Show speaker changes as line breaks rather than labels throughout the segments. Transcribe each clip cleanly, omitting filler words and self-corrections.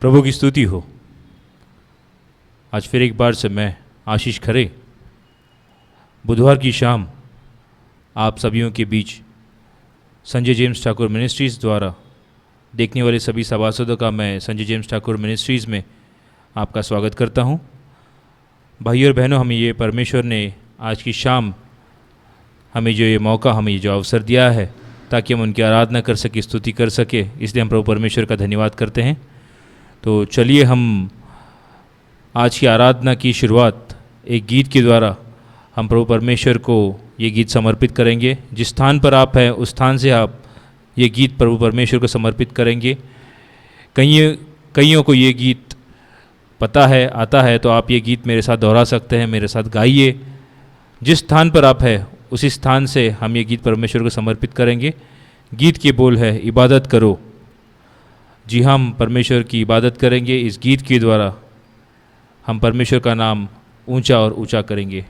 प्रभु की स्तुति हो। आज फिर एक बार से मैं आशीष खरे बुधवार की शाम आप सभियों के बीच संजय जेम्स ठाकुर मिनिस्ट्रीज़ द्वारा देखने वाले सभी सभासदों का मैं संजय जेम्स ठाकुर मिनिस्ट्रीज़ में आपका स्वागत करता हूं। भाइयों और बहनों, हमें ये परमेश्वर ने आज की शाम हमें जो ये मौका, हमें ये जो अवसर दिया है ताकि हम उनकी आराधना कर सके, स्तुति कर सके, इसलिए हम प्रभु परमेश्वर का धन्यवाद करते हैं। तो चलिए हम आज की आराधना की शुरुआत एक गीत के द्वारा हम प्रभु परमेश्वर को ये गीत समर्पित करेंगे। जिस स्थान पर आप हैं उस स्थान से आप ये गीत प्रभु परमेश्वर को समर्पित करेंगे। कईयों को ये गीत पता है, आता है, तो आप ये गीत मेरे साथ दोहरा सकते हैं, मेरे साथ गाइए। जिस स्थान पर आप हैं उसी स्थान से हम ये गीत परमेश्वर को समर्पित करेंगे। गीत के बोल है, इबादत करो। जी, हम परमेश्वर की इबादत करेंगे। इस गीत के द्वारा हम परमेश्वर का नाम ऊंचा और ऊंचा करेंगे।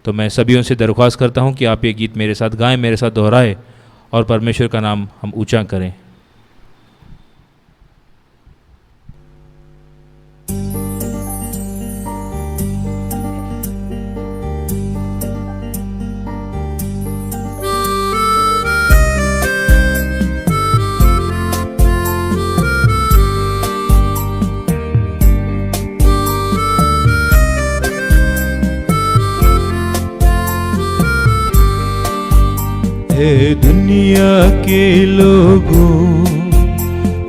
तो मैं सभी से दरख्वास्त करता हूं कि आप ये गीत मेरे साथ गाएं, मेरे साथ दोहराएं और परमेश्वर का नाम हम ऊंचा करें।
हे दुनिया के लोगों,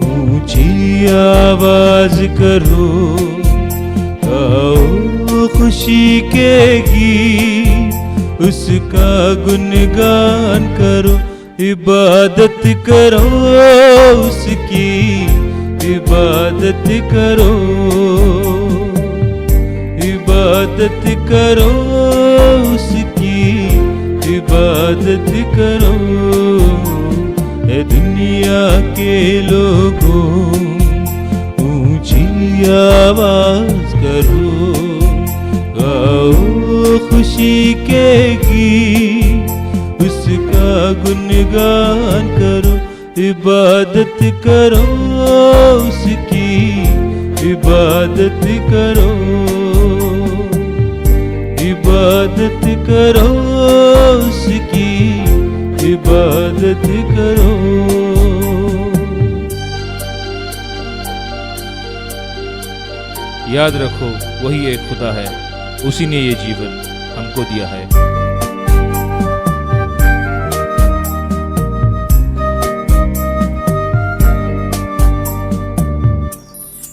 ऊंची आवाज करो, गाओ खुशी के गीत, उसका गुणगान करो, इबादत करो उसकी, इबादत करो, इबादत करो उसकी, इबादत करो। ए दुनिया के लोगों, ऊंची आवाज करो, गाओ खुशी के गीत, उसका गुणगान करो, इबादत करो उसकी, इबादत करो, इबादत करो उसकी, इबादत करो।
याद रखो, वही एक खुदा है, उसी ने ये जीवन हमको दिया है।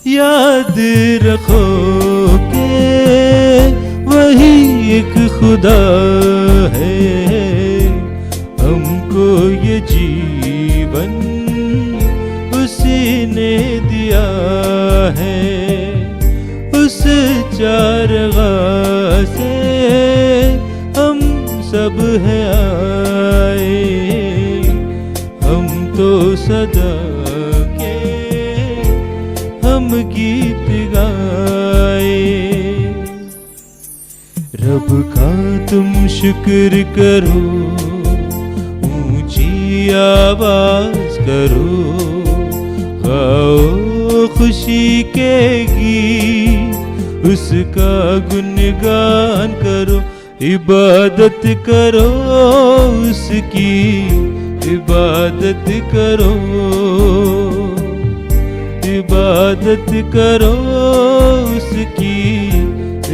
याद रखो के वही एक खुदा है, हमको ये जीवन उसी ने दिया है। उस चारगाह से हम सब हैं आए, हम तो सदा के हम गीत गाए। रब का तुम शुक्र करो, ऊंची आवाज करो, गाओ खुशी के गीत, उसका गुणगान करो, इबादत करो उसकी, इबादत करो, इबादत करो उसकी,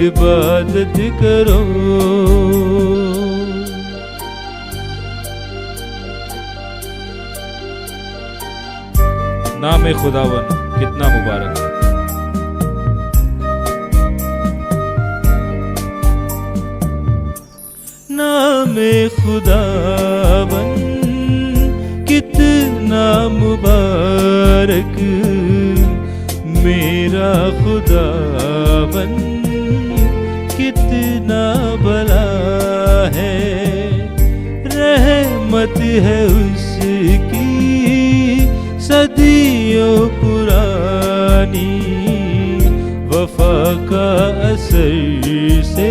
इबादत करो।
नाम खुदावन कितना मुबारक है।
नाम खुदावन कितना मुबारक, मेरा खुदावन कितना भला है। रहमत है उसकी सदियों पुरानी, वफा का असर से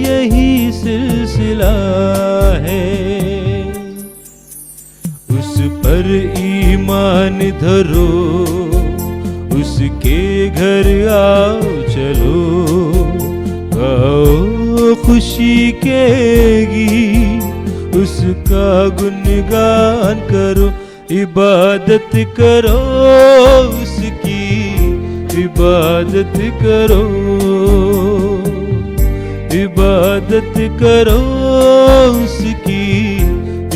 यही सिलसिला है। उस पर ईमान धरो, उसके घर आओ चलो, गाओ खुशी के गीत, उसका गुणगान करो, इबादत करो उसकी, इबादत करो, इबादत करो उसकी,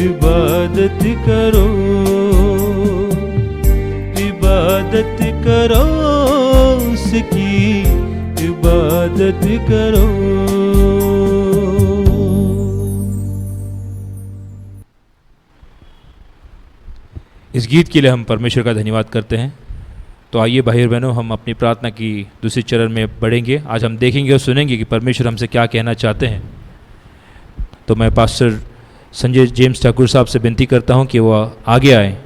इबादत करो, इबादत करो उसकी, इबादत करो।
इस गीत के लिए हम परमेश्वर का धन्यवाद करते हैं। तो आइए भाई और बहनों, हम अपनी प्रार्थना की दूसरी चरण में बढ़ेंगे। आज हम देखेंगे और सुनेंगे कि परमेश्वर हमसे क्या कहना चाहते हैं। तो मैं पास्टर संजय जेम्स ठाकुर साहब से विनती करता हूं कि वह आगे आए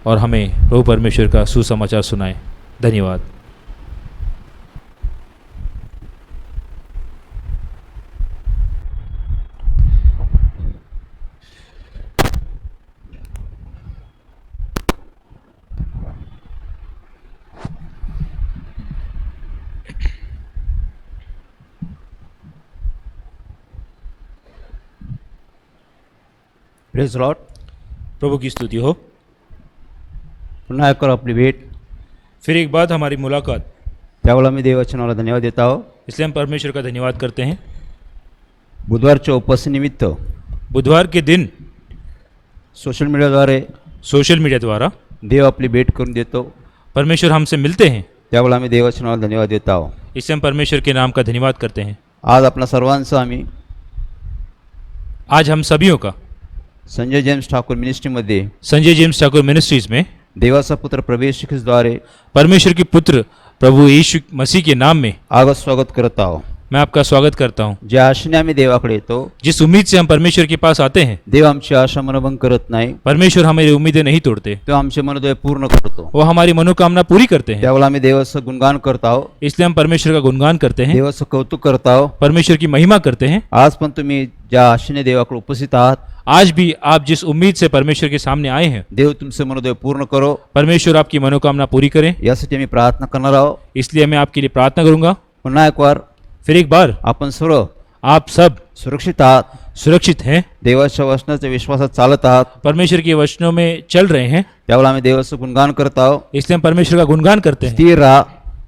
और हमें प्रभु परमेश्वर का सुसमाचार सुनाएं। धन्यवाद।
Praise Lord.
प्रभु की स्तुति हो।
पुन्हा एक आपली भेट,
फिर एक बात हमारी मुलाकात,
त्यावेळेला मी देववचनाला धन्यवाद देत आहो।
इसलिए हम परमेश्वर का धन्यवाद करते हैं।
बुधवारच्या उपस्थितीनिमित्त
बुधवार के दिन
सोशल मीडियाद्वारे
सोशल मीडिया द्वारा
देव आपली भेट करून देतो,
परमेश्वर हमसे मिलते हैं।
त्यावेळेला मी देववचनाला धन्यवाद देत आहो।
इससे हम परमेश्वर के नाम का धन्यवाद करते हैं।
आज आपल्या सर्वांचं आम्ही
आज हम सभीयों का
संजय जेम्स ठाकूर मिनिस्ट्रीमध्ये
संजय जेम्स ठाकुर मिनिस्ट्रीज में
देवाचा पुत्र प्रवेश द्वारे
परमेश्वर के पुत्र प्रभु यीशु मसीह के नाम में
आगत स्वागत करत आहो।
मैं आपका स्वागत करता हूँ।
ज्या आशेने आम्ही देवाकडे येतो,
जिस उम्मीद से हम परमेश्वर के पास आते हैं,
देव आमची आशा मनभंग करत नाही,
परमेश्वर हमारी उम्मीदें नहीं तोड़ते,
तो आमचे मनोदय पूर्ण करतो।
वो हमारी मनोकामना पूरी करते हैं।
त्यावेळेला आम्ही देवाचं गुणगान करत आहो,
इसलिए हम परमेश्वर का गुणगान करते हैं,
देवाचं कौतुक करत आहो।
परमेश्वर की महिमा करते हैं।
आज पण तुम्ही ज्या आशेने देवाकडे उपस्थित आहात,
आज भी आप जिस उम्मीद से परमेश्वर के सामने आए हैं,
देव तुमचे मनोदय पूर्ण करो,
परमेश्वर आपकी मनोकामना पूरी करें।
यासाठी आम्ही प्रार्थना करणार आहोत।
इसलिए मैं आपके लिए प्रार्थना करूंगा।
पुन्हा एक बार
फिर एक बार
आपण सर्व
आप सब
सुरक्षित आहात,
सुरक्षित हैं,
देवाच्या वचनाच्या विश्वासात चालत आहात,
परमेश्वर के वचनों में चल रहे हैं।
त्यावेळेला आम्ही देवाचं गुणगान करत आहोत।
इसलिए हम परमेश्वर का गुणगान करते हैं।
स्थिर राहा,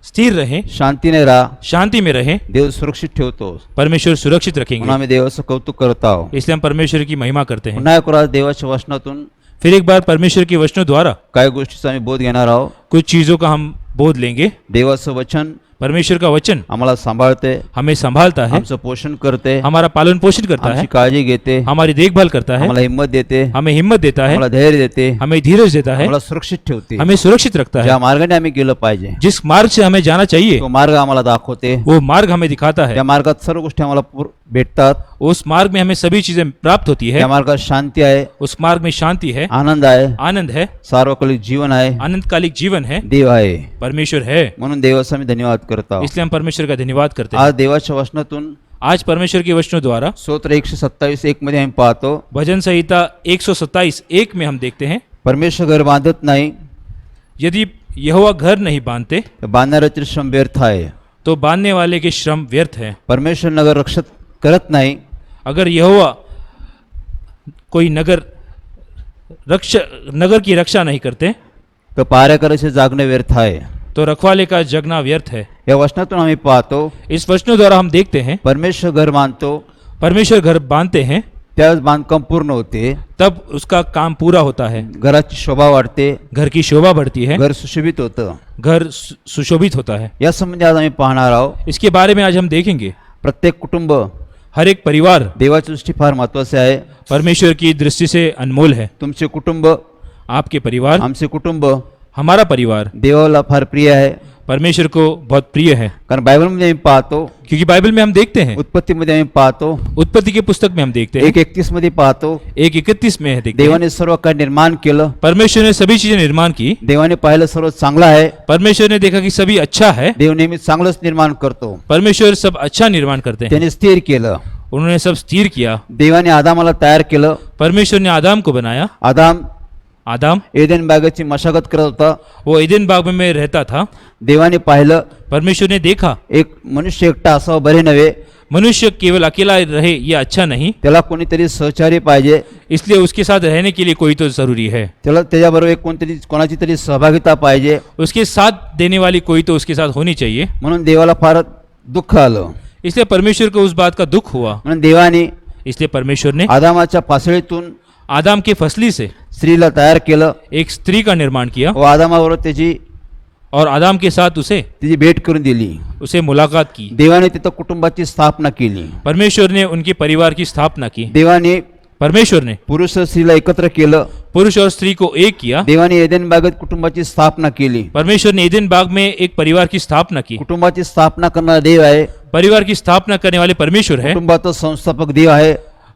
स्थिर रहें,
शांतीने राहा,
शांति में रहें,
देव सुरक्षित ठेवतो।
परमेश्वर सुरक्षित
म्हणून
रखेंगे।
आम्ही देवाचं कौतुक करत आहोत।
इसलिए हम परमेश्वर की महिमा करते हैं।
पुन्हा एक बार देवाच्या वचनातून
फिर एक बार परमेश्वर के वचनों द्वारा
काही गोष्टीचा आम्ही बोध घेणार आहोत।
कुछ चीज़ों का हम बोध लेंगे।
देवाचं वचन
परमेश्वर का वचन
आम्हाला सांभाळते,
हमें संभालता है,
आमचं पोषण करते,
हमारा पालन पोषण करता
आमची
है,
काळजी घेते,
हमारी देखभाल करता है,
आम्हाला हिंमत देते,
हमें हिम्मत देता है,
आम्हाला धैर्य देते,
हमें धीरज देता है,
आम्हाला सुरक्षित ठेवते।
हमें सुरक्षित रखता है।
ज्या मार्गाने आम्ही गेलं पाहिजे
जिस मार्ग से हमें जाना चाहिए
तो मार्ग आम्हाला दाखवते।
वो मार्ग हमें दिखाता है।
त्या मार्गात सर्व गोष्टी आम्हाला भेटतात।
उस मार्ग में हमें सभी चीजें प्राप्त होती है।
त्या मार्गात शांती आहे,
उस मार्ग में शांति है,
आनंद आहे,
आनंद है,
सार्वकालिक जीवन आहे,
आनंदकालिक जीवन है,
देव आहे।
परमेश्वर है।
म्हणून देवाचा मी धन्यवाद करत आहोत।
इसलिए हम परमेश्वर का धन्यवाद करते हैं।
आज देवाच्या वचनातून
आज परमेश्वर के वचनों द्वारा
स्तोत्र 127:1 मध्ये आम्ही पाहतो,
भजन संहिता 127:1 में हम देखते हैं,
परमेश्वर घर बांधत नाही
यदि यहोवा घर नहीं बांधते
तर बांधणाऱ्याचे श्रम व्यर्थ आहे।
तो बांधने वाले के श्रम व्यर्थ है।
परमेश्वर नगर रक्षित करत नाही
अगर यहोवा कोई नगर की रक्षा नहीं करते
तर पाऱ्या करायचे जागणे व्यर्थ आहे।
तो रखवाले का जगना व्यर्थ है।
या वचनातून आम्ही पाहतो,
इस वचनों द्वारा हम देखते हैं
परमेश्वर घर बांधतो,
परमेश्वर घर बांधते हैं,
त्यावेळेस बांधकाम पूर्ण होते,
तब उसका काम पूरा होता है,
घराची शोभा वाढते,
घर की शोभा बढ़ती है,
घर सुशोभित होतं।
घर सुशोभित होता है।
या संबंधी आज आम्ही पाहणार आहोत।
इसके बारे में आज हम देखेंगे।
प्रत्येक कुटुंब
हर एक परिवार
देवाची दृष्टी फार महत्वाचे आहे।
परमेश्वर की दृष्टि से अनमोल है।
तुमचे कुटुंब,
आपके परिवार,
आमचे कुटुंब
हमारा परिवार
देवाला फार प्रिय आहे।
परमेश्वर को बहुत प्रिय है,
कारण बायबलमध्ये आम्ही पाहतो,
क्योंकि बाइबल में हम देखते हैं,
उत्पत्तीमध्ये आम्ही पाहतो,
उत्पत्ति की पुस्तक में हम देखते हैं,
1:31 मध्ये पाहतो,
1:31 में देखते हैं,
देवाने सर्व काही निर्माण केलं,
परमेश्वर ने सभी चीजें निर्माण की,
देवाने पाहिलं सर्व चांगलं आहे।
परमेश्वर ने देखा कि सभी अच्छा है,
देव नेहमी चांगलंच निर्माण करतो।
परमेश्वर सब अच्छा निर्माण करते हैं,
त्याने स्थिर केलं।
उन्होंने सब स्थिर किया।
देवाने आदामाला तयार केलं,
परमेश्वर ने आदाम को बनाया,
आदाम
आदम
एदेन बागेची मशागत करत होता.
वो ईदेन बाग में रहता था.
देवाने पाहिलं
परमेश्वर ने देखा
एक मनुष्य एकटा असावा बरे नव्हे,
मनुष्य केवल अकेला रहे ये अच्छा नहीं,
त्याला कोणीतरी सहचारी पाहिजे,
इसलिए उसके साथ रहने के लिए कोई तो जरूरी है.
त्याला त्याच्याबरोबर एक कोणाची तरी सहभागिता पाहिजे.
उसके साथ देने वाली कोई तो उसके साथ होनी चाहिए.
म्हणून देवाला फार दुःख आलं.
इसलिए परमेश्वर को उस बात का दुख हुआ.
म्हणून देवाने
इसलिए परमेश्वर ने
आदामाच्या पासळीतून
आदम के फसली से
स्त्रीला तयार केलं
एक स्त्री का निर्माण किया
व आदामाबरोबर त्याची
और आदम के साथ
तिची भेट करून दिली.
उसे मुलाकात की.
देवाने तिथं कुटुंबाची स्थापना केली.
परमेश्वर ने उनके परिवार की स्थापना की.
देवाने
परमेश्वर ने
पुरुष व स्त्रीला एकत्र केलं.
पुरुष और स्त्री को एक किया.
देवाने एदेन बागेत कुटुंबाची स्थापना केली.
परमेश्वर ने ईदेन बाग में एक परिवार की स्थापना की.
कुटुंबाची स्थापना करणारा देव आहे.
परिवार की स्थापना करने वाले परमेश्वर है.
कुटुंबाचा संस्थापक देव आहे.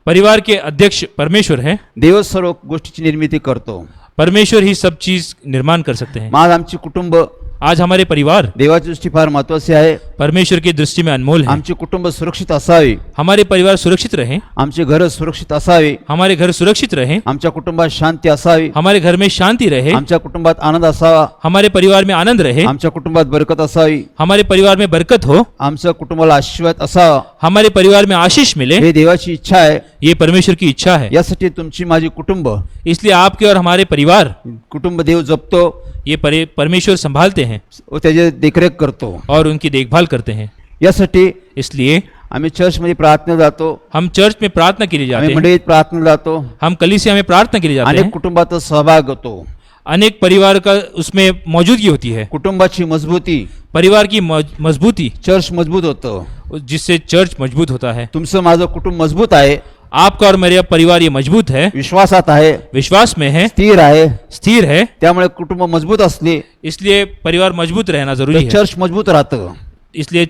परिवार के अध्यक्ष परमेश्वर है.
देव सर्व गोष्टीची निर्मिती करतो.
परमेश्वर ही सब चीज निर्माण कर सकते हैं.
आज आमची कुटुंब
आज हमारे परिवार
देवाची दृष्टी फार महत्वाची आहे.
परमेश्वर की दृष्टि में अनमोल है.
आमची कुटुंब सुरक्षित असावी.
हमारे परिवार सुरक्षित रहे.
आमचे घर सुरक्षित असावे.
हमारे घर सुरक्षित रहे.
आमच्या कुटुंबात शांती असावी.
हमारे घर में शांति रहे.
आमच्या कुटुंबात आनंद असावा.
हमारे परिवार में आनंद रहे.
आमच्या कुटुंबात बरकत असावी.
हमारे परिवार में बरकत हो.
आमच्या कुटुंबाला आशीर्वाद असावा.
हमारे परिवार में आशीष मिले.
हे देवाची इच्छा आहे.
ये परमेश्वर की इच्छा है.
यासाठी तुमची माझी कुटुंब
इसलिए आपके और हमारे परिवार
कुटुंब देव जपतो
ये परमेश्वर संभालते हैं
व त्याचे देखरेख करतो.
और उनकी देखभाल करते हैं.
यासाठी
इसलिए
आम्ही चर्चमध्ये प्रार्थना जातो.
हम चर्च में प्रार्थना के लिए जाते
आम्ही
हैं.
मंडळीत प्रार्थना जातो.
हम कलीसिया में प्रार्थना के लिए जाते
अनेक
हैं.
कुटुंबाचा सहभाग होतो.
अनेक परिवार का उसमें मौजूदगी होती है.
कुटुंबाची मजबूती
परिवार की मजबूती
चर्च मजबूत होतं.
जिससे चर्च मजबूत होता है.
तुमचं माझं कुटुंब मजबूत आहे.
आपका और मेरा परिवार ये मजबूत है.
विश्वासात आहे.
विश्वास में है.
स्थिर आहे.
स्थिर है.
त्यामुळे कुटुंब मजबूत असले
इसलिए परिवार मजबूत रहना जरूरी
तर
है.
चर्च मजबूत राहतं.
इसलिए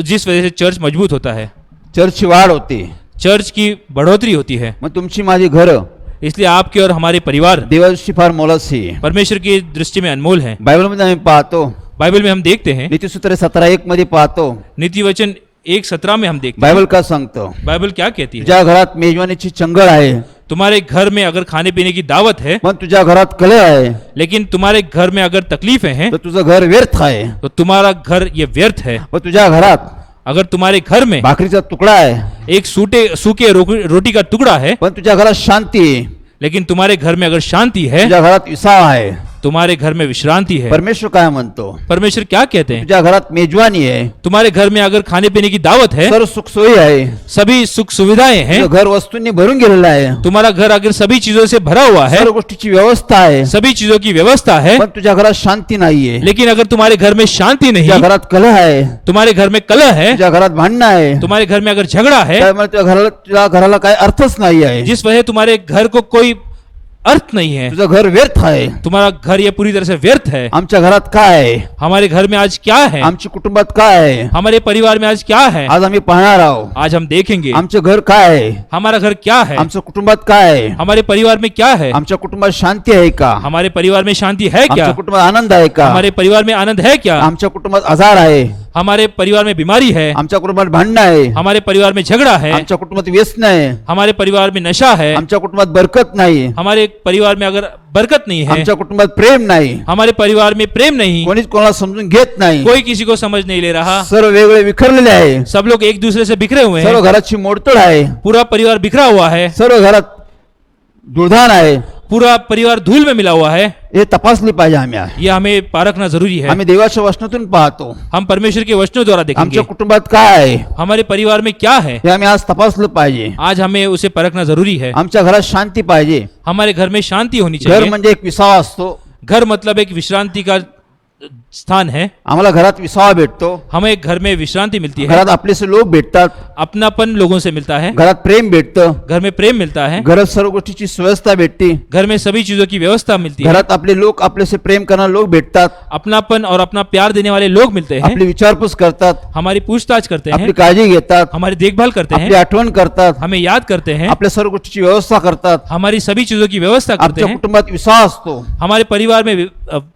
जिस वजह से चर्च मजबूत होता है.
चर्चची वाढ होते.
चर्च की बढ़ोतरी होती है.
मग तुमची माझी घर
इसलिए आपके और हमारे परिवार
देवाची फार मोलाची आहे.
परमेश्वर की दृष्टि में अनमोल है.
बायबलमध्ये आम्ही पाहतो.
बाइबल में हम देखते हैं.
नीतिसूत्र 17:1 मध्ये पाहतो.
नीति वचन 1:17 में हम देखते
बायबल का सांगतो.
हैं. बाइबल क्या कहती है?
तुझ्या घरात मेजवानीची चंगळ आहे
तुम्हारे घर में अगर खाने पीने की दावत है
पण तुझ्या घरात कलह आहे
लेकिन तुम्हारे घर में अगर तकलीफें हैं
तर तुझं घर व्यर्थ आहे.
तो तुम्हारा घर ये व्यर्थ है.
व तुझ्या घरात
अगर तुम्हारे घर में
भाकरीचा तुकडा आहे
एक सूखे रोटी का टुकड़ा है
पण तुझ्या घरात शांती आहे.
लेकिन तुम्हारे घर में अगर शांति है
तुझ्या घरात विसावा आहे.
तुम्हारे घर में विश्रांति है.
परमेश्वर काय म्हणतो.
परमेश्वर क्या कहते हैं?
तुझ्या घरात मेजवानी आहे.
तुम्हारे घर में अगर खाने पीने की दावत है
सर्व सुख सोयी आहे.
सभी सुख सुविधाएं हैं.
तुझं घर वस्तूंनी भरून गेलेलं आहे.
तुम्हारा घर अगर सभी चीजों से भरा हुआ है
सर्व गोष्टीची व्यवस्था आहे.
सभी चीजों की व्यवस्था है
पण तुझ्या घरात शांती नाहीये.
लेकिन अगर तुम्हारे घर में शांति नहीं
तुझ्या घरात कलह आहे.
तुम्हारे घर में कलह है
तुझ्या घरात भांडणं आहे.
तुम्हारे घर में अगर झगड़ा है
त्यामुळे तुझ्या घराला काय अर्थच नाही आहे.
जिस वजह तुम्हारे घर को कोई अर्थ नहीं है.
तुझं घर व्यर्थ आहे.
तुम्हारा घर ये पूरी तरह से व्यर्थ है.
आमच्या घरात काय आहे.
हमारे घर में आज क्या है?
आमच्या कुटुंबात काय आहे.
हमारे परिवार में आज क्या है?
आज आम्ही पाहणार आहोत.
आज हम देखेंगे
आमचं घर काय आहे.
हमारा घर क्या है.
आमच्या कुटुंबात काय आहे.
हमारे परिवार में क्या है.
आमच्या कुटुंबात शांती आहे का.
हमारे परिवार में शांति है क्या?
आमच्या कुटुंबात आनंद आहे का.
हमारे परिवार में आनंद है क्या?
आमच्या कुटुंबात आजार आहे.
हमारे परिवार में बीमारी है.
आमच्या कुटुंबात भांडणं आहे.
हमारे परिवार में झगड़ा है.
आमच्या कुटुंबात व्यसन आहे.
हमारे परिवार में नशा है.
आमच्या कुटुंबात बरकत नाही.
हमारे परिवार में अगर बरकत नहीं है
आमच्या कुटुंबात प्रेम नाही.
हमारे परिवार में प्रेम नहीं
कोणीच कोणाला समजून घेत नाही.
कोई किसी को समझ नहीं ले रहा.
सर्व वेगळे विखरलेले आहे.
सब लोग एक दूसरे से बिखरे हुए
सर्व
हैं.
घराची मोडतोड आहे.
पूरा परिवार बिखरा हुआ है.
सर्व घरात दुर्धान आहे.
पूरा परिवार धूल में मिला हुआ है.
हे तपासली पाहिजे. आम्ही
ये हमें पारखना जरूरी है.
आम्ही देवाच्या वचनातून पाहतो.
हम परमेश्वर के वचनों द्वारा देखेंगे
आमच्या कुटुंबात काय आहे
हमारे परिवार में क्या है.
हे आम्ही आज तपासलं पाहिजे.
आज हमें उसे परखना जरूरी है.
आमच्या घरात शांती पाहिजे.
हमारे घर में शांति होनी
घर
चाहिए.
म्हणजे एक विसावा असतो.
घर मतलब एक विश्रांति का स्थान है.
आम्हाला घरात विसावा भेटतो.
हमें घर में विश्रांति मिलती है.
घरात आपलेसे लोक भेटतात.
अपनापन लोगों से मिलता है.
घरात प्रेम भेटतं.
घर में प्रेम मिलता है.
घरात सर्व गोष्टीची व्यवस्था भेटते.
घर में सभी चीजों की व्यवस्था मिलती है.
घरात आपले लोक आपलेसे प्रेम करणारे लोक भेटतात.
अपनापन और अपना प्यार देने वाले लोग मिलते हैं.
आपली विचारपूस करतात.
हमारी पूछताछ करते
आपली
हैं.
काळजी घेतात.
हमारी देखभाल करते
आपली
हैं.
आठवण करतात.
हमें याद करते हैं.
आपल्या सर्व गोष्टीची व्यवस्था करतात.
हमारी सभी चीजों की व्यवस्था करते
आमच्या
हैं.
कुटुंबात विसावा असतो.
हमारे परिवार में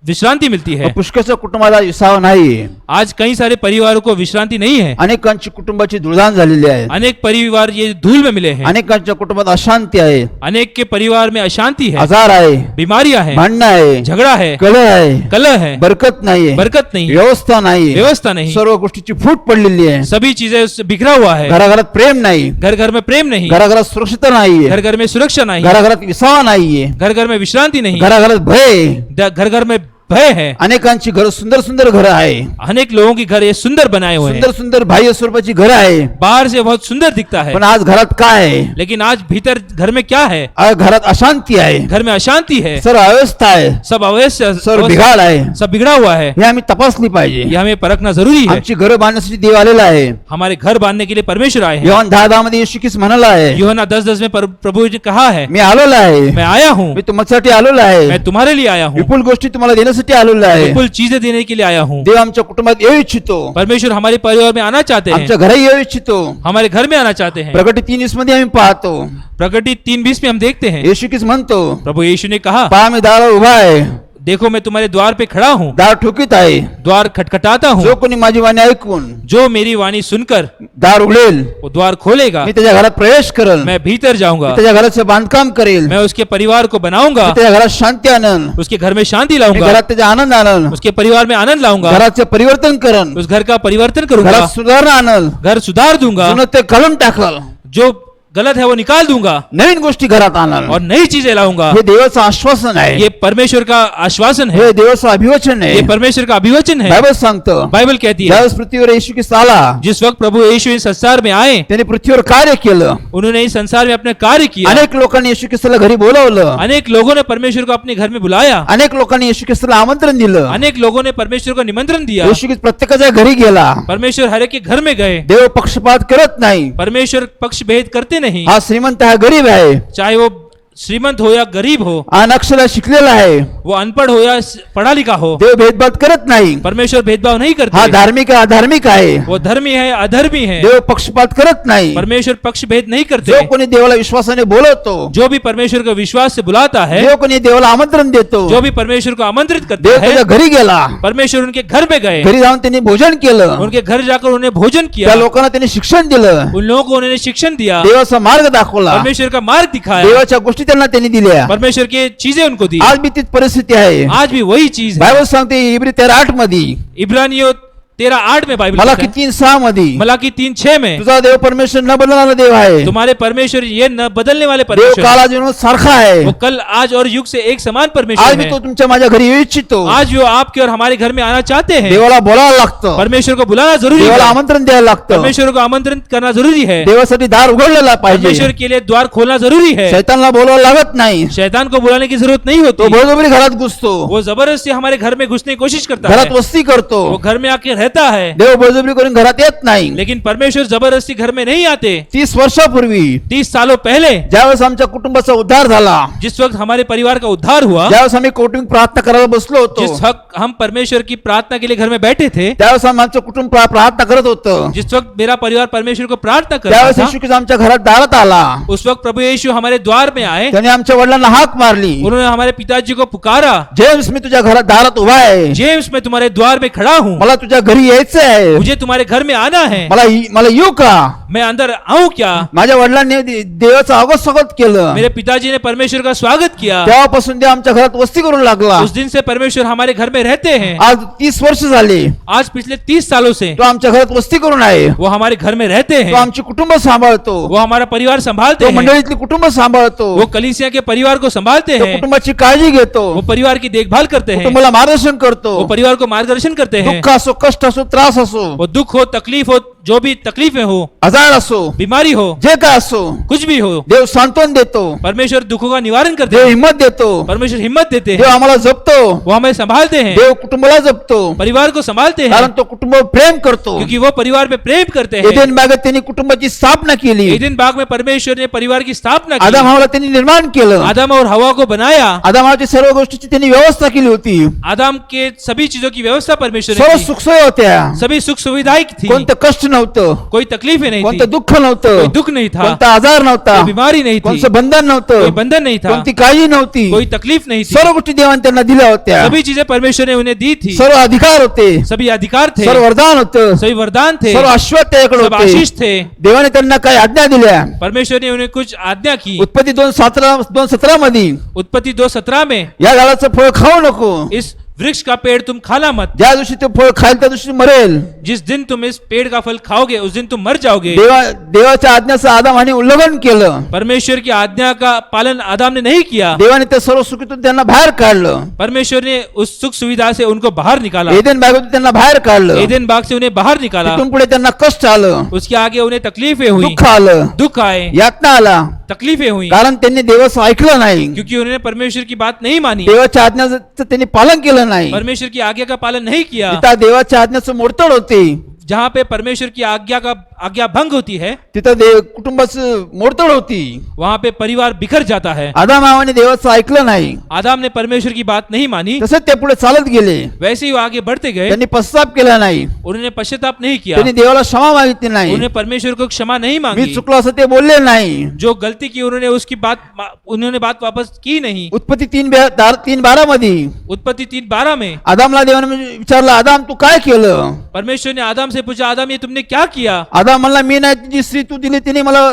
विश्रांति मिलती है।
पुष्कळच्या कुटुंबाला विसावा नाही.
आज कई सारे परिवारों को विश्रांति नहीं है।
अनेकांची कुटुंबाची धुळधाण झालेली आहे.
अनेक परिवार ये धूल में मिले हैं।
अनेकांच्या कुटुंबात अशांती आहे,
अनेक के परिवार में अशांति है,
आजार आहे,
बीमारियां हैं,
भांडणं आहे,
झगड़ा है,
कलह आहे,
कलह है,
बरकत नाही,
बरकत नहीं,
व्यवस्था नाही,
व्यवस्था नहीं,
सर्व गोष्टीची फूट पडलेली आहे.
सभी चीजें उससे बिखरा हुआ है।
घराघरात प्रेम नाही,
घर घर में प्रेम नहीं,
घराघरात सुरक्षितता नाहीये,
घर घर में सुरक्षा नहीं,
घराघरात विसावा नाहीये,
घर घर में विश्रांति नहीं,
घराघरात भय.
घर घर में भय है।
अनेकांची घर सुंदर सुंदर घर आहे,
अनेक लोगों की घर ये सुंदर बनाए हुए हैं,
सुंदर सुंदर बाह्य स्वरूपाची घर आहे,
बाहर से बहुत सुंदर दिखता है,
पण आज घरात काय आहे?
लेकिन आज भीतर घर में क्या है?
आज घरात अशांती आहे,
घर में अशांति है,
सर्व अवस्था आहे,
सब अवश्य
सर्व बिघाड आहे.
सब बिगड़ा हुआ है।
हे आम्ही तपासली पाहिजे.
ये हमें परखना जरूरी है।
आमची घरं बांधण्यासाठी देव आलेला आहे.
हमारे घर बांधने के लिए परमेश्वर आए हैं।
योहान 10:10 मध्ये येशू ख्रिस्त म्हणाला आहे,
यूहन्ना 10:10 में प्रभु जी कहा है,
मी आलेलो आहे,
मैं आया हूँ,
मी तुमच्यासाठी आलेलो आहे,
मैं तुम्हारे लिए आया हूँ,
विपुल गोष्टी तुम्हाला देण्यासाठी आलेलो आहे.
विपुल चीजें देने के लिए आया हूँ।
देव आमच्या कुटुंबात येऊ इच्छितो,
परमेश्वर हमारे परिवार में आना चाहते
आमच्या
हैं,
घरी येऊ इच्छितो.
हमारे घर में आना चाहते हैं।
प्रकटी 3:20 मध्ये आम्ही पाहतो,
प्रकटी 3:20 में हम देखते हैं,
येशू ख्रिस्त म्हणतो,
प्रभु यीशु ने कहा,
पहा मी दारावर उभा आहे,
देखो मैं तुम्हारे द्वार पे खड़ा हूँ,
दार ठोकीत आहे,
द्वार खटखटाता
जो
हूँ,
कोणी माझी वाणी ऐकून
जो मेरी वाणी सुनकर
दार उघडेल,
वो द्वार खोलेगा,
मी त्याच्या घरात प्रवेश करेल,
मैं भीतर जाऊंगा,
मी त्याच्या घराचं बांधकाम करेल,
मैं उसके परिवार को बनाऊंगा,
मी त्याच्या घरात शांती आणन,
उसके घर में शांति
मी
लाऊंगा,
घरात त्याचा आनंद आणल,
उसके परिवार में आनंद लाऊंगा,
घराचं परिवर्तन करन,
उस घर का परिवर्तन करूंगा,
घरात सुधारणा आणल,
घर सुधार दूंगा,
जुनं ते काढून टाकल,
जो गलत है वो निकाल दूंगा
नवीन गोष्टी घरात आणल.
और नई चीजें लाऊंगा।
हे देवाचं आश्वासन आहे,
ये परमेश्वर का आश्वासन है,
हे देवाचं अभिवचन
ये
आहे.
परमेश्वर का अभिवचन है।
बायबल सांगतं,
बाइबल कहती है,
ज्यावेळेस पृथ्वीवर येशू ख्रिस्त आला,
जिस वक्त प्रभु यीशु इस संसार में आए,
त्याने पृथ्वीवर कार्य केलं,
उन्होंने इस संसार में अपने कार्य किया।
अनेक लोकांनी येशू ख्रिस्ताला घरी बोलावलं,
अनेक लोगों ने परमेश्वर को अपने घर में बुलाया,
अनेक लोकांनी येशू ख्रिस्ताला आमंत्रण दिलं.
अनेक लोगों ने परमेश्वर को निमंत्रण दिया,
येशू ख्रिस्त प्रत्येकाच्या घरी गेला.
परमेश्वर हर एक के घर में गए।
देव पक्षपात करत नाही.
परमेश्वर पक्ष भेद करते नहीं,
हा श्रीमंत हा गरीब आहे,
चाहे वो श्रीमंत हो या गरीब हो,
हा अक्षरा शिकलेला आहे,
वो अनपढ़ हो या पढ़ा लिखा हो,
देव भेदभाव करत नाही.
परमेश्वर भेदभाव नहीं
हा
करते।
धार्मिक आहे, अधार्मिक आहे,
वो धर्मी है अधर्मी है,
देव पक्षपात करत नाही.
परमेश्वर पक्ष भेद नहीं करते।
जो कोणी देवाला विश्वासाने बोलवतो,
जो भी परमेश्वर को विश्वास से बुलाता है,
देव कोणी देवाला आमंत्रण देतो,
जो भी परमेश्वर को आमंत्रित
देव
करता
त्याच्या
है,
घरी गेला,
परमेश्वर उनके घर में गए,
घरी जाऊन त्यांनी भोजन केलं,
उनके घर जाकर उन्हें भोजन
त्या
किया,
लोकांना त्यांनी शिक्षण दिलं,
उन लोगों को उन्होंने शिक्षण दिया,
देवाचा मार्ग दाखवला,
परमेश्वर का मार्ग दिखाया,
देवाच्या गोष्टी त्यांना त्यांनी दिल्या.
परमेश्वर की चीजें उनको दी।
आज भी तीच परिस्थिती आहे.
आज भी वही चीज है।
बायबल सांगते इब्री 13:8 मध्ये,
इब्रानियों 13:8 में बाइबल
मलाकी
कहता है,
3:6 मध्ये,
मलाकी 3:6 में,
तुझा देव परमेश्वर न बदलणारा देव आहे.
तुम्हारे परमेश्वर ये न बदलने वाले
देव
परमेश्वर,
काळाजीवन सारखा आहे.
वो कल आज और युग से एक समान
आज
परमेश्वर
मी
है।
तो तुमच्या माझ्या घरी येऊ इच्छितो.
आज वो आपके और हमारे घर में आना चाहते हैं।
देवाला बोलावं लागतं,
परमेश्वर को बुलाना जरूरी
देवाला
है,
आमंत्रण द्यायला लागतं,
परमेश्वर को आमंत्रित करना जरूरी है,
देवासाठी दार उघडलेला पाहिजे.
परमेश्वर के लिए द्वार खोलना जरूरी है।
शैतानला बोलावं लागत नाही,
शैतान को बुलाने की जरूरत नहीं
तो
होती,
बळजबरी घरात घुसतो,
वो जबरदस्ती हमारे घर में घुसने की कोशिश करता
घरात
है,
वस्ती करतो.
वो घर में आके रहता है,
देव बळजबरी करून घरात येत नाही.
लेकिन परमेश्वर जबरदस्ती घर में नहीं आते।
30 वर्षापूर्वी
30 सालों पहले
ज्यावेळेस आमच्या कुटुंबाचा उद्धार झाला,
जिस वक्त हमारे परिवार का उद्धार हुआ,
ज्यावेळेस आम्ही कौटुंबिक प्रार्थना करायला बसलो होतो,
जिस वक्त हम परमेश्वर की प्रार्थना के लिए घर में बैठे थे,
त्यावेळेस आमचं कुटुंब प्रार्थना करत होतं,
जिस वक्त मेरा परिवार परमेश्वर को प्रार्थना कर
त्यावेळेस
रहा
येशू
था,
ख्रिस्त आमच्या घरात दारात आला.
उस वक्त प्रभु यीशु हमारे द्वार में आए,
त्याने आमच्या वडिलांना हाक मारली,
उन्होंने हमारे पिताजी को पुकारा,
जेम्स मी तुझ्या घरात दारात उभा आहे,
जेम्स मैं तुम्हारे द्वार में खड़ा हूँ,
मला तुझ्या घरी यायचं आहे,
मुझे तुम्हारे घर में आना है,
मला येऊ का?
मैं अंदर आऊं क्या?
माझ्या वडिलांनी देवाचं अगोदर स्वागत केलं.
मेरे पिताजी ने परमेश्वर का स्वागत किया,
तेव्हापासून ते आमच्या घरात वस्ती करून लागला.
उस दिन से परमेश्वर हमारे घर में रहते हैं।
आज 30 वर्ष झाले
आज पिछले 30 सालों से
तो आमच्या घरात वस्ती करून आहे.
वो हमारे घर में रहते
तो
हैं,
आमची कुटुंब सांभाळतो,
वो हमारा परिवार संभालते
तो
हैं,
मंडळीतली कुटुंब सांभाळतो,
वो कलीसिया के परिवार को संभालते
तो
हैं,
कुटुंबाची काळजी घेतो,
वो परिवार की देखभाल करते हैं,
कुटुंबाला मार्गदर्शन करतो.
वो परिवार को मार्गदर्शन करते हैं,
दुःख असो, कष्ट असो, त्रास असो,
वो दुख हो, तकलीफ हो, जो भी तकलीफें हो,
आजार असो,
बीमारी हो,
जे काय असो,
कुछ भी हो,
देव सांत्वन देतो,
परमेश्वर दुखों का निवारण करते
देव
हैं,
हिम्मत देतो,
परमेश्वर हिम्मत देते
देव
हैं,
आम्हाला जपतो,
वो हमें संभालते हैं,
देव कुटुंबाला जपतो,
परिवार को संभालते हैं,
कारण तो कुटुंब प्रेम करतो.
क्योंकि वो परिवार में प्रेम करते हैं।
एदेन बागेत त्यांनी कुटुंबाची स्थापना केली.
एदेन बाग में परमेश्वर ने परिवार की स्थापना
आदम
की,
हवाला त्यांनी निर्माण केलं.
आदम और हवा को बनाया,
आदम हवाची सर्व गोष्टीची त्यांनी व्यवस्था केली होती.
आदम के सभी चीजों की व्यवस्था परमेश्वर ने
सर्व
की,
सुखसोयी होत्या,
सभी सुख सुविधाएं थी,
कोणतं कष्ट नव्हतं,
कोई तकलीफें नहीं थी,
कोणतं दुःख नव्हतं,
कोई दुख नहीं था,
कोणता आजार नव्हता,
कोई बीमारी नहीं थी,
कोणतं बंधन नव्हतं,
कोई बंधन नहीं था,
कोणती काळजी नव्हती.
कोई तकलीफ नहीं थी,
सर्व गोष्टी देवाने त्यांना दिल्या होत्या.
सभी चीजें परमेश्वर ने उन्हें दी थी,
सर्व अधिकार होते,
सभी अधिकार थे,
सर्व वरदान होतं,
सभी वरदान थे,
सर्व आशीर्वाद त्याच्याकडे
सब आशीष
होते.
थे.
देवाने त्यांना काही आज्ञा दिल्या.
परमेश्वर ने उन्हें कुछ आज्ञा की.
उत्पत्ती 2:17 मध्ये
उत्पत्ति 2:17 में
या झाडाचं फळ खाऊ नको,
इस वृक्ष का पेड़ तुम खाना मत,
ज्या दिवशी ते फळ खाईल त्या दिवशी मरेल.
जिस दिन तुम इस पेड़ का फल खाओगे उस दिन तुम मर जाओगे.
देवाच्या आज्ञाचं आदामाने उल्लंघन केलं.
परमेश्वर की आज्ञा का पालन आदम ने नहीं किया.
देवाने त्या सर्व सुखीतून त्यांना बाहेर काढलं.
परमेश्वर ने उस सुख सुविधा से उनको बाहर निकाला.
एदेन बागेतून त्यांना बाहेर काढलं.
एदेन बाग से उन्हें बाहर निकाला.
तिथून पुढे त्यांना कष्ट आलं,
उसके आगे उन्हें तकलीफें हुई,
दुःख आलं,
दुख आए,
यातना आला,
तकलीफें हुई,
कारण त्यांनी देवाचं ऐकलं नाही.
क्योंकि उन्होंने परमेश्वर की बात नहीं मानी,
देवाच्या आज्ञाचं त्यांनी पालन केलं नाही.
परमेश्वर की आज्ञा का पालन नहीं किया.
तिथं देवाच्या आज्ञाचं मोडतोड होते,
जहाँ पे परमेश्वर की आज्ञा भंग होती है,
तिथं कुटुंबाचं मोडतोड होती.
वहाँ पे परिवार बिखर जाता है.
आदाम हवाने देवाचं ऐकलं नाही,
आदम ने परमेश्वर की बात नहीं मानी,
तसंच ते पुढे चालत गेले.
वैसे ही वो आगे बढ़ते गए.
त्यांनी पश्चाताप केला नाही,
उन्होंने पश्चाताप नहीं किया,
त्यांनी देवाला क्षमा मागितली नाही.
उन्होंने परमेश्वर को क्षमा नहीं
मी
मांगी.
चुकलो असं ते बोलले नाही.
जो गलती की उन्होंने बात वापस की नहीं.
उत्पत्ती 3:12 मध्ये
उत्पत्ति 3:12 में
आदामला देवाने विचारलं, आदाम तू काय केलं?
परमेश्वर ने आदम से पूछा, आदम ये तुमने क्या किया?
आदाम म्हणला, मी नाही, जी स्त्री तू दिली तिने मला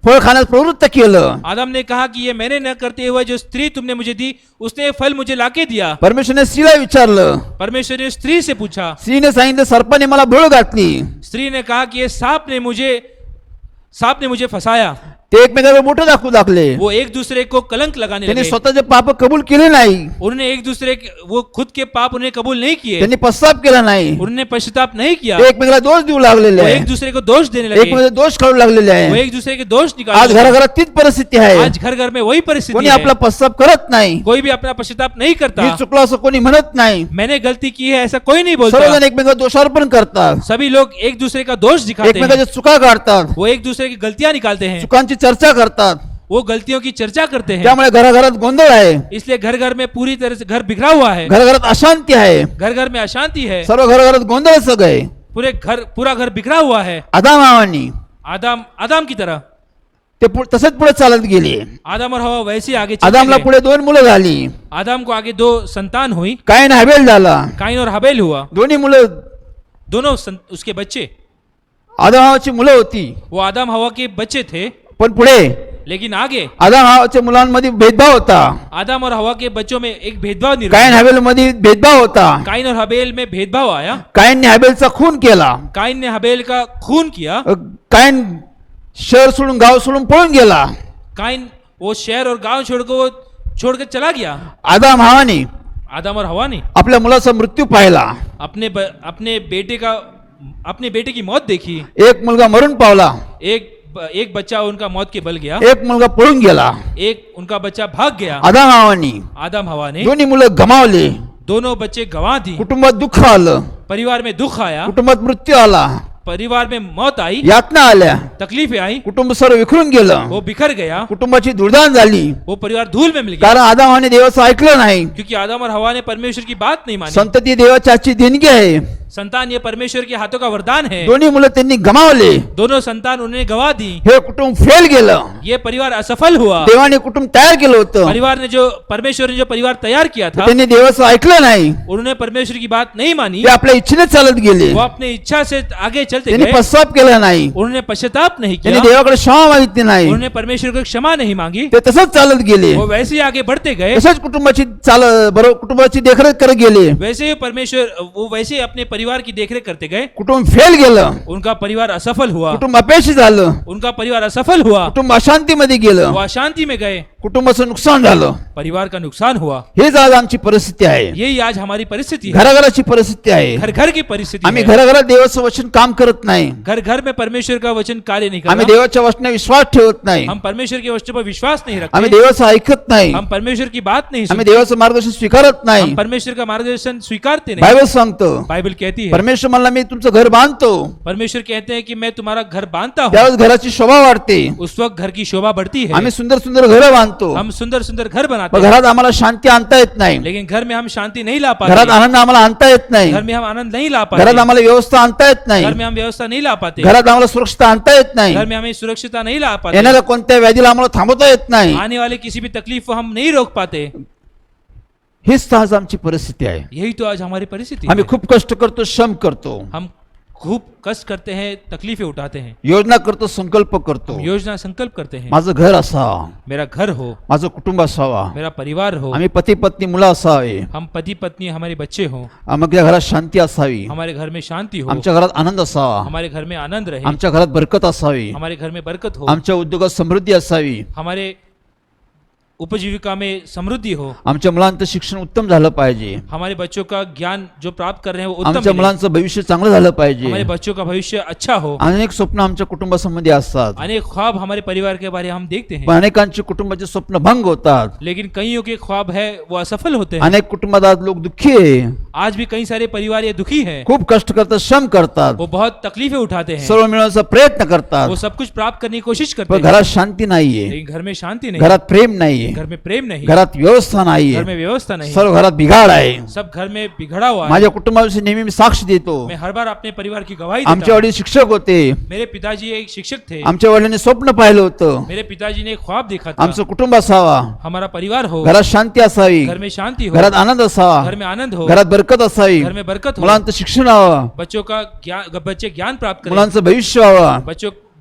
फळ खाण्यास प्रवृत्त केलं.
आदम ने कहा कि ये मैंने न करते हुए जो स्त्री तुमने मुझे दी उसने ये फल मुझे लाके दिया.
परमेश्वरने स्त्रीला विचारलं.
परमेश्वर ने स्त्री से पूछा.
स्त्रीने सांगितलं, सर्पाने मला भूळ घातली.
स्त्री ने कहा कि ये सांप ने मुझे फंसाया.
ते एकमेकांवर बोटं दाखवू लागले.
वो एक दूसरे को कलंक लगाने
त्यांनी
लगे.
स्वतःचे पाप कबूल केले नाही.
उन्होंने एक दूसरे वो खुद के पाप उन्हें कबूल नहीं किए.
त्यांनी पश्चाताप केला नाही.
उन्होंने पश्चाताप नहीं किया.
ते एकमेकाला दोष देऊ लागलेले
वो
आहे,
एक दूसरे को दोष देने लगे.
एकमेकाला दोष काढू लागलेले
वो
आहे.
एक दूसरे के दोष
आज
निकालने
घराघरात तीच परिस्थिती आहे.
आज घर घर में वही परिस्थिति
कोणी
है.
आपला पश्चाताप करत नाही.
कोई भी अपना पश्चाताप नहीं
मी
करता.
चुकलो असं कोणी म्हणत नाही.
मैंने गलती की है ऐसा कोई नहीं बोलता.
सर्वजण एकमेकाला दोषारोपण करतात,
सभी लोग एक दूसरे का दोष दिखाते हैं.
एकमेकाच्या चुका काढतात,
वो एक दूसरे की गलतियां निकालते हैं.
चुकांची चर्चा करतात.
वो गलतियों की चर्चा करते हैं.
त्यामुळे घराघरात गोंधळ आहे,
इसलिए घर घर में पूरी तरह से घर बिखरा हुआ है.
घराघरात अशांती आहे,
घर घर में अशांति है.
सर्व घराघरात गोंधळ सगळे.
पूरा घर बिखरा हुआ है.
आदाम हवानी
आदम की तरह
ते तसंच पुढे चालत गेले.
आदम और हवा वैसे ही आगे चलते
आदामला
गए.
पुढे 2 मुलं झाली.
आदम को आगे 2 संतान हुई.
कायन हॅबेल झाला.
काइन और हबेल हुआ.
दोन्ही मुलं
दोनों उसके बच्चे.
आदाम हवाची मुलं होती,
वो आदम हवा के बच्चे थे.
पण पुढे
लेकिन आगे
आदाम हवाच्या मुलांमध्ये भेदभाव होता.
आदम और हवा के बच्चों में एक भेदभाव
कायन
निर्माण.
हॅबेल मध्ये भेदभाव होता.
काइन और हबेल में भेदभाव आया.
कायनने हॅबेलचा खून केला.
काइन ने हबेल का खून किया.
कायन शहर सोडून गाव सोडून पळून गेला.
काइन वो शहर और गांव छोड़कर चला गया.
आदाम हवाने
आदम और हवा ने
आपल्या मुलाचा मृत्यू पाहिला.
अपने बेटे की मौत देखी.
एक मुलगा मरून पावला,
एक बच्चा उनका मौत के बल गया.
एक मुलगा पळून गेला.
एक उनका बच्चा भाग गया.
आदाम हवानी
आदम हवा ने
दोन्ही मुलं गमावले.
दोनों बच्चे गंवा दी.
कुटुंबात दुःख आलं,
परिवार में दुख आया.
कुटुंबात मृत्यू आला,
परिवार में मौत आई.
यातना आल्या,
तकलीफें आई.
कुटुंब सर्व विखरून गेलं.
वो बिखर गया.
कुटुंबाची दुर्दान झाली,
वो परिवार धूल में मिल गया.
कारण आदाम हवाने देवाचं ऐकलं नाही.
क्योंकि आदम और हवा ने परमेश्वर की बात नहीं मानी.
संतती देवाची आजची देणगी आहे.
संतान ये परमेश्वर के हाथों का वरदान है.
दोन्ही मुलं त्यांनी गमावले.
दोनों संतान उन्होंने गवा दी.
हे कुटुंब फेल गेलं.
ये परिवार असफल हुआ.
देवाने कुटुंब तयार केलं होतं,
परमेश्वर ने जो परिवार तैयार किया था,
त्यांनी देवाचं ऐकलं नाही.
उन्होंने परमेश्वर की बात नहीं मानी.
ते आपल्या इच्छेने चालत गेले.
वो अपने इच्छा से आगे चलते
त्यांनी
गए.
पश्चाताप केला नाही.
उन्होंने पश्चाताप नहीं
त्यांनी
किया.
देवाकडे क्षमा मागितली नाही.
उन्होंने परमेश्वर को क्षमा नहीं मांगी.
ते तसंच चालत गेले.
वो वैसे ही आगे बढ़ते गए.
तसंच कुटुंबाची देखरेख करत गेले.
वैसे ही वो वैसे ही अपने परिवार की देखरेख करते गए.
कुटुंब फेल गेलं.
उनका परिवार असफल हुआ.
कुटुंब अपयशी झालं.
उनका परिवार असफल हुआ.
कुटुंब अशांतीमध्ये गेलं.
वो अशांति में गए.
कुटुंबाचं नुकसान झालं.
परिवार का नुकसान हुआ.
हेच आज आमची परिस्थिती आहे.
यही आज हमारी परिस्थिति है.
घराघराची परिस्थिती आहे.
घर घर की परिस्थिति
आम्ही
है.
घराघरात देवाचं वचन काम करत नाही.
घर घर में परमेश्वर का वचन कार्य नहीं
आम्ही
करता.
देवाच्या वचनावर विश्वास ठेवत नाही.
हम परमेश्वर के वचन पर विश्वास नहीं
आम्ही
रखते.
देवाचं ऐकत नाही.
हम परमेश्वर की बात नहीं
आम्ही
सुनते.
देवाचं मार्गदर्शन स्वीकारत
हम
नाही.
परमेश्वर का मार्गदर्शन स्वीकारते नहीं.
बायबल सांगतो,
बाइबल कहती है,
परमेश्वर म्हणला मी तुमचं घर बांधतो.
परमेश्वर कहते हैं कि मैं तुम्हारा घर बांधता हूँ.
त्यावेळेस घराची शोभा वाढते.
उस वक्त घर की शोभा बढ़ती है.
आम्ही सुंदर सुंदर घरं बांधतो. बांधतो,
हम सुंदर सुंदर घर बनाते
पण
हैं,
घरात आम्हाला शांती आणता येत नाही,
लेकिन घर में हम शांति नहीं ला
घरात
पाते,
आनंद आम्हाला आणता येत नाही,
घर में हम आनंद नहीं ला
घरात
पाते,
आम्हाला व्यवस्था आणता येत नाही,
घर में हम व्यवस्था नहीं ला पाते,
घरात आम्हाला सुरक्षितता आणता येत नाही,
घर में हमें सुरक्षितता नहीं ला पाते,
येणाऱ्या कोणत्या व्याधीला आम्हाला थांबवता येत नाही.
आने वाले किसी भी तकलीफ को हम नहीं रोक पाते.
हीच तर आज आमची परिस्थिती आहे.
यही तो आज हमारी परिस्थिति
आम्ही
है.
खूप कष्ट करतो, श्रम करतो,
हम खूब कष्ट करते हैं, तकलीफें उठाते हैं,
योजना करतो, संकल्प करतो,
हम योजना संकल्प करते हैं,
माझं घर असावं,
मेरा घर हो,
माझं कुटुंब असावा,
मेरा परिवार हो,
आम्ही पती पत्नी मुलं असावे,
हम पति पत्नी हमारे बच्चे हो,
आमच्या घरात शांती असावी,
हमारे घर में शांति हो,
आमच्या घरात आनंद असावा,
हमारे घर में आनंद रहे,
आमच्या घरात बरकत असावी,
हमारे घर में बरकत हो,
आमच्या उद्योगात समृद्धी असावी,
हमारे उपजीविका में समृद्धि हो,
आमच्या मुलांचं शिक्षण उत्तम झालं पाहिजे,
हमारे बच्चों का ज्ञान जो प्राप्त कर रहे हैं वो उत्तम
आमच्या
मिले,
मुलांचं भविष्य चांगलं झालं पाहिजे.
हमारे बच्चों का भविष्य अच्छा हो.
अनेक स्वप्न आमच्या कुटुंबासंबंधी असतात,
अनेक ख्वाब हमारे परिवार के बारे में हम देखते हैं,
पण अनेकांची कुटुंबाचे स्वप्न भंग होतात.
लेकिन कईयों के ख्वाब है वो असफल होते हैं.
अनेक कुटुंबात आज लोक दुःखी आहे,
आज भी कई सारे परिवार ये दुखी हैं,
खूप कष्ट करतात, श्रम करतात,
वो बहुत तकलीफें उठाते हैं,
सर्व मिळवण्याचा प्रयत्न करतात,
वो सब कुछ प्राप्त करने की कोशिश करते
पण
हैं,
घरात शांती नाहीये,
लेकिन घर में शांति नहीं,
घरात प्रेम नाहीये,
घर में प्रेम नहीं,
घरात व्यवस्था
घर
नाहीये,
में व्यवस्था नहीं,
सर्व घरात बिघाड आहे.
सब घर में बिगड़ा हुआ है.
माझ्या कुटुंबाविषयी नेहमी मी साक्ष देतो.
मैं हर बार अपने परिवार की गवाही
आमचे
देता हूं.
वडील शिक्षक होते,
मेरे पिताजी एक शिक्षक थे,
आमच्या वडिलांनी स्वप्न पाहिलं होतं,
मेरे पिताजी ने एक ख्वाब देखा था,
आमचं कुटुंब असावा,
हमारा परिवार हो,
घरात शांती असावी,
घर में शांति हो,
घरात आनंद असावा,
घर में आनंद हो,
घरात बरकत असावी,
घर में बरकत हो,
मुलांचं शिक्षण व्हावं,
बच्चों का ज्ञान, बच्चे ज्ञान प्राप्त करें,
मुलांचं भविष्य व्हावं.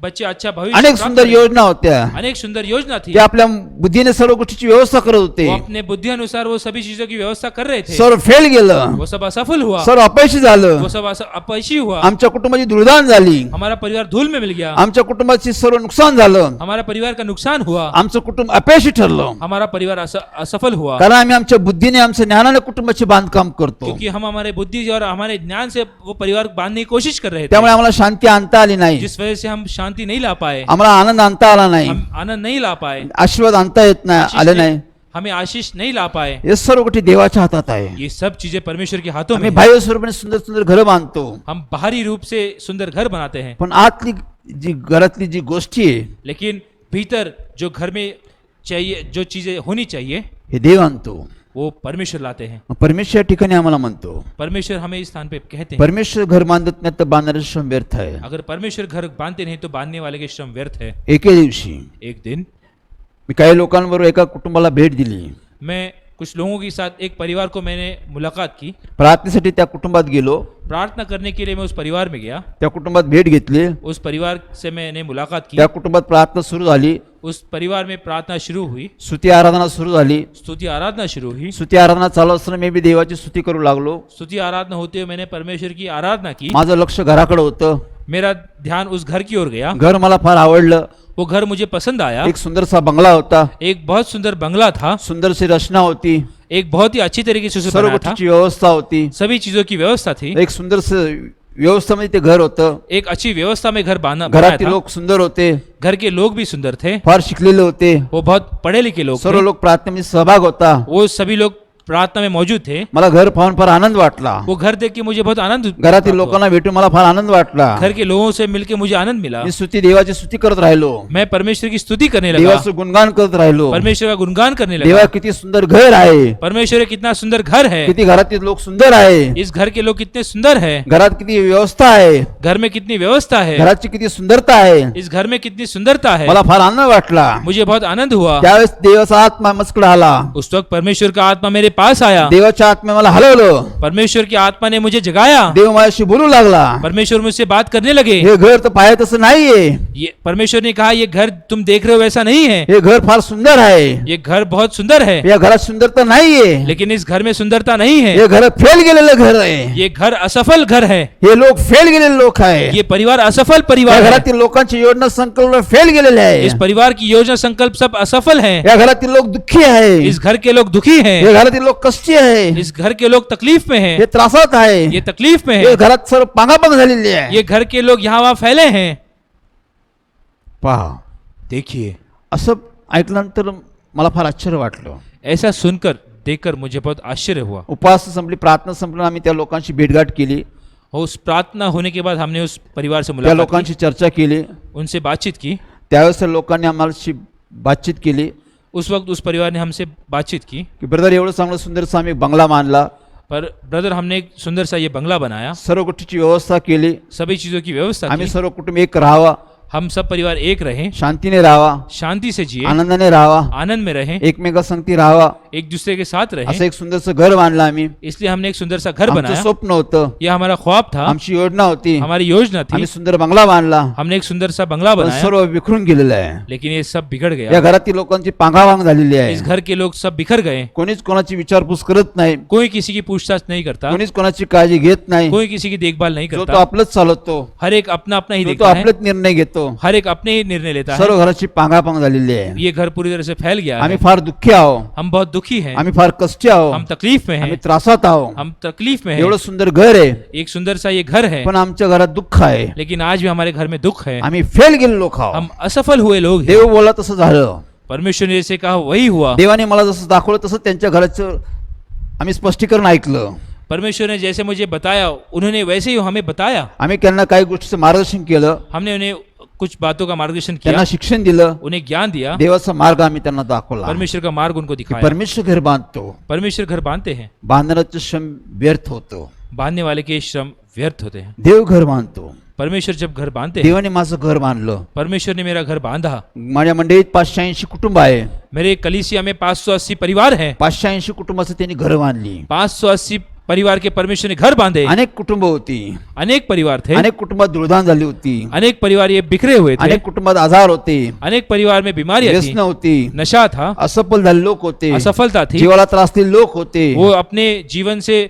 बच्चे अच्छा भविष्य
अनेक
प्राप्त
सुंदर
करें.
योजना होत्या,
अनेक सुंदर योजना थी,
ते आपल्या बुद्धीने सर्व गोष्टीची व्यवस्था करत होते.
वो अपने बुद्धि अनुसार वो सभी चीजों की व्यवस्था कर रहे थे,
सर्व फेल गेलं,
वो सब असफल हुआ,
सर्व अपयशी झालं,
वो सब अपयशी हुआ,
आमच्या कुटुंबाची दुर्दान झाली,
हमारा परिवार धूल में मिल गया,
आमच्या कुटुंबाची सर्व नुकसान झालं,
हमारा परिवार का नुकसान हुआ,
आमचं कुटुंब अपयशी ठरलं,
हमारा परिवार असफल हुआ,
कारण आम्ही आमच्या बुद्धीने आमच्या ज्ञानाने कुटुंबाचे बांधकाम करतो.
क्योंकि हम हमारे बुद्धि और हमारे ज्ञान से वो परिवार बांधने की कोशिश कर रहे थे,
त्यामुळे आम्हाला शांती आणता आली नाही,
जिस वजह से हम शांति नहीं ला पाए,
आम्हाला आनंद आणता आला नाही,
हम आनंद नहीं ला पाए,
आशीर्वाद आणता येत नाही,
आशीष
आले
नहीं-
नाही.
हमें आशीष नहीं ला पाए.
हे सर्व गोष्टी देवाच्या हातात आहे.
ये सब चीजें परमेश्वर के हाथों में
आम्ही
है.
बाह्य स्वरूपाने सुंदर सुंदर घरं बांधतो,
हम बाहरी रूप से सुंदर घर बनाते हैं,
पण आतली जी घरातली जी गोष्टी आहे
लेकिन भीतर जो घर में चाहिए, जो चीजें होनी चाहिए,
हे देव आणतो.
वो परमेश्वर लाते हैं.
परमेश्वर या ठिकाणी आम्हाला म्हणतो,
परमेश्वर हमें इस स्थान पे कहते हैं,
परमेश्वर घर बांधत नाही तर बांधणारे श्रम व्यर्थ आहे.
अगर परमेश्वर घर बांधते नहीं तो बांधने वाले के श्रम व्यर्थ है.
एके दिवशी
एक दिन
मी काही लोकांबरोबर एका कुटुंबाला भेट दिली,
मैं कुछ लोगों के साथ एक परिवार को मैंने मुलाकात की.
प्रार्थनेसाठी त्या कुटुंबात गेलो,
प्रार्थना करने के लिए मैं उस परिवार में गया.
त्या कुटुंबात भेट घेतली,
उस परिवार से मैंने मुलाकात की.
त्या कुटुंबात प्रार्थना सुरू झाली,
उस परिवार में प्रार्थना शुरू हुई,
स्तुती आराधना सुरू झाली.
स्तुति आराधना शुरू हुई.
स्तुती आराधना चालू असताना मी बी देवाची स्तुती करू लागलो.
स्तुति आराधना होते हुए मैंने परमेश्वर की आराधना की.
माझं लक्ष घराकडे होतं.
मेरा ध्यान उस घर की ओर गया.
घर मला फार आवडलं.
वो घर मुझे पसंद आया.
एक सुंदरसा बंगला होता,
एक बहुत सुंदर बंगला था,
सुंदरशी रचना होती,
एक बहुत ही अच्छी तरीके से उसे
सर्व
बनाया था,
गोष्टीची व्यवस्था होती,
सभी चीजों की व्यवस्था थी.
एक सुंदरस व्यवस्थामध्ये ते घर होतं.
एक अच्छी व्यवस्था में घर बनाया
घरातील
था.
लोक सुंदर होते,
घर के लोग भी सुंदर थे,
फार शिकलेले होते,
वो बहुत पढ़े लिखे लोग
सर्व
थे,
लोक प्रार्थनेमध्ये सहभाग होता.
वो सभी लोग प्रार्थना में मौजूद थे.
मला घर पाहून फार आनंद वाटला.
वो घर देख के मुझे बहुत आनंद
घरातील
प्राप्त हुआ.
लोकांना भेटून मला फार आनंद वाटला.
घर के लोगों से मिलके मुझे आनंद मिला.
मी स्तुती देवाची स्तुती करत राहिलो,
मैं परमेश्वर की स्तुति करने लगा,
देवाचं गुणगान करत राहिलो.
परमेश्वर का गुणगान करने
देवा
लगा.
किती सुंदर घर आहे,
परमेश्वर एक कितना सुंदर घर है,
किती घरातील लोक सुंदर आहे,
इस घर के लोग कितने सुंदर है,
घरात किती व्यवस्था आहे,
घर में कितनी व्यवस्था है,
घराची किती सुंदरता आहे.
इस घर में कितनी सुंदरता है.
मला फार आनंद वाटला.
मुझे बहुत आनंद हुआ.
त्यावेळेस देवाचा आत्मा मजकडे आला.
उस वक्त परमेश्वर का आत्मा मेरे पास आया.
देवाच्या आत्म्या मला हलवलं.
परमेश्वर की आत्मा ने मुझे जगाया.
देव माझ्याशी बोलू लागला.
परमेश्वर मुझसे बात करने लगे.
हे घर तर पाहत असं नाहीये,
ये परमेश्वर ने कहा ये घर तुम देख रहे हो वैसा नहीं है,
हे घर फार सुंदर आहे,
ये घर बहुत सुंदर है,
या घरात सुंदरता नाहीये,
लेकिन इस घर में सुंदरता नहीं है.
हे घर फेल गेलेलं घर आहे,
ये घर असफल घर है.
हे लोक फेल गेलेले लोक आहे,
ये परिवार असफल
या
परिवार है.
घरातील लोकांची योजना संकल्प फेल गेलेले आहे,
इस परिवार की योजना संकल्प सब असफल है.
या घरातील लोक दुःखी आहे,
इस घर के लोग दुखी हैं.
हे घरातील लोक कष्टी आहे,
इस घर के लोग तकलीफ में हैं.
हे त्रासात आहे,
ये तकलीफ में
हे
है.
घरात सर्व पांगापांग झालेली आहे.
ये घर के लोग यहाँ वहाँ फैले हैं.
पहा,
देखिए,
असं ऐकल्यानंतर मला फार आश्चर्य वाटलं.
ऐसा सुनकर देखकर मुझे बहुत आश्चर्य हुआ.
उपवास संपली, प्रार्थना संपली, आम्ही त्या लोकांशी भेटगाठ केली,
और उस प्रार्थना होने के बाद हमने उस परिवार से
त्या
मुलाकात
लोकांशी चर्चा केली.
की, उनसे बातचीत की.
त्यावेळेस त्या लोकांनी आम्हाला बातचीत केली.
उस वक्त उस परिवार ने हमसे बातचीत की,
की ब्रदर एवढं चांगलं सुंदरसा आम्ही बंगला मानला,
पर ब्रदर हमने एक सुंदर सा ये बंगला बनाया,
सर्व गोष्टीची व्यवस्था केली,
सभी चीजों की व्यवस्था
आम्ही
की,
सर्व कुटुंब एक राहावा,
हम सब परिवार एक रहें,
शांतीने राहावा,
शांति से जिए,
आनंदाने राहावा,
आनंद में रहें,
एकमेकासंगती राहावा,
एक दूसरे के साथ रहें।
असं एक सुंदरसं घर बांधलं आम्ही.
इसलिए हमने एक सुंदर सा घर
आमचं
बनाया,
स्वप्न होतं,
यह हमारा ख्वाब था,
आमची योजना होती,
हमारी योजना थी,
आम्ही सुंदर बंगला बांधला,
हमने एक सुंदर सा बंगला
पण
बनाया,
सर्व विखरून गेलेलं आहे.
लेकिन ये सब बिगड़
या
गया।
घरातील लोकांची पांगावांग झालेली आहे.
इस घर के लोग सब बिखर गए,
कोणीच कोणाची विचारपूस करत नाही,
कोई किसी की पूछताछ नहीं करता,
कोणीच कोणाची काळजी घेत नाही.
कोई किसी की देखभाल नहीं
जो तो
करता,
आपलंच चालवतो,
हर एक अपना अपना ही
जो तो
देखता है,
आपलेच निर्णय घेतो.
हर एक अपने ही निर्णय लेता है।
सर्व घराची पांगापांग झालेली आहे.
ये घर पूरी तरह से फैल गया
आम्ही
है,
फार दुःखी आहोत,
हम बहुत दुखी हैं,
आम्ही फार कष्टी आहोत,
हम तकलीफ में
आम्ही
हैं,
त्रासात आहोत.
हम तकलीफ में
एवढं
हैं।
सुंदर घर आहे,
एक सुंदर सा ये घर है,
पण आमच्या घरात दुःख आहे.
लेकिन आज भी हमारे घर में दुख है,
आम्ही फेल गेलो लोक आहोत.
हम असफल हुए लोग हैं।
देव बोला तसं झालं.
परमेश्वर ने जैसे कहा वही हुआ,
देवाने मला जसं दाखवलं तसं त्यांच्या घराचं आम्ही स्पष्टीकरण ऐकलं.
परमेश्वर ने जैसे मुझे बताया उन्होंने वैसे ही हमें बताया,
आम्ही त्यांना काही गोष्टीचं मार्गदर्शन केलं,
हमने उन्हें कुछ बातों का मार्गदर्शन किया,
त्यांना शिक्षण दिलं,
उन्हें ज्ञान दिया,
देवाचा मार्ग आम्ही त्यांना दाखवला.
परमेश्वर का मार्ग उनको
की
दिखाया।
परमेश्वर घर बांधतो,
परमेश्वर घर बांधते हैं,
बांधण्याचं श्रम व्यर्थ होतो.
बांधने वाले के श्रम व्यर्थ होते हैं।
देव घर बांधतो.
परमेश्वर जब घर बांधते हैं,
देवाने माझं घर बांधलं.
परमेश्वर ने मेरा घर बांधा।
माझ्या मंडळीत 580 कुटुंब आहे.
मेरे कलीसिया में 580 परिवार हैं,
580 कुटुंबाचं त्यांनी घर बांधली.
580 परिवार के परमेश्वर ने घर बांधे।
अनेक कुटुंब होती,
अनेक परिवार थे,
अनेक कुटुंबात दुर्दान झाली होती,
अनेक परिवार ये बिखरे हुए थे,
अनेक कुटुंबात आजार होते,
अनेक परिवार में बीमारियां
व्यसन
थी,
होती,
नशा था,
असफल झाले लोक होते,
असफलता थी,
जीवाला त्रासलेले लोक होते,
वो अपने जीवन से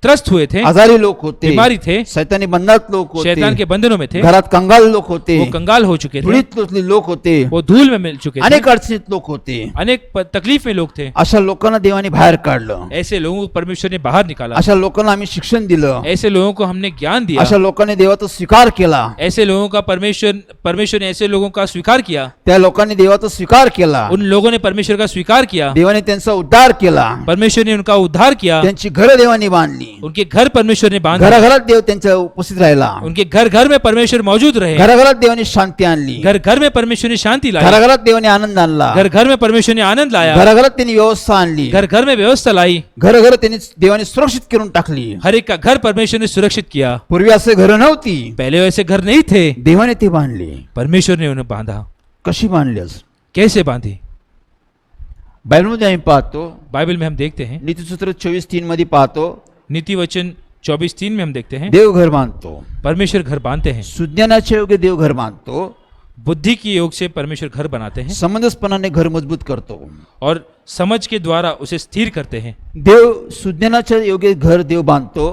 त्रस्त हुए थे,
आजारी लोक होते,
बीमारी थे,
शैतानी बंधनात लोक
शैतान
होते,
के बंधनों में थे,
घरात कंगाल लोक होते,
वो कंगाल हो चुके थे,
धुळीत लोटलेले लोक होते,
वो धूल में मिल चुके थे,
अनेक अडचणीत लोक होते.
अनेक तकलीफ में लोग थे।
अशा लोकांना देवाने बाहेर काढलं.
ऐसे लोगों को परमेश्वर ने बाहर निकाला,
अशा लोकांना आम्ही शिक्षण दिलं.
ऐसे लोगों को हमने ज्ञान दिया,
अशा लोकांनी देवाचा स्वीकार केला.
ऐसे लोगों का परमेश्वर ने ऐसे लोगों का स्वीकार किया,
त्या लोकांनी देवाचा स्वीकार केला.
उन लोगों ने परमेश्वर का स्वीकार किया,
देवाने त्यांचा उद्धार केला.
परमेश्वर ने उनका उद्धार किया,
त्यांची घरं देवाने बांधली.
उनके घर परमेश्वर ने बांधा,
घराघरात देव त्यांच्या उपस्थित राहिला.
उनके घर घर में परमेश्वर मौजूद रहे,
घराघरात देवाने शांती आणली.
घर घर में परमेश्वर ने शांति लाई,
घराघरात देवाने आनंद आणला.
घर घर में परमेश्वर ने आनंद लाया,
घराघरात त्यांनी व्यवस्था आणली.
घर घर में व्यवस्था लाई,
घर त्यांनी देवाने सुरक्षित करून टाकली.
हर एक का घर परमेश्वर ने सुरक्षित किया।
पूर्वी असे घर नव्हती,
पहले वैसे घर नहीं थे,
देवाने ते बांधली.
परमेश्वर ने उन्हें बांधा।
कशी बांधलीस?
कैसे बांधी?
बायबलमध्ये आम्ही पाहतो,
बाइबल में हम देखते हैं,
नीतिसूत्र 24:3 मध्ये पाहतो,
नीति वचन 24:3 में हम देखते हैं,
देव घर बांधतो.
परमेश्वर घर बांधते हैं,
सुज्ञानाच्या योग्य देव घर बांधतो.
बुद्धि की योग से परमेश्वर घर बनाते हैं,
समंजसपणाने घर मजबूत करतो.
और समझ के द्वारा उसे स्थिर करते हैं।
देव सुज्ञानाच्या योग्य घर देव बांधतो.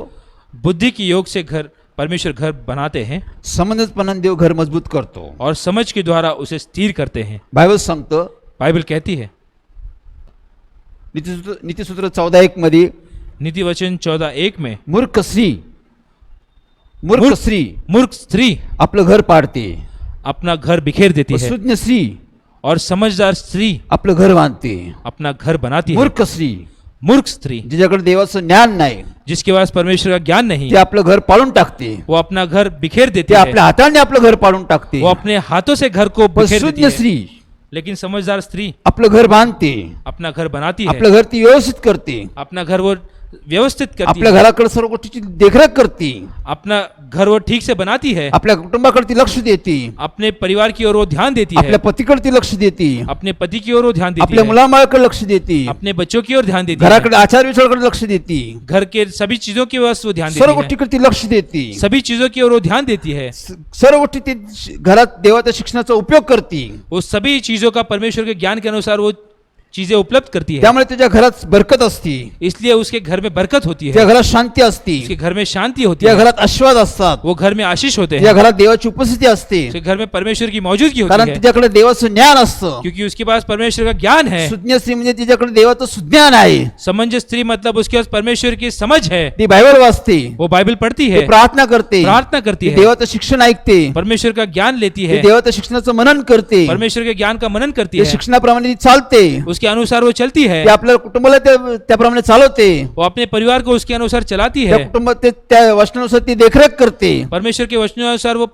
बुद्धि की योग से घर परमेश्वर घर बनाते हैं,
समंजसपणाने देव घर मजबूत करतो.
और समझ के द्वारा उसे स्थिर करते हैं।
बायबल सांगतं,
बाइबल कहती है,
नीतिसूत्र 14:1 मध्ये,
नीति वचन 14:1 में,
मूर्ख स्त्री
मूर्ख स्त्री
आपलं घर पाडते,
अपना घर बिखेर देती है,
सुज्ञ स्त्री
और समझदार स्त्री
आपलं घर बांधते.
अपना घर बनाती है।
मूर्ख स्त्री
मूर्ख स्त्री
जिच्याकडे देवाचं ज्ञान नाही,
जिसके पास परमेश्वर का ज्ञान नहीं,
ते आपलं घर पाडून टाकते.
वो अपना घर बिखेर देती
ते
है,
आपल्या हाताने आपलं घर पाडून टाकते.
वो अपने हाथों से घर को
पण
बिखेर देती
सुज्ञ
है।
स्त्री
लेकिन समझदार स्त्री
आपलं घर बांधते,
अपना घर बनाती है,
आपलं घर ती व्यवस्थित करते,
अपना घर वो व्यवस्थित करती
आपल्या
है,
घराकडे सर्व गोष्टीची देखरेख करते,
अपना घर वो ठीक से बनाती है,
आपल्या कुटुंबाकडे ती लक्ष देते,
अपने परिवार की ओर वो ध्यान देती है,
आपल्या पतीकडे ती लक्ष देते,
अपने पति की ओर वो ध्यान देती
आपल्या
है,
मुलाबाळाकडे लक्ष देते,
अपने बच्चों की ओर ध्यान देती है,
घराकडे आचार विचाराकडे लक्ष देते,
घर के सभी चीजों की ओर वो ध्यान
सर्व
देती है,
गोष्टीकडे ती लक्ष देते,
सभी चीजों की ओर वो ध्यान देती है,
सर्व गोष्टी ती घरात देवाच्या शिक्षणाचा उपयोग करते.
वो सभी चीजों का परमेश्वर के ज्ञान के अनुसार वो चीजें उपलब्ध करती है,
त्यामुळे त्याच्या घरात बरकत असते,
इसलिए उसके घर में बरकत होती
त्या
है,
घरात शांती असते,
उसके घर में शांति होती
त्या
है,
घरात आशीर्वाद असतात,
वो घर में आशीष होते
त्या
हैं,
घरात देवाची उपस्थिती असते,
उसके घर में परमेश्वर की मौजूदगी
कारण
होती है,
तिच्याकडे देवाचं ज्ञान असतं.
क्योंकि उसके पास परमेश्वर का ज्ञान है।
सुज्ञ स्त्री म्हणजे तिच्याकडे देवाचं सुज्ञान आहे.
समंजस स्त्री मतलब उसके पास परमेश्वर की समझ है,
ती बायबल वाचते,
वो बाइबल पढ़ती
ती
है,
प्रार्थना करते,
प्रार्थना करती
ती
है,
देवाचं शिक्षण ऐकते,
परमेश्वर का ज्ञान लेती
ती
है,
देवाच्या शिक्षणाचं मनन करते,
परमेश्वर के ज्ञान का मनन करती
त्या
है,
शिक्षणाप्रमाणे ती चालते,
उसके अनुसार वो चलती है,
ती आपल्या कुटुंबाला त्याप्रमाणे चालवते,
वो अपने परिवार को उसके अनुसार चलाती
त्या
है,
कुटुंबात त्या वचनानुसार ती देखरेख करते.
परमेश्वर के वचनानुसार वो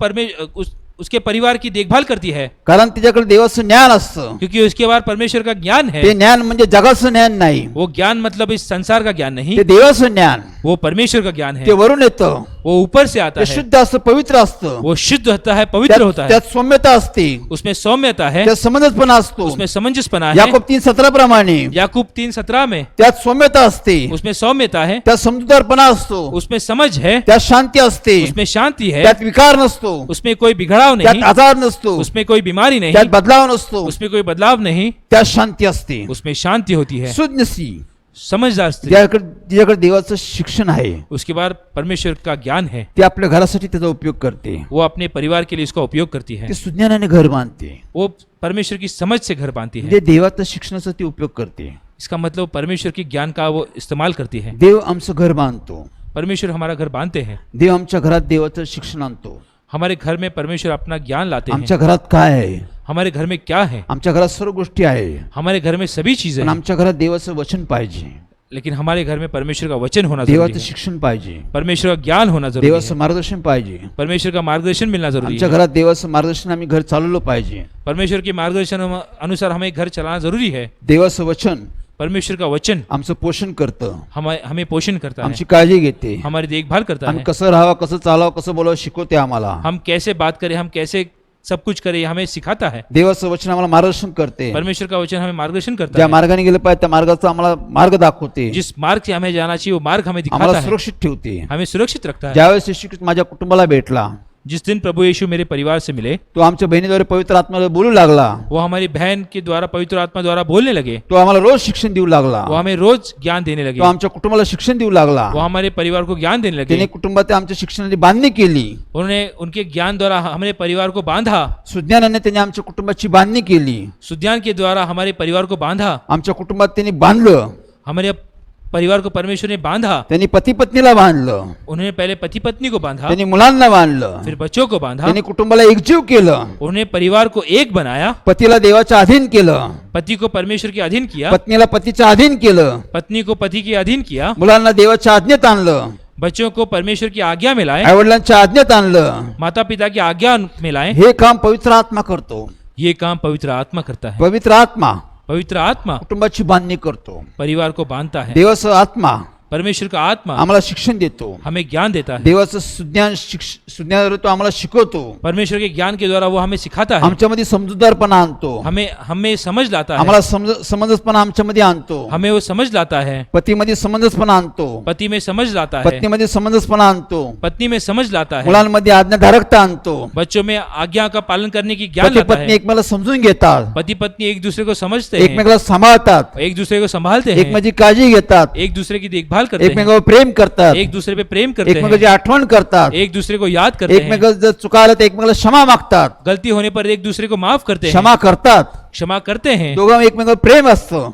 उसके परिवार की देखभाल करती है,
कारण तिच्याकडे देवाचं ज्ञान असतं.
क्योंकि उसके बाद परमेश्वर का ज्ञान है.
ते ज्ञान म्हणजे जगाचं ज्ञान नाही,
वो ज्ञान मतलब इस संसार का ज्ञान नहीं,
ते देवाचं ज्ञान.
वो परमेश्वर का ज्ञान
ते
है.
वरून येतं,
वो ऊपर से आता
ते
है.
शुद्ध असतं, पवित्र असतं.
वो शुद्ध होता है, पवित्र होता है.
त्यात सौम्यता असते,
उसमें सौम्यता है,
त्यात समंजसपणा असतो.
उसमें समंजसपना है.
याकूब 3:17 प्रमाणे
याकूब 3:17 में
त्यात सौम्यता असते,
उसमें सौम्यता है,
त्यात समजूतदारपणा असतो,
उसमें समझ है,
त्यात शांती असते,
उसमें शांति है,
त्यात विकार नसतो,
उसमें कोई बिगड़ाव
त्यात
नहीं,
आजार नसतो,
उसमें कोई बीमारी नहीं,
त्यात बदलाव नसतो,
उसमें कोई बदलाव नहीं,
त्यात शांती असते.
उसमें शांति होती है.
सुज्ञ स्त्री,
समझदार स्त्री,
तिच्याकडे देवाचं शिक्षण आहे,
उसके बाद परमेश्वर का ज्ञान है,
ती आपल्या घरासाठी त्याचा उपयोग करते.
वो अपने परिवार के लिए इसका उपयोग करती है.
ती सुज्ञानाने घर बांधते,
वो परमेश्वर की समझ से घर बांधती है.
म्हणजे देवाचं शिक्षणाचा ती उपयोग करते.
इसका मतलब परमेश्वर की ज्ञान का वो इस्तेमाल करती है.
देव आमचं घर बांधतो,
परमेश्वर हमारा घर बांधते हैं.
देव आमच्या घरात देवाचं शिक्षण आणतो.
हमारे घर में परमेश्वर अपना ज्ञान लाते हैं.
आमच्या घरात काय आहे?
हमारे घर में क्या है?
आमच्या घरात सर्व गोष्टी आहे,
हमारे घर में सभी चीजें
पण
हैं,
आमच्या घरात देवाचं वचन पाहिजे,
लेकिन हमारे घर में परमेश्वर का वचन होना जरूरी
देवाचं
है.
शिक्षण पाहिजे,
परमेश्वर का ज्ञान होना जरूरी
देवाचं
है.
मार्गदर्शन पाहिजे.
परमेश्वर का मार्गदर्शन मिलना जरूरी
आमच्या
है.
घरात देवाचं मार्गदर्शन आम्ही घर चालवलं पाहिजे.
परमेश्वर के मार्गदर्शन अनुसार हमें घर चलाना जरूरी है.
देवाचं वचन
परमेश्वर का वचन
आमचं पोषण करतं,
हमें पोषण करता है,
आमची काळजी घेते,
हमारी देखभाल करता
आम्ही
है.
कसं राहावं, कसं चालावं, कसं बोलावं शिकवते आम्हाला.
हम कैसे बात करें, हम कैसे सब कुछ करें, हमें सिखाता है.
देवाचं वचन आम्हाला मार्गदर्शन करते,
परमेश्वर का वचन हमें मार्गदर्शन करता
ज्या
है.
मार्गाने गेलं पाहिजे त्या मार्गाचा आम्हाला मार्ग दाखवते,
जिस मार्ग से हमें जाना चाहिए वो मार्ग हमें दिखाता
आम्हाला
है,
सुरक्षित ठेवते.
हमें सुरक्षित रखता है.
ज्यावेळेस येशू ख्रिस्त माझ्या कुटुंबाला भेटला,
जिस दिन प्रभु यीशु मेरे परिवार से मिले,
तो आमच्या बहिणीद्वारे पवित्र आत्म्याला बोलू लागला,
वो हमारी बहन के द्वारा पवित्र आत्मा द्वारा बोलने लगे,
तो आम्हाला रोज शिक्षण देऊ लागला,
वो हमें रोज ज्ञान देने लगे,
तो आमच्या कुटुंबाला शिक्षण देऊ लागला.
वो हमारे परिवार को ज्ञान देने
त्याने
लगे.
कुटुंबात आमच्या शिक्षणाची बांधणी केली,
उन्होंने उनके ज्ञान द्वारा हमारे परिवार को बांधा.
सुज्ञानाने त्याने आमच्या कुटुंबाची बांधणी केली,
सुज्ञान के द्वारा हमारे परिवार को बांधा.
आमच्या कुटुंबात त्यांनी बांधलं,
हमारे परिवार को परमेश्वर ने बांधा.
त्यांनी पती पत्नीला बांधलं,
उन्होंने पहले पति पत्नी को बांधा,
त्यांनी मुलांना बांधलं,
फिर बच्चों को बांधा.
त्यांनी कुटुंबाला एकजीव केलं,
उन्होंने परिवार को एक बनाया,
पतीला देवाच्या अधीन केलं,
पति को परमेश्वर के अधीन किया,
पत्नीला पतीच्या अधीन केलं,
पत्नी को पति के अधीन किया,
मुलांना देवाच्या आज्ञेत आणलं,
बच्चों को परमेश्वर की आज्ञा में लाए,
आईवडिलांच्या आज्ञेत आणलं.
माता पिता की आज्ञा में लाए.
हे काम पवित्र आत्मा करतो.
ये काम पवित्र आत्मा करता है.
पवित्र आत्मा
पवित्र आत्मा
कुटुंबाची बांधणी करतो.
परिवार को बांधता है.
देवाचा आत्मा
परमेश्वर का आत्मा
आम्हाला शिक्षण देतो.
हमें ज्ञान देता है.
देवाचं सुज्ञान तो आम्हाला शिकवतो.
परमेश्वर के ज्ञान के द्वारा वो हमें सिखाता है.
आमच्यामध्ये समजूतदारपणा आणतो.
हमें समझ लाता है.
आम्हाला समंजसपणा आमच्यामध्ये आणतो.
हमें वो समझ लाता है.
पतीमध्ये समंजसपणा आणतो.
पति में समझ लाता है.
पत्नीमध्ये समंजसपणा आणतो.
पत्नी में समझ लाता है.
मुलांमध्ये आज्ञाधारकता आणतो.
बच्चों में आज्ञा का पालन करने की ज्ञान
पती
लाता
पत्नी
है.
एकमेकाला समजून घेतात.
पति पत्नी एक दूसरे को समझते हैं,
एकमेकाला सांभाळतात.
एक दूसरे को संभालते हैं,
एकमेकाची काळजी घेतात.
एक दूसरे की देखभाल करते हैं,
एकमेकावर प्रेम करतात.
एक दूसरे पे प्रेम करते
एकमेकाची
हैं,
आठवण करतात.
एक दूसरे को याद करते हैं,
एकमेकाला जर चुका आल्या तर एकमेकाला क्षमा मागतात.
गलती होने पर एक दूसरे को माफ करते हैं,
क्षमा करतात.
क्षमा करते हैं.
दोघांमध्ये एकमेकावर प्रेम असतं.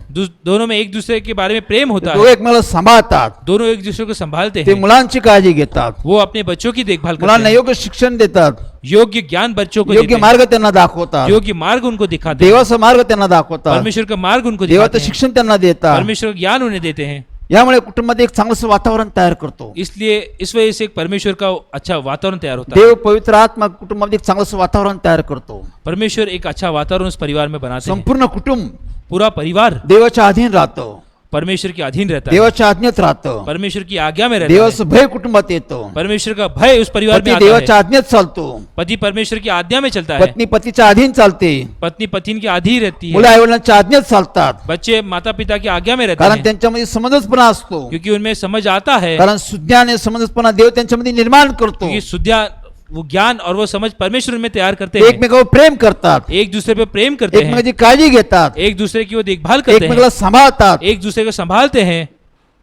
दोनों में एक दूसरे के बारे में प्रेम होता
दोघं
है.
एकमेकाला सांभाळतात.
दोनों एक दूसरे को संभालते
ते
हैं,
मुलांची काळजी घेतात.
वो अपने बच्चों की देखभाल करते
मुलांना
हैं,
योग्य शिक्षण देतात.
योग्य ज्ञान बच्चों को
योग्य
देते हैं,
मार्ग त्यांना दाखवतात.
योग्य मार्ग उनको दिखाते हैं,
देवाचा मार्ग त्यांना दाखवतात.
परमेश्वर का मार्ग उनको
देवाचं
दिखाते हैं,
शिक्षण त्यांना देतात.
परमेश्वर का ज्ञान उन्हें देते हैं.
यामुळे कुटुंबात एक चांगलं वातावरण तयार करतो.
इसलिए इस वजह से एक परमेश्वर का अच्छा वातावरण तैयार होता है.
देव पवित्र आत्मा कुटुंबामध्ये एक चांगलं वातावरण तयार करतो.
परमेश्वर एक अच्छा वातावरण उस परिवार में बनाते हैं.
संपूर्ण कुटुंब
पूरा परिवार
देवाच्या अधीन राहतं.
परमेश्वर के अधीन रहता है,
देवाच्या आज्ञेत राहतं.
परमेश्वर की आज्ञा में रहता है,
देवाचं भय कुटुंबात येतं.
परमेश्वर का भय उस परिवार में
पती
आता
देवाच्या
है,
आज्ञेत चालतो.
पति परमेश्वर की आज्ञा में चलता है,
पत्नी पतीच्या अधीन चालते.
पत्नी पति की आधी रहती
मुलं
है,
आईवडिलांच्या आज्ञेत चालतात.
बच्चे माता पिता की आज्ञा में रहते
कारण
हैं,
त्यांच्यामध्ये समंजसपणा असतो.
क्योंकि उनमें समझ आता है,
कारण सुज्ञान समंजसपणा देव त्यांच्यामध्ये निर्माण करतो.
क्योंकि सुध्या वो ज्ञान और वो समझ परमेश्वर में तैयार करते
ते
हैं,
एकमेकावर प्रेम करतात.
एक दूसरे पे प्रेम करते हैं,
एकमेकाची काळजी घेतात.
एक दूसरे की वो देखभाल करते
एकमेकाला
हैं,
सांभाळतात.
एक दूसरे को संभालते हैं,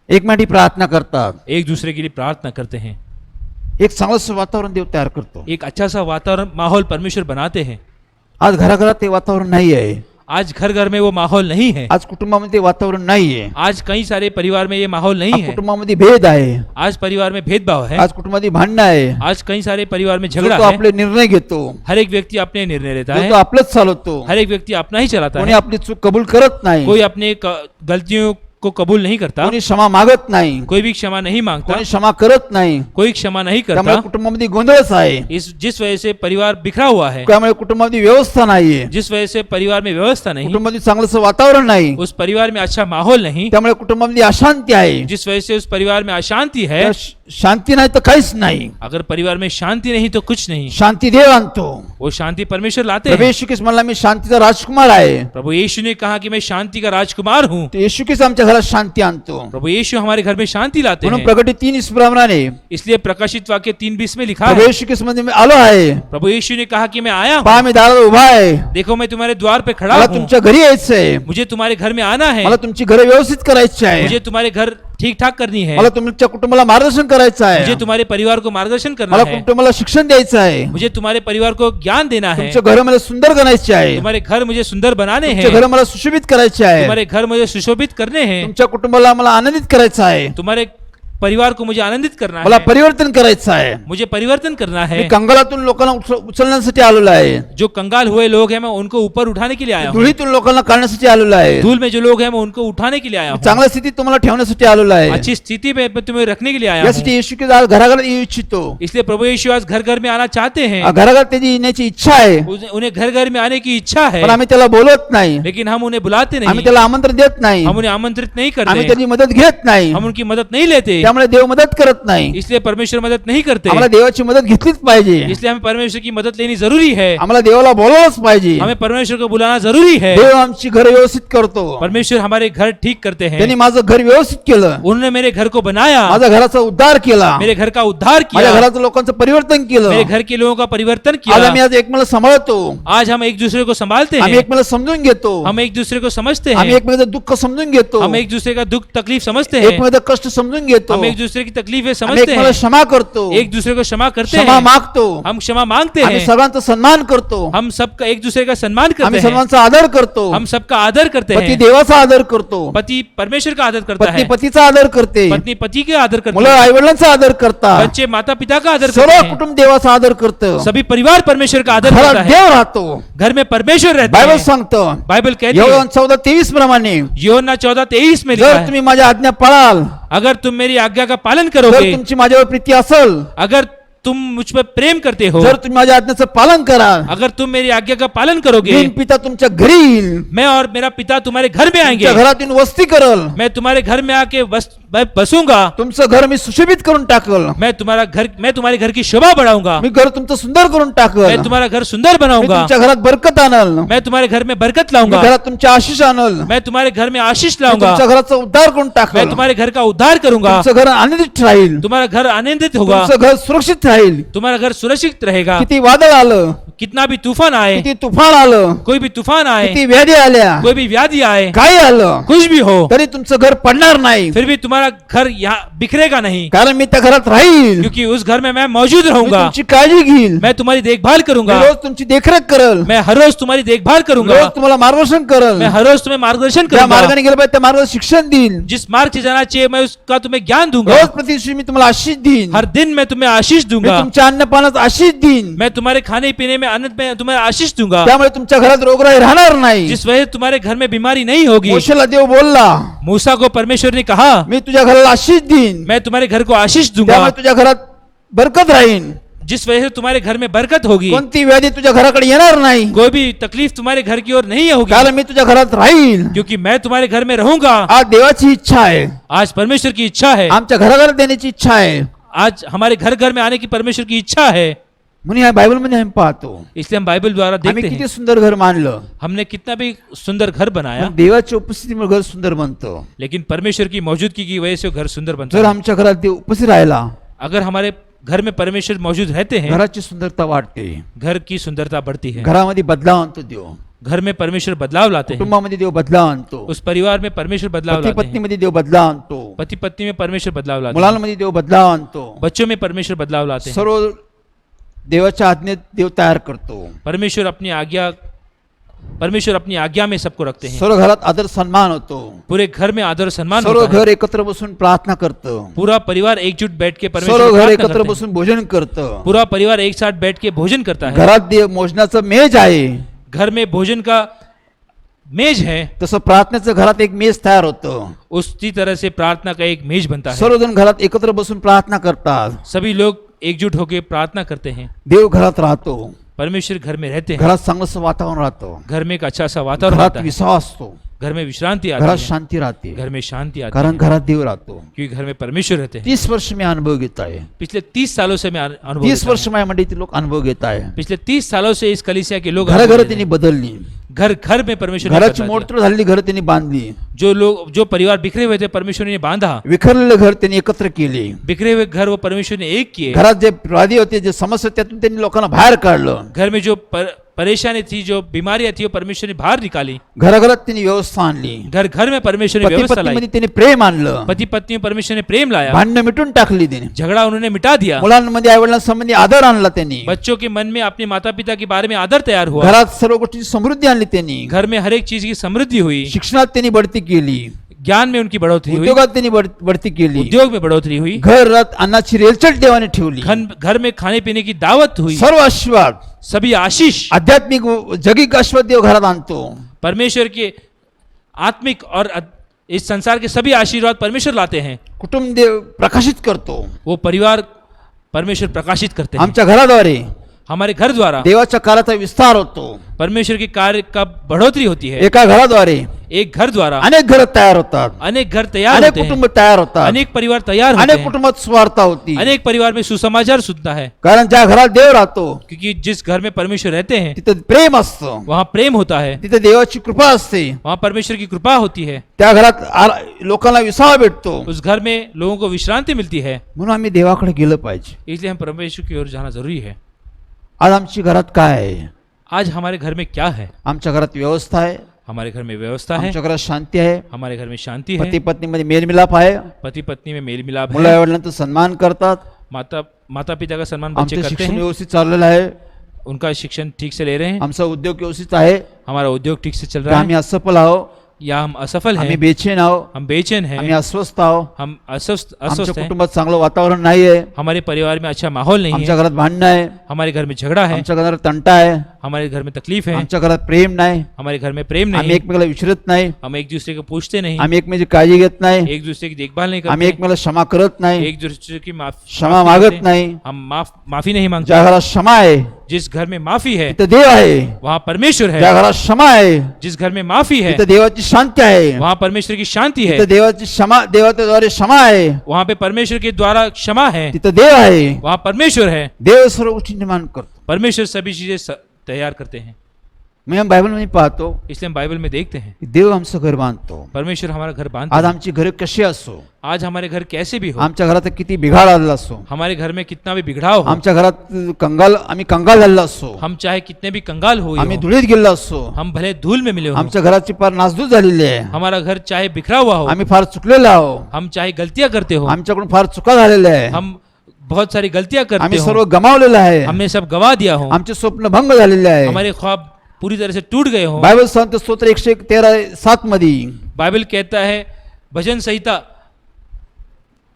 एकमेकांसाठी प्रार्थना करतात.
एक दूसरे के लिए प्रार्थना करते हैं.
एक चांगलं वातावरण देव तयार करतो.
एक अच्छा सा वातावरण माहौल परमेश्वर बनाते हैं.
आज घराघरात ते वातावरण नाही आहे.
आज घर घर में वो माहौल नहीं है,
आज कुटुंबामध्ये ते वातावरण नाही आहे.
आज कई सारे परिवार में ये माहौल नहीं
आज
है,
कुटुंबामध्ये भेद आहे.
आज परिवार में भेदभाव है,
आज कुटुंबामध्ये भांडणं आहे.
आज कई सारे परिवार में
जो
झगड़ा
तो
है,
आपले निर्णय घेतो.
हर एक व्यक्ति अपने निर्णय लेता
जो
है,
तो आपलंच चालवतो.
हर एक व्यक्ति अपना ही चलाता
कोणी
है,
आपली चूक कबूल करत नाही.
कोई अपने गलतियों को कबूल नहीं करता,
कोणी क्षमा मागत नाही,
कोई भी क्षमा नहीं मांगता,
कोणी क्षमा करत नाही,
कोई क्षमा नहीं
त्यामुळे
करता,
कुटुंबामध्ये गोंधळच आहे,
जिस वजह से परिवार बिखरा हुआ है,
त्यामुळे कुटुंबामध्ये व्यवस्था नाहीये,
जिस वजह से परिवार में व्यवस्था नहीं,
कुटुंबामध्ये चांगलं वातावरण नाही,
उस परिवार में अच्छा माहौल नहीं,
त्यामुळे कुटुंबामध्ये अशांती आहे,
जिस वजह से उस परिवार में अशांति है।
त्या शांती नाही तर काहीच नाही,
अगर परिवार में शांति नहीं तो कुछ नहीं,
शांती देव आणतो.
वो शांति परमेश्वर लाते
प्रभू
हैं।
येशू ख्रिस्त म्हणला मी शांतीचा राजकुमार आहे,
प्रभु यीशु ने कहा कि मैं शांति का राजकुमार हूँ।
तो येशू ख्रिस्त आमच्या घरात शांती आणतो.
प्रभु यीशु हमारे घर में शांति लाते
म्हणून
हैं।
प्रकटी 3:20 प्रमाणे
इसलिए प्रकाशित वाक्य 3:20 में लिखा
प्रभू
है,
येशू ख्रिस्त मध्ये मी आलो आहे,
प्रभु यीशु ने कहा कि मैं आया हूँ,
पहा मी दारात उभा आहे,
देखो मैं तुम्हारे द्वार पे खड़ा
मला
हूँ,
तुमच्या घरी यायचंय,
मुझे तुम्हारे घर में आना है,
मला तुमची घरं व्यवस्थित करायची आहे,
मुझे तुम्हारे घर ठीक ठाक करनी है,
मला तुमच्या कुटुंबाला मार्गदर्शन करायचं
मुझे
आहे,
तुम्हारे परिवार को मार्गदर्शन करना
मला
है,
कुटुंबाला शिक्षण द्यायचं आहे,
मुझे तुम्हारे परिवार को ज्ञान देना है,
तुमचं घर मला सुंदर करायचे आहे,
तुम्हारे घर मुझे सुंदर बनाने
तुमचे
हैं,
घर मला सुशोभित करायचे आहे,
तुम्हारे घर मुझे सुशोभित करने हैं,
तुमच्या कुटुंबाला मला आनंदित करायचं आहे,
तुम्हारे परिवार को मुझे आनंदित करना
मला
है,
परिवर्तन करायचं आहे.
मुझे परिवर्तन करना
मी
है।
कंगालातून लोकांना उचलण्यासाठी आलेलो आहे,
जो कंगाल हुए लोग हैं मैं उनको ऊपर उठाने के लिए आया हूँ,
धुळीतून लोकांना काढण्यासाठी आलेलो आहे,
धूल में जो लोग हैं मैं उनको उठाने के लिए आया हूँ,
चांगल्या स्थितीत तुम्हाला ठेवण्यासाठी आलेलो आहे.
अच्छी स्थिति में मैं तुम्हें रखने के लिए आया
यासाठी
हूँ।
येशू ख्रिस्त आज घराघरात येऊ इच्छितो,
इसलिए प्रभु यीशु आज घर घर में आना चाहते हैं,
घराघरात त्याची येण्याची इच्छा आहे,
उन्हें घर घर में आने की इच्छा है,
पण आम्ही त्याला बोलत नाही,
लेकिन हम उन्हें बुलाते
आम्ही
नहीं,
त्याला आमंत्रण देत नाही,
हम उन्हें आमंत्रित नहीं
आम्ही
करते,
त्याची मदत घेत नाही,
हम उनकी मदद नहीं लेते,
त्यामुळे देव मदत करत नाही.
इसलिए परमेश्वर मदद नहीं करते,
आम्हाला देवाची मदत घेतलीच पाहिजे,
इसलिए हमें परमेश्वर की मदद लेनी जरूरी है,
आम्हाला देवाला बोलावलंच पाहिजे.
हमें परमेश्वर को बुलाना जरूरी है।
देव आमची घर व्यवस्थित करतो,
परमेश्वर हमारे घर ठीक करते हैं,
त्यांनी माझं घर व्यवस्थित केलं,
उन्होंने मेरे घर को बनाया,
माझ्या घराचा उद्धार केला,
मेरे घर का उद्धार
माझ्या
किया,
घराचं लोकांचं परिवर्तन केलं.
मेरे घर के लोगों का परिवर्तन
आज आम्ही
किया,
आज एकमेकाला सांभाळतो,
आज हम एक दूसरे को संभालते
आम्ही
हैं,
एकमेकाला समजून घेतो,
हम एक दूसरे को समझते
आम्ही
हैं,
एकमेकाचं दुःख समजून घेतो,
हम एक दूसरे का दुख तकलीफ समझते हैं,
एकमेकाचं कष्ट समजून घेतो,
हम एक दूसरे की तकलीफें
आम्ही
समझते
एकमेकाला
हैं,
क्षमा करतो,
एक दूसरे को क्षमा करते
क्षमा
हैं,
मागतो,
हम क्षमा मांगते
आम्ही
हैं,
सगळ्यांचा सन्मान करतो,
हम सबका एक दूसरे का सम्मान करते
आम्ही
हैं,
सर्वांचा आदर करतो,
हम सबका आदर करते
पती
हैं,
देवाचा आदर करतो,
पति परमेश्वर का आदर करता
पत्नी
है,
पतीचा आदर करते,
पत्नी पति का आदर करती
मुलं
है,
आई वडिलांचा आदर करतात,
बच्चे माता पिता का आदर करते
सर्व
हैं,
कुटुंब देवाचा आदर करतं,
सभी परिवार परमेश्वर का आदर करता
घरात
है,
देव राहतो.
घर में परमेश्वर रहता
बायबल
है,
सांगतं
बाइबल कहती
योहान
है
14:23 प्रमाणे,
योहन्ना 14:23 में लिखा
जर
है,
तुम्ही माझ्या आज्ञा पाळाल,
अगर तुम मेरी आज्ञा का पालन
जर
करोगे,
तुमची माझ्यावर प्रीती असेल,
अगर तुम मुझ पर प्रेम करते हो,
जर तुम्ही माझ्या आज्ञाचं पालन कराल,
अगर तुम मेरी आज्ञा का पालन करोगे,
मी पिता तुमच्या घरी येईल,
मैं और मेरा पिता तुम्हारे घर में आएंगे,
तुमच्या घरातून वस्ती करल,
मैं तुम्हारे घर में आके मैं बसूंगा,
तुमचं घर मी सुशोभित करून टाकल,
मैं तुम्हारे घर की शोभा बढ़ाऊंगा,
मी घर तुमचं सुंदर करून टाकल,
मैं तुम्हारा घर सुंदर
मी
बनाऊंगा,
तुमच्या घरात बरकत आणल,
मैं तुम्हारे घर में बरकत
मी
लाऊंगा,
घरात तुमच्या आशीष आणल,
मैं तुम्हारे घर में आशीष
मी
लाऊंगा,
तुमच्या घराचा उद्धार करून
मैं
टाकल,
तुम्हारे घर का उद्धार करूंगा,
तुमचं घर आनंदित राहील,
तुम्हारा घर आनंदित होगा,
तुमचं घर सुरक्षित राहील.
तुम्हारा घर सुरक्षित रहेगा,
किती वादळ आलं,
कितना भी तूफान आए,
किती तुफान आलं,
कोई भी तूफान आए,
किती व्याधी आल्या,
कोई भी व्याधि आए,
काय आलं,
कुछ भी हो,
तरी तुमचं घर पडणार नाही,
फिर भी तुम्हारा घर यहाँ बिखरेगा नहीं,
कारण मी त्या घरात राहील,
क्योंकि उस घर में मैं मौजूद
मी
रहूंगा,
तुमची काळजी घेईल,
मैं तुम्हारी देखभाल
मी
करूंगा,
रोज तुमची देखरेख करल,
मैं हर रोज तुम्हारी देखभाल करूंगा,
रोज तुम्हाला मार्गदर्शन करल,
मैं हर रोज तुम्हें मार्गदर्शन
त्या
करूंगा,
मार्गाने गेलं पाहिजे त्या मार्गाने शिक्षण देईल,
जिस मार्ग से जाना चाहिए मैं उसका तुम्हें ज्ञान दूंगा,
रोज प्रतिदिवशी मी तुम्हाला आशीष देईन,
हर दिन मैं तुम्हें आशीष
मी
दूंगा,
तुमच्या अन्नपानात आशीष देईन,
मैं तुम्हारे खाने पीने में अन्न में तुम्हें आशीष दूंगा,
त्यामुळे तुमच्या घरात रोगराई राहणार नाही.
जिस वजह से तुम्हारे घर में बीमारी नहीं होगी।
मोशेला देव बोलला,
मूसा को परमेश्वर ने कहा
मी तुझ्या घराला आशीष देईन,
मैं तुम्हारे घर को आशीष दूंगा,
त्यामुळे तुझ्या घरात बरकत राहील,
जिस वजह से तुम्हारे घर में बरकत होगी,
कोणती व्याधी तुझ्या घराकडे येणार नाही,
कोई भी तकलीफ तुम्हारे घर की ओर नहीं होगी,
कारण मी तुझ्या घरात राहील.
क्योंकि मैं तुम्हारे घर में रहूंगा।
आज देवाची इच्छा आहे,
आज परमेश्वर की इच्छा है,
आमच्या घराघरात देण्याची इच्छा आहे,
आज हमारे घर घर में आने की परमेश्वर की इच्छा है,
म्हणून या बायबलमध्ये आम्ही पाहतो
इसलिए हम बाइबल द्वारा
आम्ही
देखते
किती
हैं
सुंदर घर मानलं,
हमने कितना भी सुंदर घर बनाया,
पण देवाच्या उपस्थितीमुळे घर सुंदर बनतं.
लेकिन परमेश्वर की मौजूदगी की वजह से वो घर सुंदर बनता
जर
है।
आमच्या घरात देव उपस्थित राहिला,
अगर हमारे घर में परमेश्वर मौजूद रहते हैं,
घराची सुंदरता वाढते,
घर की सुंदरता बढ़ती है,
घरामध्ये बदलाव आणतो देव,
घर में परमेश्वर बदलाव लाते हैं,
कुटुंबामध्ये देव बदलाव आणतो,
उस परिवार में परमेश्वर बदलाव
पती
लाते हैं,
पत्नीमध्ये देव बदलाव आणतो,
पति पत्नी में परमेश्वर बदलाव लाते हैं,
मुलांमध्ये देव बदलाव आणतो,
बच्चों में परमेश्वर बदलाव लाते हैं,
सर्व देवाच्या आज्ञेत देव तयार करतो,
परमेश्वर अपनी आज्ञा में सबको रखते हैं,
सर्व घरात आदर सन्मान होतो,
पूरे घर में आदर सम्मान
सर्व
होता है,
घर एकत्र बसून प्रार्थना करतं,
पूरा परिवार एकजुट बैठ के
सर्व
परमेश्वर
घर
प्रार्थना
एकत्र
करते हैं,
बसून भोजन करतं.
पूरा परिवार एक साथ बैठ के भोजन करता है,
घरात देव मोजण्याचं मेज आहे,
घर में भोजन का मेज है,
तसं प्रार्थनेचं घरात एक मेज तयार होतं.
उसी तरह से प्रार्थना का एक मेज बनता है.
सर्वजण घरात एकत्र बसून प्रार्थना करतात.
सभी लोग एकजुट होकर प्रार्थना करते हैं.
देव घरात राहतो.
परमेश्वर घर में रहते हैं.
घरात चांगलंसं वातावरण राहतं.
घर में एक अच्छा सा वातावरण
घरात
रहता है.
विश्वास असतो.
घर में विश्रांति
घरात
आती है.
शांती राहते.
घर में शांति आती
कारण
है,
घरात देव राहतो.
क्योंकि घर में परमेश्वर रहते हैं.
30 वर्ष मी अनुभव घेत आहे.
पिछले 30 सालों से मैं अनुभव
30
करता
वर्ष माझ्या मंडळीतील लोक अनुभव घेत आहे.
हूं. पिछले 30 सालों से इस कलीसिया के लोग
घर
अनुभव
घर
ले
त्यांनी
रहे
बदलली.
हैं. घर घर में परमेश्वर ने
घराची
बदला दिया.
मोडतोड झालेली घर त्यांनी बांधली.
जो परिवार बिखरे हुए थे परमेश्वर ने बांधा.
विखरलेलं घर त्यांनी एकत्र केले.
बिखरे हुए घर वो परमेश्वर ने एक किए.
घरात जे व्याधी होते, जे समस्या, त्यातून त्यांनी लोकांना बाहेर काढलं.
घर में जो परेशानी थी, जो बीमारियां थी, वो परमेश्वर ने बाहर निकाली.
घराघरात त्यांनी व्यवस्था आणली.
घर घर में परमेश्वर ने
पती
व्यवस्था लाई.
पत्नीमध्ये त्यांनी प्रेम आणलं.
पति पत्नी में परमेश्वर ने प्रेम लाया.
भांडणं मिटून टाकली त्यांनी.
झगड़ा उन्होंने मिटा दिया.
मुलांमध्ये आईवडिलांसंबंधी आदर आणला त्यांनी.
बच्चों के मन में अपने माता पिता के बारे में आदर तैयार हुआ.
घरात सर्व गोष्टींची समृद्धी आणली त्यांनी.
घर में हर एक चीज की समृद्धि हुई.
शिक्षणात त्यांनी बढती केली.
ज्ञान में उनकी बढ़ोतरी हुई.
उद्योगात त्यांनी बढती केली.
उद्योग में बढ़ोतरी हुई.
घरात अन्नाची रेलचेल देवाने ठेवली.
घर में खाने पीने की दावत हुई.
सर्व आशीर्वाद,
सभी आशीष
आध्यात्मिक जगिक आशीर्वाद देव घरात आणतो.
परमेश्वर के आत्मिक और इस संसार के सभी आशीर्वाद परमेश्वर लाते हैं.
कुटुंब देव प्रकाशित करतो.
वो परिवार परमेश्वर प्रकाशित करते हैं.
आमच्या घराद्वारे
हमारे घर द्वारा
देवाच्या कार्याचा विस्तार होतो.
परमेश्वर के कार्य का बढ़ोतरी होती है.
एका घराद्वारे
एक घर द्वारा
अनेक घर तयार होतात.
अनेक घर तैयार
अनेक
होते हैं.
कुटुंब तयार होतात.
अनेक परिवार तैयार होते
अनेक
हैं.
कुटुंबात स्वार्था होती.
अनेक परिवार में सुसमाचार सुनता है.
कारण ज्या घरात देव राहतो
क्योंकि जिस घर में परमेश्वर रहते हैं
तिथं प्रेम असतं.
वहाँ प्रेम होता है.
तिथे देवाची कृपा असते.
वहाँ परमेश्वर की कृपा होती है.
त्या घरात लोकांना विसावा भेटतो.
उस घर में लोगों को विश्रांति मिलती है.
म्हणून आम्ही देवाकडे गेलं पाहिजे.
इसलिए हम परमेश्वर की ओर जाना जरूरी है.
आज आमची घरात काय आहे?
आज हमारे घर में क्या है?
आमच्या घरात व्यवस्था आहे.
हमारे घर में व्यवस्था है.
आमच्या घरात शांती आहे.
हमारे घर में शांति
पती
है.
पत्नीमध्ये मेलमिलाप आहे.
पति पत्नी में मेल मिलाप
मुलं
है.
आईवडिलांचा सन्मान करतात.
माता पिता का सम्मान बच्चे
आमचं
करते
शिक्षण
हैं.
व्यवस्थित चाललेलं आहे.
उनका शिक्षण ठीक से ले रहे हैं.
आमचा उद्योग व्यवस्थित आहे.
हमारा उद्योग ठीक से चल
तर
रहा
आम्ही
है.
असफल आहोत.
या हम असफल
आम्ही
हैं.
बेचैन आहोत.
हम बेचैन
आम्ही
हैं.
अस्वस्थ आहोत.
हम
आमच्या
अस्वस्थ हैं.
कुटुंबात चांगलं वातावरण नाहीये.
हमारे परिवार में अच्छा माहौल नहीं
आमच्या
है.
घरात भांडणं आहे.
हमारे घर में झगड़ा है.
आमच्या घरात तंटा आहे.
हमारे घर में तकलीफ है.
आमच्या घरात प्रेम नाही.
हमारे घर में प्रेम
आम्ही
नहीं.
एकमेकाला विचारत नाही.
हम एक दूसरे को पूछते नहीं.
आम्ही एकमेकाची काळजी घेत नाही.
एक दूसरे की देखभाल नहीं
आम्ही
करते.
एकमेकाला क्षमा करत नाही.
एक दूसरे की
क्षमा मागत नाही.
हम माफी नहीं मांगते.
ज्या घरात क्षमा आहे
जिस घर में माफी है
तिथं देव आहे.
वहाँ परमेश्वर
ज्या
है.
घरात क्षमा आहे
जिस घर में माफी है
तिथं देवाची शांती आहे.
वहाँ परमेश्वर की शांति है.
तिथं देवाची क्षमा, देवाच्या द्वारे क्षमा आहे.
वहाँ पे परमेश्वर के द्वारा क्षमा है.
तिथं देव आहे.
वहाँ परमेश्वर है.
देव सर्व गोष्टी निर्माण करतो.
परमेश्वर सभी चीजें तैयार करते हैं.
मी हम बायबलमध्ये पाहतो
इसलिए हम बाइबल में देखते हैं
की देव आमचं घर बांधतो.
परमेश्वर हमारा घर बांधता
आज
है.
आमची घरे कशी असो,
आज हमारे घर कैसे भी हो,
आमच्या घरात किती बिघाड आलेला असो,
हमारे घर में कितना भी बिगड़ाव हो,
आमच्या घरात आम्ही कंगाल झालेला असो,
हम चाहे कितने भी कंगाल हो,
आम्ही धुळीत गेलेलो असो,
हम भले धूल में मिले हो,
आमच्या घराची फार नासधूस झालेली आहे,
हमारा घर चाहे बिखरा हुआ हो,
आम्ही फार चुकलेलो आहो,
हम चाहे गलतियां करते हो,
आमच्याकडून फार चुका झालेल्या आहे,
हम बहुत सारी गलतियां करते
आम्ही
हो,
सर्व गमावलेलं आहे,
हमने सब गवा दिया हो,
आमचे स्वप्न भंग झालेले आहे.
हमारे ख्वाब पूरी तरह से टूट गए हो.
बायबल सांगतो स्तोत्र 113:7 मध्ये
बाइबल कहता है भजन संहिता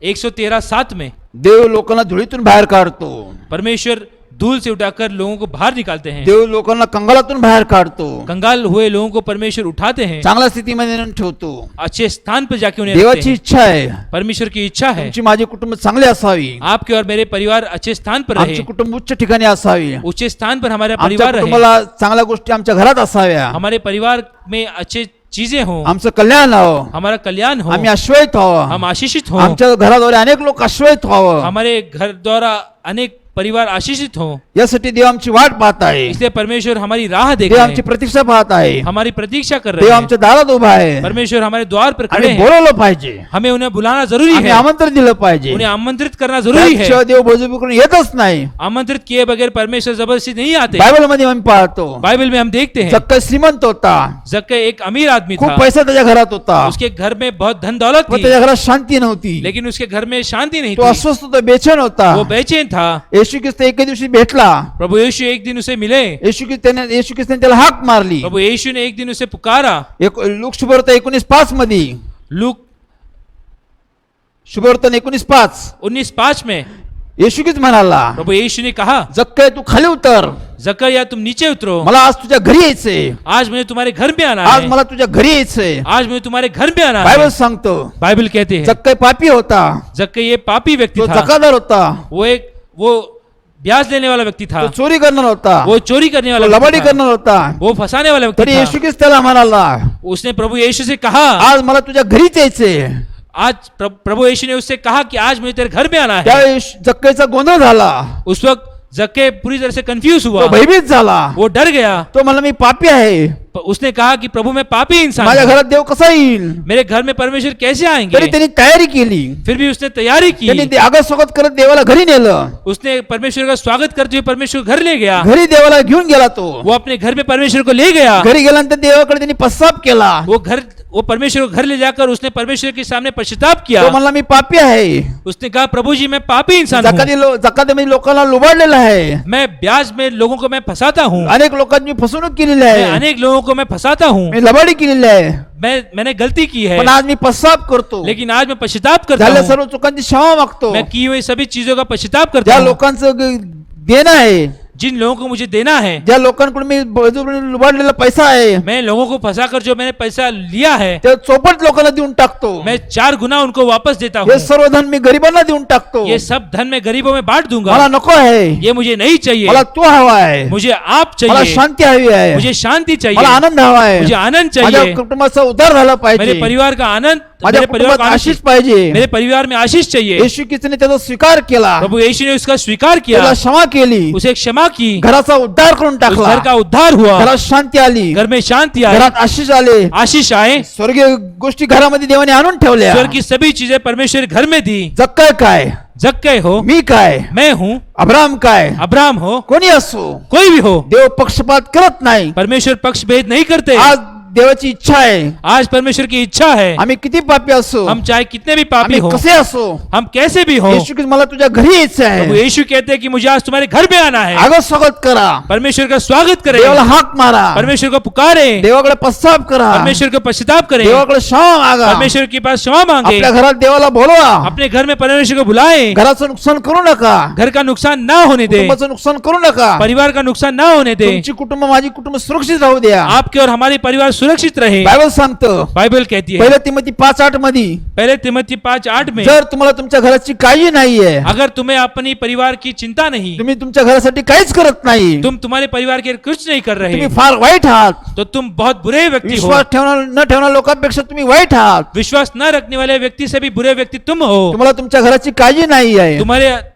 113:7 में
देव लोकांना धुळीतून बाहेर काढतो.
परमेश्वर धूल से उठाकर लोगों को बाहर निकालते हैं.
देव लोकांना कंगालातून बाहेर काढतो.
कंगाल हुए लोगों को परमेश्वर उठाते हैं,
चांगल्या स्थितीमध्ये नेऊन ठेवतो.
अच्छे स्थान पर जाके उन्हें रखते
देवाची
हैं.
इच्छा आहे
परमेश्वर की इच्छा है
तुमची माझी कुटुंब चांगली असावी,
आपके और मेरे परिवार अच्छे स्थान पर
आमची
रहे,
कुटुंब उच्च ठिकाणी असावी,
ऊंचे स्थान पर हमारे
आमच्या
परिवार रहे,
कुटुंबाला चांगल्या गोष्टी आमच्या घरात असाव्या,
हमारे परिवार में अच्छे चीजें हो,
आमचं कल्याण हो,
हमारा कल्याण हो,
आम्ही आश्वस्त व्हावं,
हम आशीषित हो,
आमच्या घराद्वारे अनेक लोक आश्वस्त व्हावं,
हमारे घर द्वारा अनेक परिवार आशीषित हो.
यासाठी देव आमची वाट पाहत आहे.
इसलिए परमेश्वर हमारी राह देख
देव
रहे
आमची
हैं,
प्रतीक्षा पाहत आहे.
हमारी प्रतीक्षा कर
देव
रहे हैं.
आमच्या दारात उभा आहे.
परमेश्वर हमारे द्वार पर खड़े
आणि
हैं.
बोलवलं पाहिजे,
हमें उन्हें बुलाना जरूरी
आम्ही
है,
आमंत्रण दिलं पाहिजे.
उन्हें आमंत्रित करना जरूरी है.
त्याशिवाय देव बळजबरी करून येतच नाही.
आमंत्रित किए बगैर परमेश्वर जबरदस्ती नहीं आते.
बायबल मध्ये आम्ही पाहतो
बाइबल में हम देखते हैं
जक्कई श्रीमंत होता,
जक्कई एक अमीर आदमी
खूप
था,
पैसा त्याच्या घरात होता,
उसके घर में बहुत धन दौलत
पण
थी,
त्याच्या घरात शांती नव्हती.
लेकिन उसके घर में शांति नहीं
तो
थी.
अस्वस्थ होता, बेचैन होता.
वो बेचैन था.
येशू ख्रिस्त एके दिवशी भेटला.
प्रभु यीशु एक दिन उसे मिले.
येशू ख्रिस्ताने त्याला हाक मारली.
प्रभु यीशु ने एक दिन उसे पुकारा.
लूक शुभवर्तन 19:5 मध्ये,
लूक
शुभवर्तन 19:5
19:5 में
येशू ख्रिस्त म्हणाला,
प्रभु यीशु ने कहा,
जक्कई तू खाली उतर,
जकरिया तुम नीचे उतरो,
मला आज तुझ्या घरी यायचंय,
आज मुझे तुम्हारे घर में आना
आज
है,
मला तुझ्या घरी यायचंय.
आज मुझे तुम्हारे घर में आना
बायबल
है.
सांगतो
बाइबल कहते हैं
जक्कई पापी होता,
जक्कई ये पापी व्यक्ति
तो
था,
जकादार होता,
वो ब्याज लेने वाला व्यक्ति था,
तो चोरी करणार होता,
वो चोरी करने
तो
वाला
लबाडी
व्यक्ति था,
करणार होता.
वो फंसाने वाला व्यक्ति
तरी
था.
येशू ख्रिस्त त्याला म्हणाला,
उसने प्रभु यीशु से कहा,
आज मला तुझ्या घरीच यायचंय.
आज प्रभु यीशु ने उससे कहा कि आज मुझे तेरे घर में आना है.
त्यावेळेस जक्कईचा गोंधळ झाला,
उस वक्त जक्कई पूरी तरह से कंफ्यूज हुआ,
तो भयभीत झाला,
वो डर गया.
तो मला मी पापी आहे,
उसने कहा कि प्रभु मैं पापी इंसान
माझ्या
हूं.
घरात देव कसा येईल.
मेरे घर में परमेश्वर कैसे
तरी
आएंगे.
त्यांनी तयारी केली,
फिर भी उसने तैयारी
त्यांनी
की.
ते आगत स्वागत करत देवाला घरी नेलं.
उसने परमेश्वर का स्वागत करते हुए परमेश्वर को घर ले गया.
घरी देवाला घेऊन गेला. तो
वो अपने घर में परमेश्वर को ले गया.
घरी गेल्यानंतर देवाकडे त्यांनी पश्चाताप केला.
वो परमेश्वर को घर ले जाकर उसने परमेश्वर के सामने पश्चाताप किया.
तो म्हणला मी पापी आहे,
उसने कहा प्रभु जी मैं पापी इंसान हूं.
जकातीमध्ये लोकांना लुबाडलेलं आहे,
मैं ब्याज में लोगों को मैं फंसाता हूं.
अनेक लोकांनी फसवणूक केलेली
मैं
आहे,
अनेक लोगों को मैं फंसाता हूं.
मी लबाडी केलेली आहे,
मैंने गलती की है,
पण आज मी पश्चाताप करतो.
लेकिन आज मैं पश्चाताप करता
झाल्या
हूं.
सर्व चुकांची क्षमा मागतो.
मैं की हुई सभी चीजों का पश्चाताप करता
ज्या
हूं.
लोकांचं देणं आहे,
जिन लोगों को मुझे देना है,
ज्या लोकांकडून मी बळजबरीने लुबाडलेला पैसा आहे,
मैं लोगों को फंसाकर जो मैंने पैसा लिया है,
ते चौपट लोकांना देऊन टाकतो.
मैं 4 गुना उनको वापस देता
हे
हूँ.
सर्व धन मी गरिबांना देऊन टाकतो.
ये सब धन मैं गरीबों में बांट
मला
दूंगा.
नको आहे,
ये मुझे नहीं चाहिए.
मला तू हवा आहे,
मुझे आप
मला
चाहिए.
शांती हवी आहे,
मुझे शांति
मला
चाहिए.
आनंद हवा आहे,
मुझे आनंद
माझ्या
चाहिए.
कुटुंबाचा उद्धार झाला
मेरे
पाहिजे,
परिवार का आनंद,
माझ्या
मेरे परिवार
कुटुंबात
का
आशीष
आशीष,
पाहिजे.
मेरे परिवार में आशीष चाहिए.
येशू ख्रिस्ताने त्याचा स्वीकार केला,
प्रभु यीशु ने उसका स्वीकार किया,
त्याला क्षमा केली,
उसे क्षमा की,
घराचा उद्धार करून
उस
टाकला,
घर का उद्धार हुआ,
घरात शांती आली,
घर में शांति आई,
घरात आशीष आले,
आशीष आए.
स्वर्गीय गोष्टी घरामध्ये देवाने आणून ठेवल्या.
स्वर्ग की सभी चीजें परमेश्वर घर में दी.
जक्कई काय,
जक्कई हो,
मी काय,
मैं हूँ,
अब्राहम काय,
अब्राहम हो,
कोणी असो,
कोई भी हो,
देव पक्षपात करत नाही.
परमेश्वर पक्ष भेद नहीं करते.
आज देवाची इच्छा आहे,
आज परमेश्वर की इच्छा है,
आम्ही किती पापी असो,
हम चाहे कितने भी पापी
आम्ही
हो,
कसे असो,
हम कैसे भी हो,
येशू ख्रिस्त मला तुझ्या घरी यायचं
प्रभु
आहे,
यीशु कहते हैं कि मुझे आज तुम्हारे घर में आना है.
आगत स्वागत करा,
परमेश्वर का स्वागत करें,
देवाला हाक मारा,
परमेश्वर को पुकारे,
देवाकडे पश्चाताप करा,
परमेश्वर को पश्चाताप करें,
देवाकडे क्षमा मागा,
परमेश्वर के पास क्षमा मांगे,
आपल्या घरात देवाला बोलवा,
अपने घर में परमेश्वर को बुलाए,
घराचं नुकसान करू नका,
घर का नुकसान ना होने दे,
कुटुंबाचं नुकसान करू नका,
परिवार का नुकसान ना होने दे.
तुमची कुटुंब माझी कुटुंब सुरक्षित राहू द्या.
आपके और हमारे परिवार सुरक्षित रहे.
बायबल सांगतं,
बाइबल कहती है
पहिल्या तिमोथी 5:8 मध्ये,
पहले तिमोथी 5:8 में,
जर तुम्हाला तुमच्या घराची काळजी नाहीये,
अगर तुम्हें अपनी परिवार की चिंता नहीं,
तुम्ही तुमच्या घरासाठी काहीच करत नाही,
तुम तुम्हारे परिवार के कुछ नहीं कर रहे,
तुम्ही फार वाईट आहात,
तो तुम बहुत बुरे व्यक्ति हो.
विश्वास ठेवणार न ठेवणार लोकांपेक्षा तुम्ही वाईट आहात.
विश्वास न रखने वाले व्यक्ति से भी बुरे व्यक्ति तुम हो.
तुम्हाला तुमच्या घराची काळजी नाही आहे,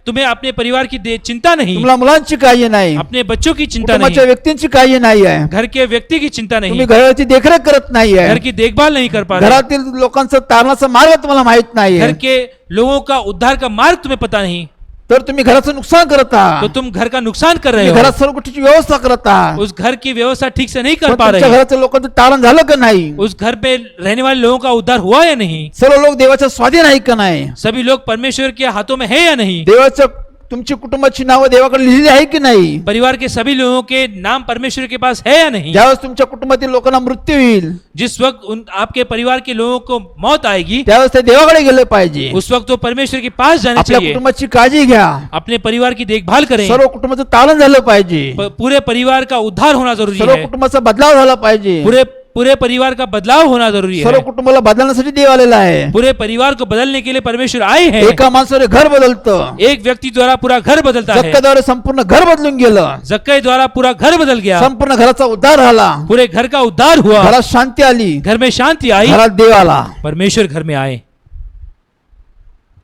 तुम्हें अपने परिवार की चिंता नहीं,
तुम्हाला मुलांची काळजी नाही,
अपने बच्चों की चिंता
कुटुंबाच्या
नहीं,
व्यक्तींची काळजी नाही आहे,
घर के व्यक्ति की चिंता
तुम्ही
नहीं,
घराची देखरेख करत नाही
घर
आहे,
की देखभाल नहीं कर पा रहे,
घरातील लोकांचा तारणाचा मार्ग तुम्हाला माहित नाही
घर
आहे,
के लोगों का उद्धार का मार्ग तुम्हें पता नहीं,
तर तुम्ही घराचं नुकसान करत
तो
आहात,
तुम घर का नुकसान कर रहे
तुम्ही
हो.
घरात सर्व गोष्टीची व्यवस्था करत आहात,
उस घर की व्यवस्था ठीक से नहीं कर
पण
पा
तुमच्या
रहे,
घराच्या लोकांचं तारण झालं का नाही,
उस घर पे रहने वाले लोगों का उद्धार हुआ या नहीं,
सर्व लोक देवाच्या स्वाधीन आहे का नाही,
सभी लोग परमेश्वर के हाथों में है या नहीं,
देवाच्या तुमची कुटुंबाची नावं देवाकडे लिहिली आहे की नाही,
परिवार के सभी लोगों के नाम परमेश्वर के पास है या नहीं.
ज्यावेळेस तुमच्या कुटुंबातील लोकांना मृत्यू होईल,
जिस वक्त आपके परिवार के लोगों को मौत आएगी,
त्यावेळेस ते देवाकडे गेले पाहिजे.
उस वक्त तो परमेश्वर के पास जाना
आपल्या
चाहिए.
कुटुंबाची काळजी घ्या,
अपने परिवार की देखभाल करें.
सर्व कुटुंबाचं तारण झालं पाहिजे,
पूरे परिवार का उद्धार होना जरूरी
सर्व
है.
कुटुंबाचा बदलाव झाला पाहिजे,
पूरे परिवार का बदलाव होना जरूरी
सर्व
है.
कुटुंबाला बदलण्यासाठी देव आलेला आहे.
पूरे परिवार को बदलने के लिए परमेश्वर आए हैं.
एका माणसाने घर बदलतं,
एक व्यक्ति द्वारा पूरा घर बदलता है.
जक्काद्वारे संपूर्ण घर बदलून गेलं,
जक्कई द्वारा पूरा घर बदल गया.
संपूर्ण घराचा उद्धार झाला,
पूरे घर का उद्धार हुआ.
घरात शांती आली,
घर में शांति आई.
घरात देव आला.
परमेश्वर घर में आए.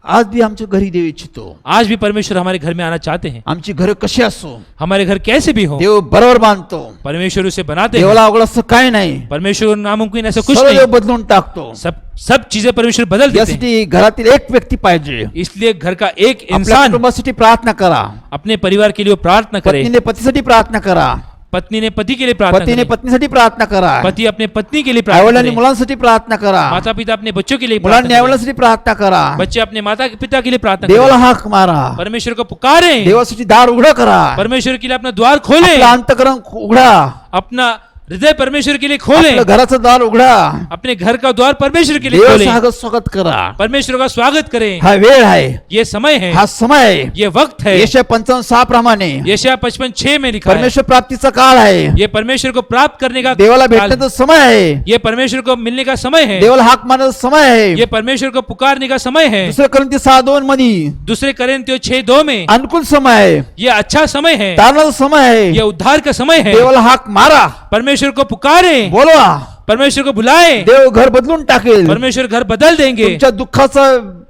आज भी आमच्या घरी देव इच्छितो,
आज भी परमेश्वर हमारे घर में आना चाहते हैं.
आमची घर कशी असो
हमारे घर कैसे भी हो,
देव बरोबर बांधतो,
परमेश्वर उसे बनाते हैं.
देवाला अवघड असं काय नाही,
परमेश्वर नामुमकिन ऐसा कुछ
सर्व
नहीं.
देव बदलून टाकतो.
सब चीजें परमेश्वर बदल देते हैं.
यासाठी घरातील एक व्यक्ती पाहिजे.
इसलिए घर का एक
आपल्या
इंसान
कुटुंबासाठी प्रार्थना करा,
अपने परिवार के लिए प्रार्थना करे.
पत्नीने पतीसाठी प्रार्थना करा,
पत्नी ने पति के लिए प्रार्थना
पतीने
करे.
पत्नीसाठी प्रार्थना करा,
पति अपने पत्नी के लिए प्रार्थना
आईवडिलांनी
करे.
मुलांसाठी प्रार्थना करा,
माता पिता अपने बच्चों के लिए
मुलांनी
प्रार्थना करे.
आईवडिलांसाठी प्रार्थना करा,
बच्चे अपने माता पिता के लिए प्रार्थना
देवाला
करें.
हाक मारा,
परमेश्वर को पुकारें.
देवासाठी दार उघडं करा,
परमेश्वर के लिए अपना द्वार खोलें.
आपलं अंतकरण उघडा,
अपना हृदय परमेश्वर के लिए खोलें,
आपलं घराचं दार उघडा,
अपने घर का द्वार परमेश्वर के लिए
देव
खोलें,
स्वागत करा.
परमेश्वर का स्वागत करें.
हा वेळ आहे,
ये समय है,
हा समय आहे.
ये वक्त है.
यशाया 55:6 प्रमाणे
यशायाह 55:6 में लिखा है,
परमेश्वर प्राप्तीचा काळ आहे.
ये परमेश्वर को प्राप्त करने का
देवाला
काल,
भेटण्याचा समय आहे.
ये परमेश्वर को मिलने का समय है,
देवाला हाक मारण्याचा समय आहे.
ये परमेश्वर को पुकारने का समय है.
दुसरं कोरिंथी 6:2 मध्ये
दूसरे कोरिन्थियों 6:2 में
अनुकूल समय आहे,
ये अच्छा समय है,
तारणाचा समय आहे.
ये उद्धार का समय है.
देवाला हाक मारा,
परमेश्वर को पुकारें,
बोलवा,
परमेश्वर को बुलाएं,
देव घर बदलून टाकेल.
परमेश्वर घर बदल देंगे.
तुमच्या दुःखाचा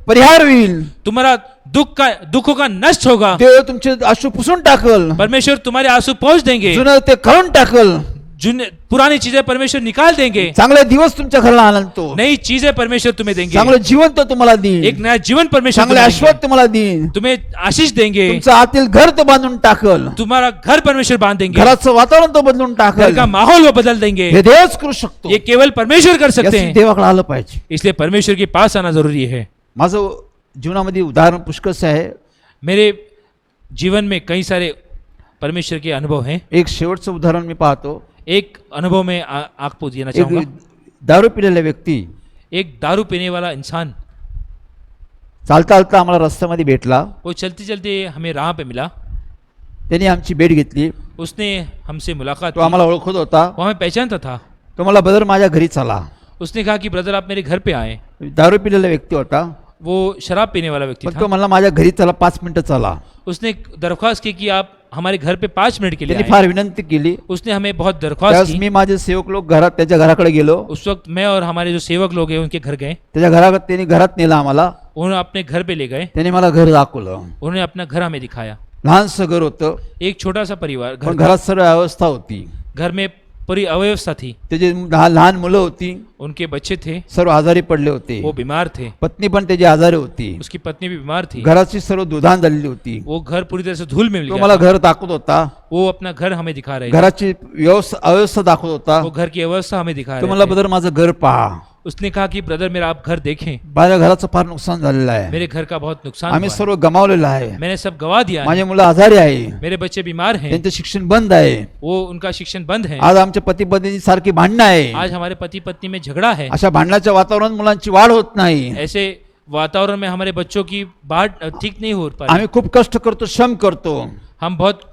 परिहार होईल.
तुम्हारा दुखों का नष्ट होगा.
देव तुमचे अश्रू पुसून टाकल,
परमेश्वर तुम्हारे आंसू पहुंच देंगे.
जुनं ते काढून टाकल.
पुरानी चीजें परमेश्वर निकाल देंगे.
चांगले दिवस तुमच्या घराला आणतो.
नई चीजें परमेश्वर तुम्हें देंगे.
चांगलं जीवन तो तुम्हाला देईल.
एक नया जीवन परमेश्वर
चांगले
तुम्हें
आशीर्वाद
देंगे.
तुम्हाला देईल.
तुम्हें आशीष देंगे.
तुमचं आतील घर तो बांधून टाकल.
तुम्हारा घर परमेश्वर बांध देंगे.
घराचं वातावरण तो बदलून
घर
टाकल.
का माहौल वो बदल देंगे.
हे देवच करू शकतो.
ये केवल परमेश्वर कर सकते
यासाठी
हैं.
देवाकडे आलं पाहिजे.
इसलिए परमेश्वर के पास आना जरूरी है.
माझं जीवनामध्ये उदाहरण पुष्कळसे आहे.
मेरे जीवन में कई सारे परमेश्वर के अनुभव हैं.
एक शेवटचं उदाहरण मी पाहतो.
एक अनुभव में आपको देना
एक
चाहूंगा.
दारू पिलेला व्यक्ती
एक दारू पीने वाला इंसान,
चालता चालता आम्हाला रस्त्यामध्ये भेटला.
वो चलते चलते हमें राह पे मिला.
त्याने आमची भेट घेतली.
उसने हमसे मुलाकात
तो
की.
आम्हाला ओळखत होता.
वो हमें पहचानता था.
तो मला ब्रदर माझ्या घरी चला.
उसने कहा कि ब्रदर आप मेरे घर पे आए.
दारू पिलेला व्यक्ती होता.
वो शराब पीने वाला व्यक्ति
पण
था.
तो मला माझ्या घरी चला 5 मिनिटं चला.
उसने एक दरख्वास्त की कि आप हमारे घर पे 5 मिनट के लिए
त्यांनी
आए.
फार विनंती केली.
उसने हमें बहुत दरख्वास्त
त्यावेळेस
की.
मी माझे सेवक लोक घरात त्याच्या घराकडे गेलो.
उस वक्त मैं और हमारे जो सेवक लोग हैं उनके घर गए.
त्याच्या घरात त्यांनी घरात नेला आम्हाला.
उन्होंने अपने घर पे ले गए.
त्याने मला घर दाखवलं.
उन्होंने अपना घर हमें दिखाया.
लहानसं घर होतं,
एक छोटा सा परिवार घर
पण
था.
घरात सर्व अवस्था होती.
घर में पूरी अव्यवस्था थी.
त्याचे लहान मुलं होती.
उनके बच्चे थे,
सर्व आजारी पडले होते.
वो बीमार थे.
पत्नी पण त्याची आजारी होती.
उसकी पत्नी भी बीमार थी.
घराची सर्व दुधान झालेली होती.
वो घर पूरी तरह से धूल में मिल
तो
गया
मला
था.
घर दाखवत होता.
वो अपना घर हमें दिखा रहे थे.
घराची अवस्था दाखवत होता.
वो घर की अवस्था हमें दिखा
तो
रहे
मला
थे.
ब्रदर माझं घर पहा.
उसने कहा कि ब्रदर मेरा आप घर देखें.
माझ्या घराचं फार नुकसान झालेलं आहे.
मेरे घर का बहुत नुकसान
आम्ही
हुआ है.
सर्व गमावलेलं आहे.
मैंने सब गवा दिया है.
माझे मुलं आजारी आहे.
मेरे बच्चे बीमार हैं.
त्यांचं शिक्षण बंद आहे.
वो उनका शिक्षण बंद है.
आज आमच्या पती पत्नी सारखी भांडणं आहे.
आज हमारे पति पत्नी में झगड़ा है.
अशा भांडणाच्या वातावरणात मुलांची वाढ होत नाही.
ऐसे वातावरण में हमारे बच्चों की बात ठीक नहीं हो पा रही.
आम्ही खूप कष्ट करतो, श्रम करतो,
हम बहुत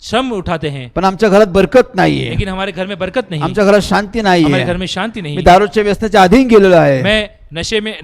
श्रम उठाते हैं,
पण आमच्या घरात बरकत नाहीये.
लेकिन हमारे घर में बरकत नहीं.
आमच्या घरात शांती
हमारे घर
नाहीये.
में शांती
मी
नहीं.
दारूच्या व्यसनाच्या अधीन गेलेलो आहे.
मैं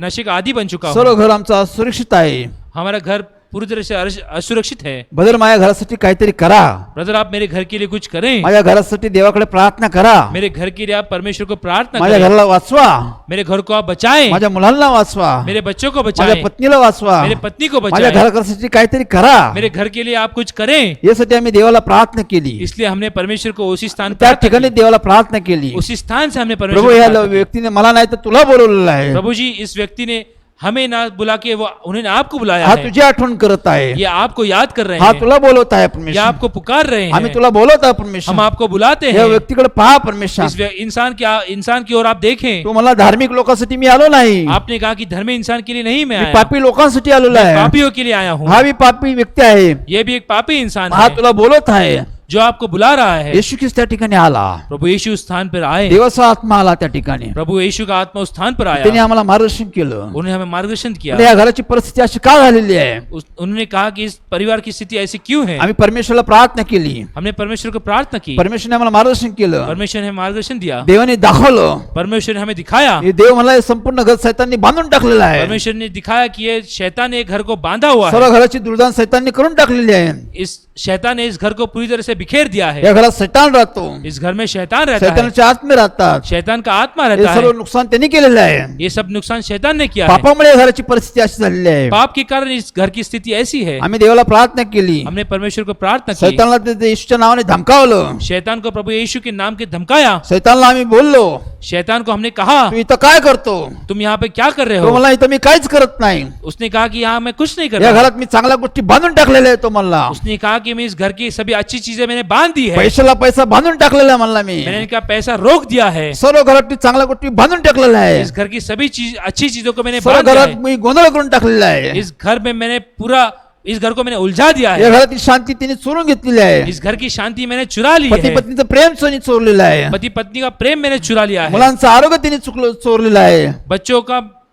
नशे का आदी बन चुका
सर्व
हूँ.
घर आमचं असुरक्षित आहे.
हमारा घर पूरी तरह से असुरक्षित है.
बदल माझ्या घरासाठी काहीतरी करा.
ब्रदर आप मेरे घर के लिए कुछ करें.
माझ्या घरासाठी देवाकडे प्रार्थना करा.
मेरे घर के लिए आप परमेश्वर को प्रार्थना
माझ्या
करें.
घराला वाचवा.
मेरे घर को आप बचाएं.
माझ्या मुलांना वाचवा.
मेरे बच्चों को
माझ्या
बचाएं.
पत्नीला वाचवा.
मेरे पत्नी को
माझ्या
बचाएं.
घरासाठी काहीतरी करा.
मेरे घर के लिए आप कुछ करें.
यासाठी आम्ही देवाला प्रार्थना केली.
इसलिए हमने परमेश्वर को उसी स्थान
त्या
पर
ठिकाणी देवाला प्रार्थना केली.
उसी स्थान से हमने
प्रभू
परमेश्वर को
या
प्रार्थना की.
व्यक्तीने मला नाही तर तुला बोलवलेलं आहे.
प्रभु जी इस व्यक्ति ने हमें ना बुला के वो उन्होंने आपको बुलाया
हा
है.
तुझी आठवण करत आहे.
ये आपको याद कर रहे
हा
हैं.
तुला बोलवत आहे
ये
परमेश्वर.
आपको पुकार रहे
आम्ही
हैं.
तुला बोलवत आहे परमेश्वर.
हम आपको बुलाते
या
हैं.
व्यक्तीकडे पहा परमेश्वर.
इस इंसान की ओर आप देखें.
तू मला धार्मिक लोकांसाठी मी आलो नाही.
आपने कहा कि धर्मी इंसान के लिए नहीं मैं
मी
आया.
पापी लोकांसाठी आलेलो
मैं
आहे.
पापियों के लिए आया हूँ.
हा मी पापी व्यक्ती आहे.
ये भी एक पापी इंसान
हा
है
तुला बोलत आहे.
जो आपको बुला रहा है.
येशू ख्रिस्त त्या ठिकाणी आला.
प्रभु यीशु उस स्थान पर आए.
देवाचा आत्मा आला त्या ठिकाणी.
प्रभु यीशु का आत्मा उस स्थान पर
त्याने
आया.
आम्हाला मार्गदर्शन केलं.
उन्होंने हमें मार्गदर्शन किया.
या घराची परिस्थिती अशी का झालेली आहे.
उन्होंने कहा कि इस परिवार की स्थिति ऐसी क्यों है.
आम्ही परमेश्वरला प्रार्थना केली.
हमने परमेश्वर को प्रार्थना की.
परमेश्वरने आम्हाला मार्गदर्शन केलं.
परमेश्वर ने हमें मार्गदर्शन दिया.
देवाने दाखवलं.
परमेश्वर ने हमें दिखाया.
हे देव मला हे संपूर्ण घर सैतानने बांधून टाकलेलं आहे.
परमेश्वर ने दिखाया कि ये शैतान ने घर को बांधा हुआ
सर्व
है.
घराची दुर्दान सैतानने करून टाकलेली आहे.
इस शैतान ने इस घर को पूरी तरह से बिखेर दिया है.
या घरात सैतान राहतो.
इस घर में शैतान रहता है.
सैतानाच्या आत्मे राहतात.
शैतान का आत्मा
हे
रहता
सर्व
है.
नुकसान त्यांनी केलेलं आहे.
ये सब नुकसान शैतान ने किया है.
पापामुळे या घराची परिस्थिती अशी झालेली आहे.
पाप के कारण इस घर की स्थिति ऐसी है.
आम्ही देवाला प्रार्थना केली.
हमने परमेश्वर को प्रार्थना की.
सैतानला ते येशूच्या नावाने धमकावलं.
शैतान को प्रभु यीशु के नाम के धमकाया.
सैतानला आम्ही बोललो,
शैतान को हमने कहा
तू इथं काय करतो.
तुम यहाँ पे क्या कर रहे
तो
हो.
मला इथं मी काहीच करत नाही.
उसने कहा कि यहाँ मैं कुछ नहीं कर
या
रहा.
घरात मी चांगल्या गोष्टी बांधून टाकलेल्या आहे तो मला.
उसने कहा कि मैं इस घर की सभी अच्छी चीजें मैंने बांध दी है.
पैशाला पैसा बांधून टाकलेला आहे मला मी.
मैंने इनका पैसा रोक दिया है.
सर्व घरात चांगल्या गोष्टी बांधून टाकलेल्या आहे.
इस घर की सभी चीज अच्छी चीजों को मैंने
सर्व
बांध दिया
घरात
है.
मी गोंधळ करून टाकलेला आहे.
इस घर में मैंने पूरा इस घर को मैंने उलझा दिया
या
है,
घरातील शांती तिने चोरून घेतलेली आहे.
इस घर की शांति मैंने चुरा ली
पती
है,
पत्नीचं प्रेम तिने चोरलेलं आहे.
पति पत्नी का प्रेम मैंने चुरा लिया है,
मुलांचं आरोग्य तिने चोरलेलं आहे.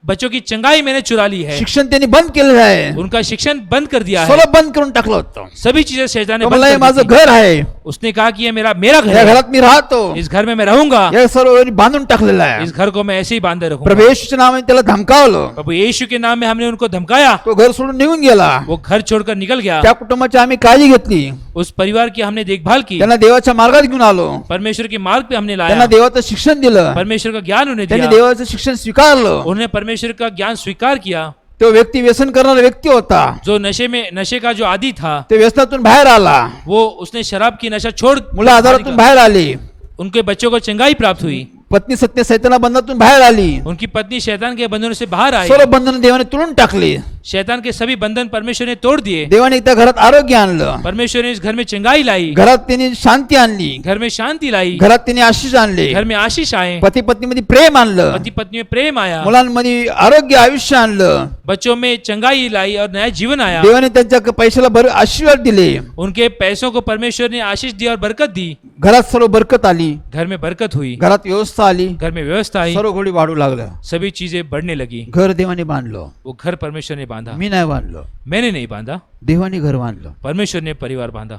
बच्चों की चंगाई मैंने चुरा ली है,
शिक्षण त्यांनी बंद केलेलं आहे.
उनका शिक्षण बंद कर दिया है,
सगळं बंद करून टाकलं होतं.
सभी चीजें शैतान ने
तो
बंद
मला हे
कर दी
माझं
थी.
घर आहे,
उसने कहा कि ये मेरा मेरा घर
या
है,
घरात मी राहतो,
इस घर में मैं रहूंगा,
या सर्व बांधून टाकलेलं आहे.
इस घर को मैं ऐसे ही बांधे
प्रभू
रखूंगा.
येशूच्या नावाने त्याला धमकावलं.
प्रभु यीशु के नाम में हमने उनको धमकाया,
तो घर सोडून निघून गेला.
वो घर छोड़कर निकल गया.
त्या कुटुंबाची आम्ही काळजी घेतली,
उस परिवार की हमने देखभाल की,
त्यांना देवाच्या मार्गात घेऊन आलो,
परमेश्वर के मार्ग पे हमने
त्यांना
लाया,
देवाचं शिक्षण दिलं,
परमेश्वर का ज्ञान उन्हें
त्यांनी
दिया,
देवाचं शिक्षण स्वीकारलं.
उन्होंने परमेश्वर का ज्ञान स्वीकार किया.
तो व्यक्ती व्यसन करणारा व्यक्ती होता,
जो नशे का जो आदी था,
ते व्यसनातून बाहेर आला.
वो उसने शराब की नशा छोड़,
मुलं आजारातून बाहेर आली,
उनके बच्चों को चंगाई प्राप्त हुई,
पत्नी सत्य सैताना बंधनातून बाहेर आली.
उनकी पत्नी शैतान के बंधनों से बाहर आई,
सर्व बंधन देवाने तोडून टाकली.
शैतान के सभी बंधन परमेश्वर ने तोड़ दिए,
देवाने त्या घरात आरोग्य आणलं,
परमेश्वर ने इस घर में चंगाई लाई,
घरात त्यांनी शांती आणली,
घर में शांति लाई,
घरात त्यांनी आशीष आणले,
घर में आशीष आए,
पती पत्नीमध्ये प्रेम आणलं,
पति पत्नी में प्रेम आया,
मुलांमध्ये आरोग्य आयुष्य आणलं.
बच्चों में चंगाई लाई और नया जीवन आया.
देवाने त्यांच्या पैशाला भर आशीर्वाद दिले.
उनके पैसों को परमेश्वर ने आशीष दी और बरकत दी,
घरात सर्व बरकत आली,
घर में बरकत हुई,
घरात व्यवस्था आली,
घर में व्यवस्था आई,
सर्व गोडी वाढू लागलं.
सभी चीजें बढ़ने लगी.
घर देवाने बांधलं,
वो घर परमेश्वर ने बांधा,
मी नाही बांधलं,
मैंने नहीं बांधा,
देवाने घर बांधलं.
परमेश्वर ने परिवार बांधा.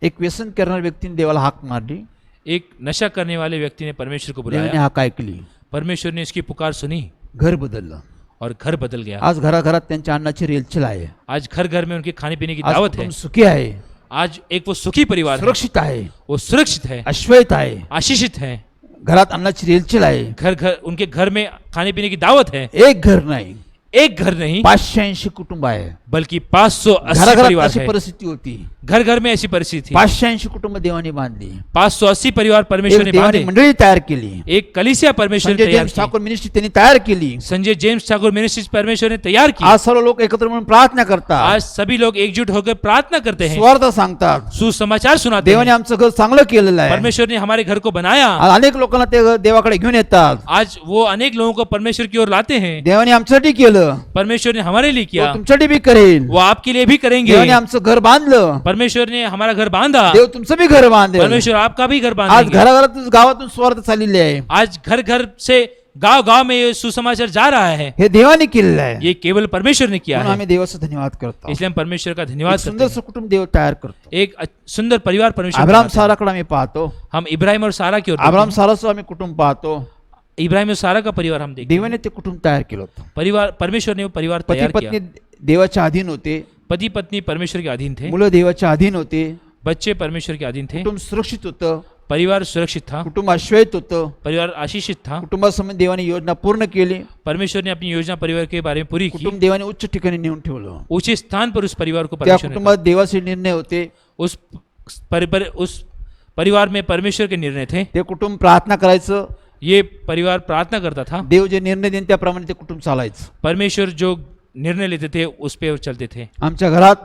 एक व्यसन करणाऱ्या व्यक्तीने देवाला हाक मारली,
एक नशा करने वाले व्यक्ति ने परमेश्वर को
देवाने
बुलाया,
हाक ऐकली,
परमेश्वर ने इसकी पुकार सुनी
घर बदललं.
और घर बदल गया.
आज घराघरात त्यांच्या अन्नाची रेलचेल आहे.
आज घर घर में उनके खाने पीने की
आज
दावत है.
कुटुंब सुखी आहे,
आज एक वो सुखी परिवार है,
सुरक्षित आहे,
वो सुरक्षित है,
अश्वयत आहे.
आशीषित है.
घरात अन्नाची रेलचेल आहे.
घर घर उनके घर में खाने पीने की दावत है.
एक घर नाही,
एक घर नहीं
580 कुटुंब आहे.
बल्कि 580
घराघरात
परिवार
अशी
है.
परिस्थिती होती.
घर घर में ऐसी परिस्थिति थी.
580 कुटुंब देवाने बांधली.
580 परिवार परमेश्वर
एक
ने
देवाने
बांधे.
मंडळी तयार केली.
एक कलीसिया परमेश्वर ने
संजय
तैयार
जेम्स
की.
ठाकूर मिनिस्ट्री त्यांनी तयार केली.
संजय जेम्स ठाकुर मिनिस्ट्रीज परमेश्वर ने तैयार की.
आज सर्व लोक एकत्र म्हणून प्रार्थना करतात,
आज सभी लोग एकजुट होकर प्रार्थना करते हैं,
स्वार्थ सांगतात.
सुसमाचार सुनाते
देवाने
हैं.
आमचं घर चांगलं केलेलं आहे.
परमेश्वर ने हमारे घर को बनाया.
आज अनेक लोकांना ते घर देवाकडे घेऊन येतात.
आज वो अनेक लोगों को परमेश्वर की ओर लाते हैं.
देवाने आमच्यासाठी केलं,
परमेश्वर ने हमारे लिए
तो
किया,
तुमच्यासाठी बी करेल.
वो आपके लिए भी करेंगे.
देवाने आमचं घर बांधलं,
परमेश्वर ने हमारा घर बांधा,
देव तुमचं बी घर बांधेल.
परमेश्वर आपका भी घर
आज
बांधेंगे.
घराघरातून गावातून स्वार्थ चाललेले आहे.
आज घर घर से गांव गांव में ये सुसमाचार जा रहा है.
हे देवाने केलेलं आहे.
ये केवल परमेश्वर ने किया
म्हणून
है.
आम्ही देवाचा धन्यवाद करतो.
इसलिए हम परमेश्वर का
एक
धन्यवाद करते
सुंदरसं
हैं.
कुटुंब देव तयार करतो.
एक सुंदर परिवार परमेश्वर
अब्राम
बनाता है.
साराकडे आम्ही पाहतो.
हम इब्राहिम और सारा की ओर देखते
अब्राम
हैं.
साराचं आम्ही कुटुंब पाहतो.
इब्राहिम और सारा का परिवार हम देखते हैं.
देवाने ते कुटुंब तयार केलं होतं.
परिवार परमेश्वर ने वो परिवार
पती
तैयार
पत्नी
किया.
देवाच्या अधीन होते,
पति पत्नी परमेश्वर के अधीन थे,
मुलं देवाच्या अधीन होते,
बच्चे परमेश्वर के अधीन थे,
कुटुंब सुरक्षित होतं,
परिवार सुरक्षित था,
कुटुंब आश्वयत होतं.
परिवार आशीषित था.
कुटुंबासमोर देवाने योजना पूर्ण केली.
परमेश्वर ने अपनी योजना परिवार के बारे में पूरी की.
कुटुंब देवाने उच्च ठिकाणी नेऊन ठेवलं.
ऊंचे स्थान पर उस परिवार को
त्या
परमेश्वर ने
कुटुंबात देवाचे निर्णय होते.
उस उस परिवार में परमेश्वर के निर्णय थे.
ते कुटुंब प्रार्थना करायचं.
ये परिवार प्रार्थना करता था.
देव जे निर्णय देईन त्याप्रमाणे ते कुटुंब चालायचं.
परमेश्वर जो निर्णय लेते थे उस पे वो चलते थे.
आमच्या घरात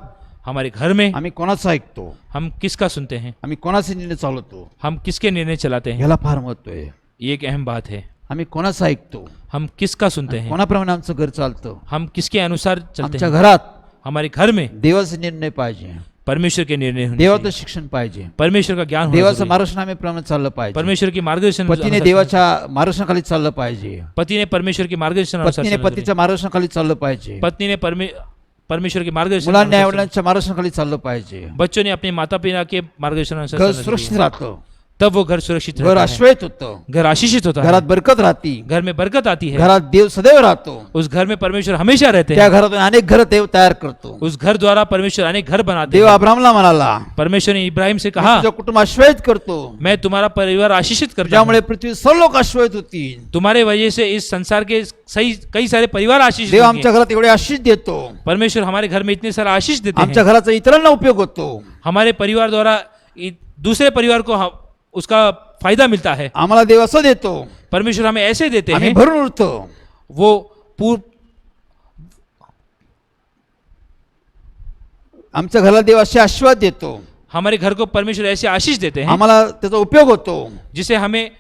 हमारे घर में
आम्ही कोणाचं ऐकतो,
हम किसका सुनते हैं,
आम्ही कोणाचे निर्णय चालवतो,
हम किसके निर्णय चलाते हैं,
याला फार महत्व आहे.
ये एक अहम बात है.
आम्ही कोणाचं ऐकतो,
हम किसका सुनते हैं,
कोणाप्रमाणे आमचं घर चालतं.
हम किसके अनुसार चलते
आमच्या
हैं.
घरात
हमारे घर में
देवाचे निर्णय पाहिजे,
परमेश्वर के निर्णय होने
देवाचं
चाहिए.
शिक्षण पाहिजे,
परमेश्वर का ज्ञान होना
देवाचं
जरूरी है.
मार्गदर्शनाप्रमाणे चाललं पाहिजे.
परमेश्वर की मार्गदर्शन
पतीने
अनुसार-
देवाच्या मार्गदर्शनाखाली चाललं पाहिजे.
पति ने परमेश्वर की मार्गदर्शन अनुसार
पत्नीने
चलना जरूरी
पतीच्या मार्गदर्शनाखाली चाललं पाहिजे.
है. पत्नी ने परमेश्वर के मार्गदर्शन
मुलांनी आई
अनुसार-
वडिलांच्या मार्गदर्शनाखाली चाललं पाहिजे.
बच्चों ने अपने माता पिता के मार्गदर्शन अनुसार
घर
चलना जरूरी
सुरक्षित
है.
राहतं,
तब वो घर सुरक्षित
घर
रहता है.
आश्वयत होतं,
घर आशीषित होता
घरात
है.
बरकत राहती,
घर में बरकत आती है.
घरात देव सदैव राहतो.
उस घर में परमेश्वर हमेशा रहते
त्या
हैं.
घरातून अनेक घर देव तयार करतो.
उस घर द्वारा परमेश्वर अनेक घर बनाते
देव
हैं.
अब्रामला म्हणाला,
परमेश्वर ने इब्राहिम से
मी
कहा,
तुझं कुटुंब आश्वयत करतो,
मैं तुम्हारा परिवार आशीषित करता हूं.
ज्यामुळे पृथ्वी सर्व लोक आश्वयत होतील.
तुम्हारे वजह से इस संसार के कई सारे परिवार आशीषित
देव
होंगे.
आमच्या घरात एवढे आशीष देतो,
परमेश्वर हमारे घर में इतने सारा आशीष देते
आमच्या
हैं.
घराचा इतरांना उपयोग होतो.
हमारे परिवार द्वारा दूसरे परिवार को उसका फायदा मिलता है.
आम्हाला देव असं देतो,
परमेश्वर हमें ऐसे देते
आम्ही
हैं,
भरून उरतो.
वो पूर्ण
आमच्या घराला देव असे आशीर्वाद देतो,
हमारे घर को परमेश्वर ऐसे आशीष देते हैं
आम्हाला त्याचा उपयोग होतो.
जिसे हमें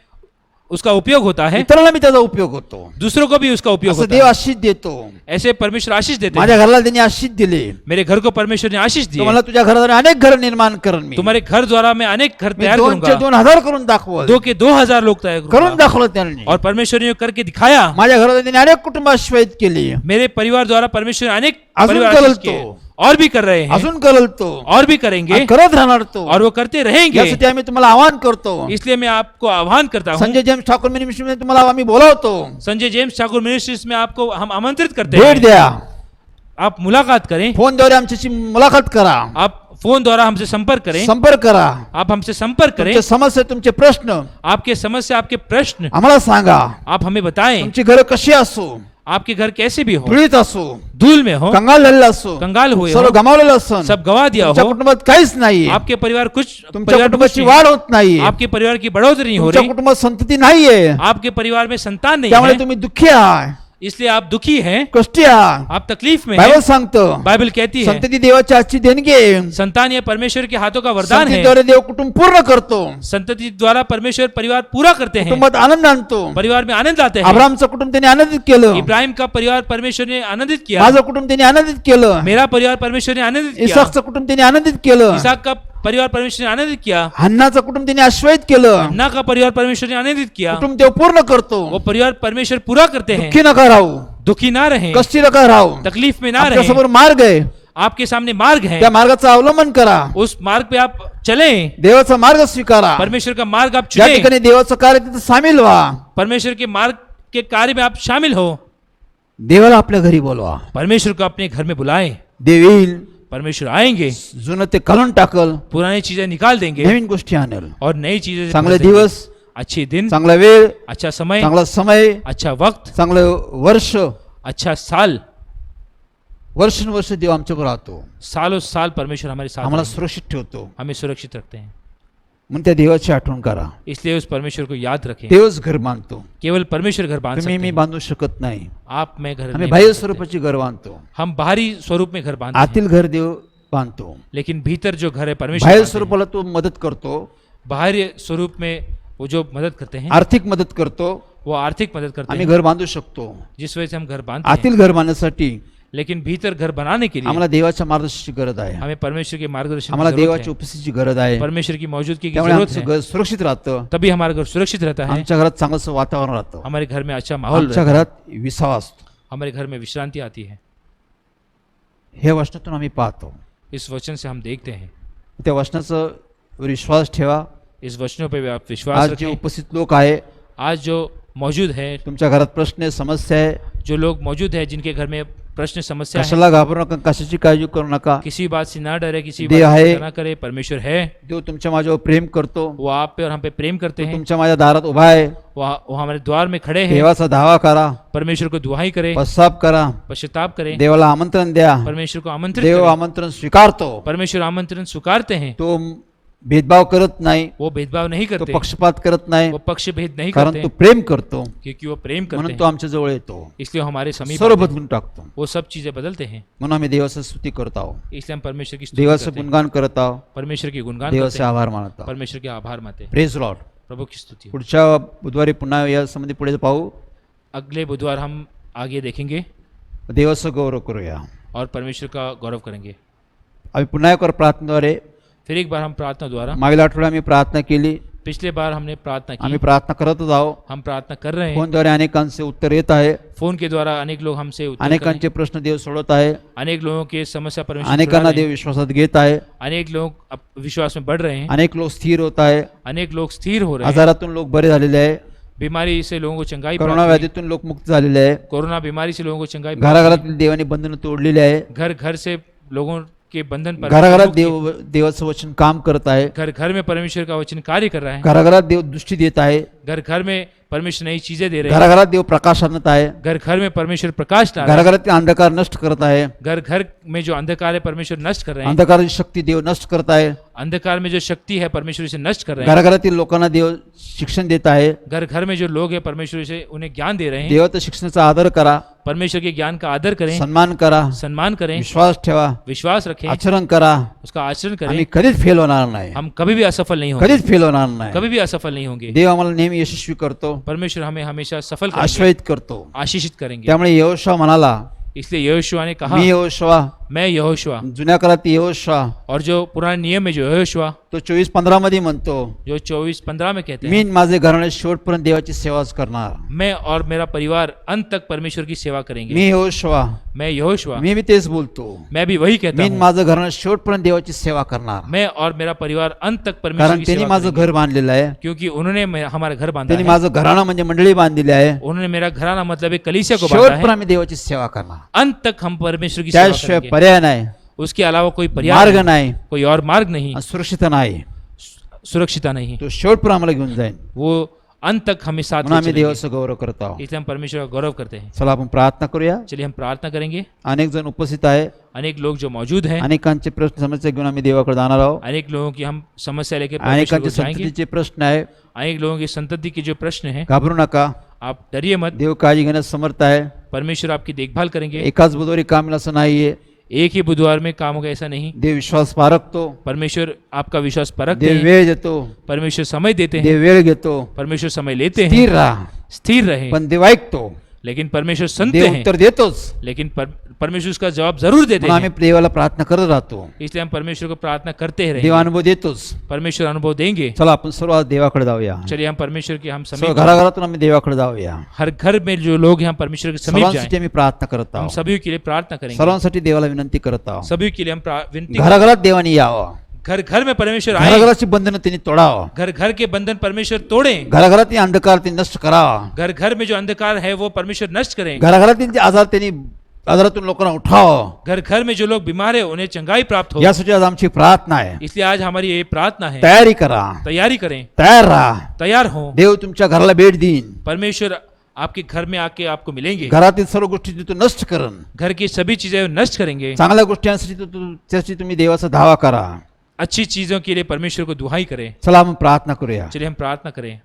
उसका उपयोग होता है,
इतरांना मी त्याचा उपयोग होतो.
दूसरों को भी उसका उपयोग
असं
होता
देव
है.
आशीष देतो.
ऐसे परमेश्वर आशीष देते
माझ्या
हैं.
घराला त्यांनी आशीष दिले.
मेरे घर को परमेश्वर ने आशीष दी
तो
है.
मला तुझ्या घराद्वारे अनेक घर निर्माण करण मी.
तुम्हारे घर द्वारा मैं अनेक घर
मी
तैयार
2चे
करूंगा.
2,000 करून दाखवलं.
2 के 2,000 लोग तैयार
करून
करूंगा.
दाखवलं त्यांनी.
और परमेश्वर ने करके दिखाया.
माझ्या घरात त्यांनी अनेक कुटुंब आश्वासित केली.
मेरे परिवार द्वारा परमेश्वर ने अनेक
अजून
परिवार
करल
आशीष किए.
तो.
और भी कर रहे हैं,
अजून करल तो.
और भी करेंगे,
आणि करत राहणार तो.
और वो करते रहेंगे.
यासाठी आम्ही तुम्हाला आवाहन करतो.
इसलिए मैं आपको आह्वान करता हूँ.
संजय जेम्स ठाकूर मिनिस्ट्री मध्ये तुम्हाला आम्ही बोलावतो.
संजय जेम्स ठाकुर मिनिस्ट्रीज में आपको हम आमंत्रित करते
भेट
हैं.
द्या.
आप मुलाकात करें.
फोनद्वारे आमच्याशी मुलाखत करा.
आप फोन द्वारा हमसे संपर्क करें.
संपर्क करा.
आप हमसे संपर्क करें.
तुमचे समस्या तुमचे प्रश्न
आपके समस्या, आपके प्रश्न
आम्हाला सांगा.
आप हमें बताएं.
तुमची घर कशी असो,
आपके घर कैसे भी हो,
धुळीत असो,
धूल में हो,
कंगाल झालेला असो,
कंगाल हुए
सर्व
हो,
गमावलेलं असन,
सब गवा दिया
तुमच्या
हो,
कुटुंबात काहीच नाही.
आपके परिवार कुछ
तुमच्या
परिवार में कुछ
कुटुंबाची
नहीं,
वाढ होत नाही.
आपके परिवार की बढ़ोतरी नहीं हो
तुमच्या
रही,
कुटुंबात संतती नाहीये.
आपके परिवार में संतान नहीं
त्यामुळे
है,
तुम्ही दुःखी आहात,
इसलिए आप दुखी हैं,
कष्टी आहात.
आप तकलीफ में
बायबल
हैं.
सांगतं
बाइबल कहती है
संतती देवाची आजची देणगी आहे.
संतान ये परमेश्वर के हाथों का वरदान है.
संततीद्वारे देव कुटुंब पूर्ण करतो.
संतति द्वारा परमेश्वर परिवार पूरा करते हैं,
कुटुंबात आनंद आणतो.
परिवार में आनंद आते हैं.
अब्रामचं कुटुंब त्यांनी आनंदित केलं.
इब्राहिम का परिवार परमेश्वर ने आनंदित किया.
माझं कुटुंब त्यांनी आनंदित केलं.
मेरा परिवार परमेश्वर ने आनंदित किया.
इसाकचं कुटुंब त्यांनी आनंदित केलं.
इसहाक का परिवार परमेश्वर ने आनंदित किया.
हन्नाचं कुटुंब त्यांनी आश्वासित केलं.
अन्ना का परिवार परमेश्वर ने आनंदित किया.
कुटुंब देव पूर्ण करतो.
वो परिवार परमेश्वर पूरा करते हैं.
दुःखी नका राहू,
दुखी ना रहें,
कष्टी नका राहू.
तकलीफ में ना
आपल्या
रहें.
समोर मार्ग आहे,
आपके सामने मार्ग है,
त्या मार्गाचं अवलंबन करा.
उस मार्ग पे आप चलें.
देवाचा मार्ग स्वीकारा.
परमेश्वर का मार्ग आप
ज्या
चुनें.
ठिकाणी देवाचं कार्य तिथं सामील व्हा.
परमेश्वर के मार्ग के कार्य में आप शामिल हो.
देवाला आपल्या घरी बोलवा.
परमेश्वर को अपने घर में बुलाएं.
देव येईल,
परमेश्वर आएंगे,
जुनं ते काढून टाकल,
पुरानी चीजें निकाल देंगे
नवीन गोष्टी आणल.
और नई चीजें
चांगले
भर देंगे.
दिवस,
अच्छे दिन,
चांगला वेळ,
अच्छा समय,
चांगला समय,
अच्छा वक्त,
चांगलं वर्ष,
अच्छा साल,
वर्षानुवर्ष देव आमच्याकडे राहतो.
सालों साल परमेश्वर हमारे साथ
आम्हाला
रहेंगे.
सुरक्षित ठेवतो.
हमें सुरक्षित रखते हैं.
म्हणून त्या देवाची आठवण करा.
इसलिए उस परमेश्वर को याद रखें.
देवच घर बांधतो.
केवल परमेश्वर घर बांध
तुम्ही
सकते
मी
हैं.
बांधू शकत नाही.
आप मैं घर
आम्ही
नहीं
बाह्य
बांध सकते.
स्वरूपाची घर बांधतो.
हम बाहरी स्वरूप में घर बांधते हैं,
आतील घर देव बांधतो.
लेकिन भीतर जो घर है परमेश्वर
बाह्य
बांधते हैं.
स्वरूपाला तो मदत करतो,
बाहरी स्वरूप में वो जो मदद करते हैं,
आर्थिक मदत करतो.
वो आर्थिक मदद करते
आम्ही
हैं,
घर बांधू शकतो.
जिस वजह से हम घर बांधते हैं.
आतील घर बांधण्यासाठी
लेकिन भीतर घर बनाने के लिए
आम्हाला देवाच्या मार्गदर्शनाची गरज आहे.
हमें परमेश्वर के मार्गदर्शन की
आम्हाला
जरूरत
देवाच्या
है.
उपस्थितीची गरज आहे.
परमेश्वर की मौजूदगी की
त्यामुळे
जरूरत
आमचं
है.
घर सुरक्षित राहतं.
तभी हमारा घर सुरक्षित रहता है.
आमच्या घरात चांगलं वातावरण राहतं.
हमारे घर में अच्छा माहौल
आमच्या
रहता है.
घरात विसावा असतो.
हमारे घर में विश्रांति आती है.
हे वचनातून आम्ही पाहतो.
इस वचन से हम देखते हैं.
त्या वचनाचा विश्वास ठेवा.
इस वचनों पे आप विश्वास
आज जे
रखें.
उपस्थित लोक आहे,
आज जो मौजूद है,
तुमच्या घरात प्रश्न आहे, समस्या आहे,
जो लोग मौजूद है जिनके घर में प्रश्न समस्या है,
कशाला घाबरू नका, कशाची काळजी करू नका.
किसी बात से ना डरे, किसी
देव
बात
आहे.
से चिंता ना करे. परमेश्वर है,
देव तुमच्या माझ्यावर प्रेम करतो.
वो आप पे और हम पे प्रेम करते
तो
हैं.
तुमच्या माझ्या दारात उभा आहे.
वो हमारे द्वार में खड़े हैं.
देवाचा धावा करा,
परमेश्वर को दुहाई करे,
पश्चाताप करा,
पश्चाताप करें,
देवाला आमंत्रण द्या.
परमेश्वर को आमंत्रित
देव
करें.
आमंत्रण स्वीकारतो.
परमेश्वर आमंत्रण स्वीकारते हैं.
तो भेदभाव करत नाही,
वो भेदभाव नहीं
तो
करते,
पक्षपात करत नाही,
वो पक्ष भेद नहीं
कारण
करते,
तो प्रेम करतो.
क्योंकि वो प्रेम करते
म्हणून तो
हैं.
आमच्या जवळ येतो.
इसलिए वो हमारे समीप
सर्व
आते हैं.
बदलून टाकतो.
वो सब चीजें बदलते हैं.
म्हणून आम्ही देवाचं स्तुती करत आहोत,
इसलिए हम परमेश्वर की स्तुति
देवाचं
करते हैं.
गुणगान करत आहोत,
परमेश्वर की गुणगान करते
देवाचे
हैं.
आभार मानत आहोत.
परमेश्वर के आभार मानते हैं.
Praise Lord.
प्रभु की स्तुति.
पुढच्या बुधवारी पुन्हा या संबंधी पुढे पाहू.
अगले बुधवार हम आगे देखेंगे
देवाचं गौरव करूया.
और परमेश्वर का गौरव करेंगे.
आम्ही पुन्हा एक प्रार्थनेद्वारे,
फिर एक बार हम प्रार्थना द्वारा,
मागील आठवड्यात आम्ही प्रार्थना केली,
पिछले बार हमने प्रार्थना
आम्ही
की,
प्रार्थना करतच आहोत.
हम प्रार्थना कर रहे हैं.
फोनद्वारे अनेकांचे उत्तर येत आहे.
फोन के द्वारा अनेक लोग हमसे उत्तर कर रहे
अनेकांचे प्रश्न देव सोडवत आहे.
हैं. अनेक लोगों के समस्या परमेश्वर
अनेकांना
छुड़ा रहे
देव
हैं.
विश्वासात घेत आहे.
अनेक लोग विश्वास में बढ़ रहे हैं.
अनेक लोक स्थिर होत आहे.
अनेक लोग स्थिर हो रहे हैं.
आजारातून लोक बरे झालेले आहे.
बीमारी से लोगों को चंगाई
कोरोना
प्राप्त हुई.
व्याधीतून लोक मुक्त झालेले आहे.
कोरोना बीमारी से लोगों को चंगाई प्राप्त हुई.
घराघरातील देवाने बंधनं तोडलेली आहे.
घर घर से लोगों के बंधन पर
घराघरात देवाचं वचन काम करत आहे.
घर घर में परमेश्वर का वचन कार्य कर रहा है.
घराघरात देव दृष्टी देत आहे.
घर घर में परमेश्वर नई चीजें दे रहे हैं.
घराघरात देव प्रकाश आणत आहे.
घर घर में परमेश्वर प्रकाश ला रहा है.
घराघरातील अंधकार नष्ट करत आहे.
घर घर में जो अंधकार है परमेश्वर नष्ट कर रहे हैं.
अंधकाराची शक्ती देव नष्ट करत आहे.
अंधकार में जो शक्ति है परमेश्वर इसे नष्ट कर रहे हैं।
घराघरातील लोकांना देव शिक्षण देत आहे.
घर घर में जो लोग हैं परमेश्वर इसे उन्हें ज्ञान दे रहे हैं।
देवाच्या शिक्षणाचा आदर करा,
परमेश्वर के ज्ञान का आदर करें,
सन्मान करा,
सम्मान करें,
विश्वास ठेवा,
विश्वास रखें,
आचरण करा.
उसका आचरण
आम्ही
करें।
कधीच फेल होणार नाही,
हम कभी भी असफल नहीं होंगे,
कधीच फेल होणार नाही.
कभी भी असफल नहीं होंगे।
देव आम्हाला नेहमी यशस्वी करतो,
परमेश्वर हमें हमेशा सफल करेंगे,
आश्रयित करतो.
आशीषित करेंगे।
त्यामुळे यहोशुआ म्हणाला,
इसलिए यहोशुआ ने कहा,
मी यहोशुआ,
मैं यहोशुआ,
जुन्या काळात यहोशुआ
और जो पुराने नियम में जो यहोशुआ
तो 24:15 मध्ये म्हणतो,
जो 24:15 में कहते
मी
हैं,
माझे घराणे शेवटपर्यंत देवाची सेवाच करणार.
मैं और मेरा परिवार अंत तक परमेश्वर की सेवा करेंगे।
मी यहोशुआ,
मैं यहोशुआ,
मी तेच बोलतो,
मैं भी वही कहता
मी
हूँ,
माझं घराणे शेवटपर्यंत देवाची सेवा करणार.
मैं और मेरा परिवार अंत तक परमेश्वर
कारण
की
त्यांनी
सेवा
माझं
करेंगे।
घर बांधलेलं आहे,
क्योंकि उन्होंने हमारा घर बांधा
त्यांनी
है,
माझं घराणा म्हणजे मंडळी बांधलेली आहे.
उन्होंने मेरा घराना मतलब एक कलीसिया को बांधा
शेवटपर्यंत
है।
आम्ही देवाची सेवा करणार.
अंत तक हम परमेश्वर की सेवा
त्याशिवाय
करेंगे।
पर्याय नाही,
उसके अलावा कोई पर्याय
मार्ग
नहीं,
नाही,
कोई और मार्ग नहीं,
सुरक्षित नाही.
सुरक्षिता नहीं।
तो शेवटपर्यंत आम्हाला घेऊन जाईल.
वो अंत तक हमें साथ
म्हणून
ले
आम्ही
चलेंगे।
देवाचा गौरव करत आहोत.
इसलिए हम परमेश्वर का गौरव करते हैं।
चला आपण प्रार्थना करूया.
चलिए हम प्रार्थना करेंगे।
अनेक जण उपस्थित आहे,
अनेक लोग जो मौजूद हैं,
अनेकांचे प्रश्न समस्या घेऊन आम्ही देवाकडे जाणार आहोत.
अनेक लोगों की हम समस्या लेके परमेश्वर
अनेकांचे
को जाएंगे।
संततीचे प्रश्न आहे,
अनेक लोगों की संतति के जो प्रश्न हैं,
घाबरू नका.
आप डरिए मत,
देव काळजी घेण्यास समर्थ आहे.
परमेश्वर आपकी देखभाल करेंगे।
एकाच बुधवारी काम असं नाहीये.
एक ही बुधवार में काम होगा ऐसा नहीं।
देव विश्वास पारखतो,
परमेश्वर आपका विश्वास परखते
देव
हैं,
वेळ देतो,
परमेश्वर समय देते हैं,
देव वेळ घेतो.
परमेश्वर समय लेते हैं।
स्थिर राहा,
स्थिर रहे,
पण देव ऐकतो,
लेकिन परमेश्वर सुनते
देव
हैं,
उत्तर देतोच.
लेकिन परमेश्वर उसका जवाब जरूर देते
म्हणून आम्ही
हैं।
देवाला प्रार्थना करत राहतो.
इसलिए हम परमेश्वर को प्रार्थना करते
देव
रहेंगे।
अनुभव देतोच.
परमेश्वर अनुभव देंगे।
चला आपण सर्व आज देवाकडे जाऊया.
चलिए हम परमेश्वर के हम
सर्व
समीप,
घराघरातून आम्ही देवाकडे जाऊया.
हर घर में जो लोग हैं हम परमेश्वर के समीप जाएं।
सर्वांसाठी आम्ही प्रार्थना करत
हम
आहोत.
सभी के लिए प्रार्थना करेंगे।
सर्वांसाठी देवाला विनंती करत आहोत.
सभी के लिए हम विनती,
घराघरात देवानी यावं.
घर घर में परमेश्वर आए,
घराघराची बंधनं त्यांनी तोडावं.
घर घर के बंधन परमेश्वर तोड़ें।
घराघरातील अंधकार त्यांनी नष्ट करावा.
घर घर में जो अंधकार है वो परमेश्वर नष्ट करें।
घराघरातील जे आजार त्यांनी आजारातून लोकांना उठावं.
घर घर में जो लोग बीमार है उन्हें चंगाई प्राप्त हो।
यासाठी आज आमची प्रार्थना आहे.
इसलिए आज हमारी ये प्रार्थना है,
तयारी करा,
तैयारी करें,
तयार राहा.
तैयार हो।
देव तुमच्या घराला भेट देईन.
परमेश्वर आपके घर में आके आपको मिलेंगे।
घरातील सर्व गोष्टी तो नष्ट करन.
घर की सभी चीजें नष्ट करेंगे।
चांगल्या गोष्टींसाठी त्यासाठी तुम्ही देवाचा धावा करा.
अच्छी चीजों के लिए परमेश्वर को दुहाई करें।
चला आपण प्रार्थना करूया.
चलिए हम प्रार्थना करें।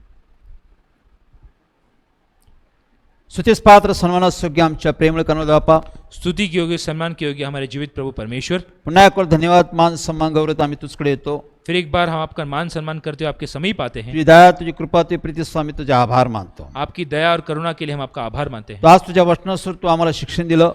स्तुतीस पात्र सन्मानास योग्य आमच्या प्रेमळ करुणा बापा,
स्तुति की योग्य, सम्मान की योग्य हमारे जीवित प्रभु परमेश्वर,
पुन्हा एक वेळ धन्यवाद, मान सम्मान गौरव आम्ही तुझकडे येतो.
फिर एक बार हम आपका मान सम्मान करते हुए आपके समीप आते हैं।
तुझी दया, तुझी कृपा, तुझी प्रीती स्वामी तुझे आभार मानतो.
आपकी दया और करुणा के लिए हम आपका आभार मानते हैं।
तो आज तुझ्या वचनासुर तू आम्हाला शिक्षण दिलं.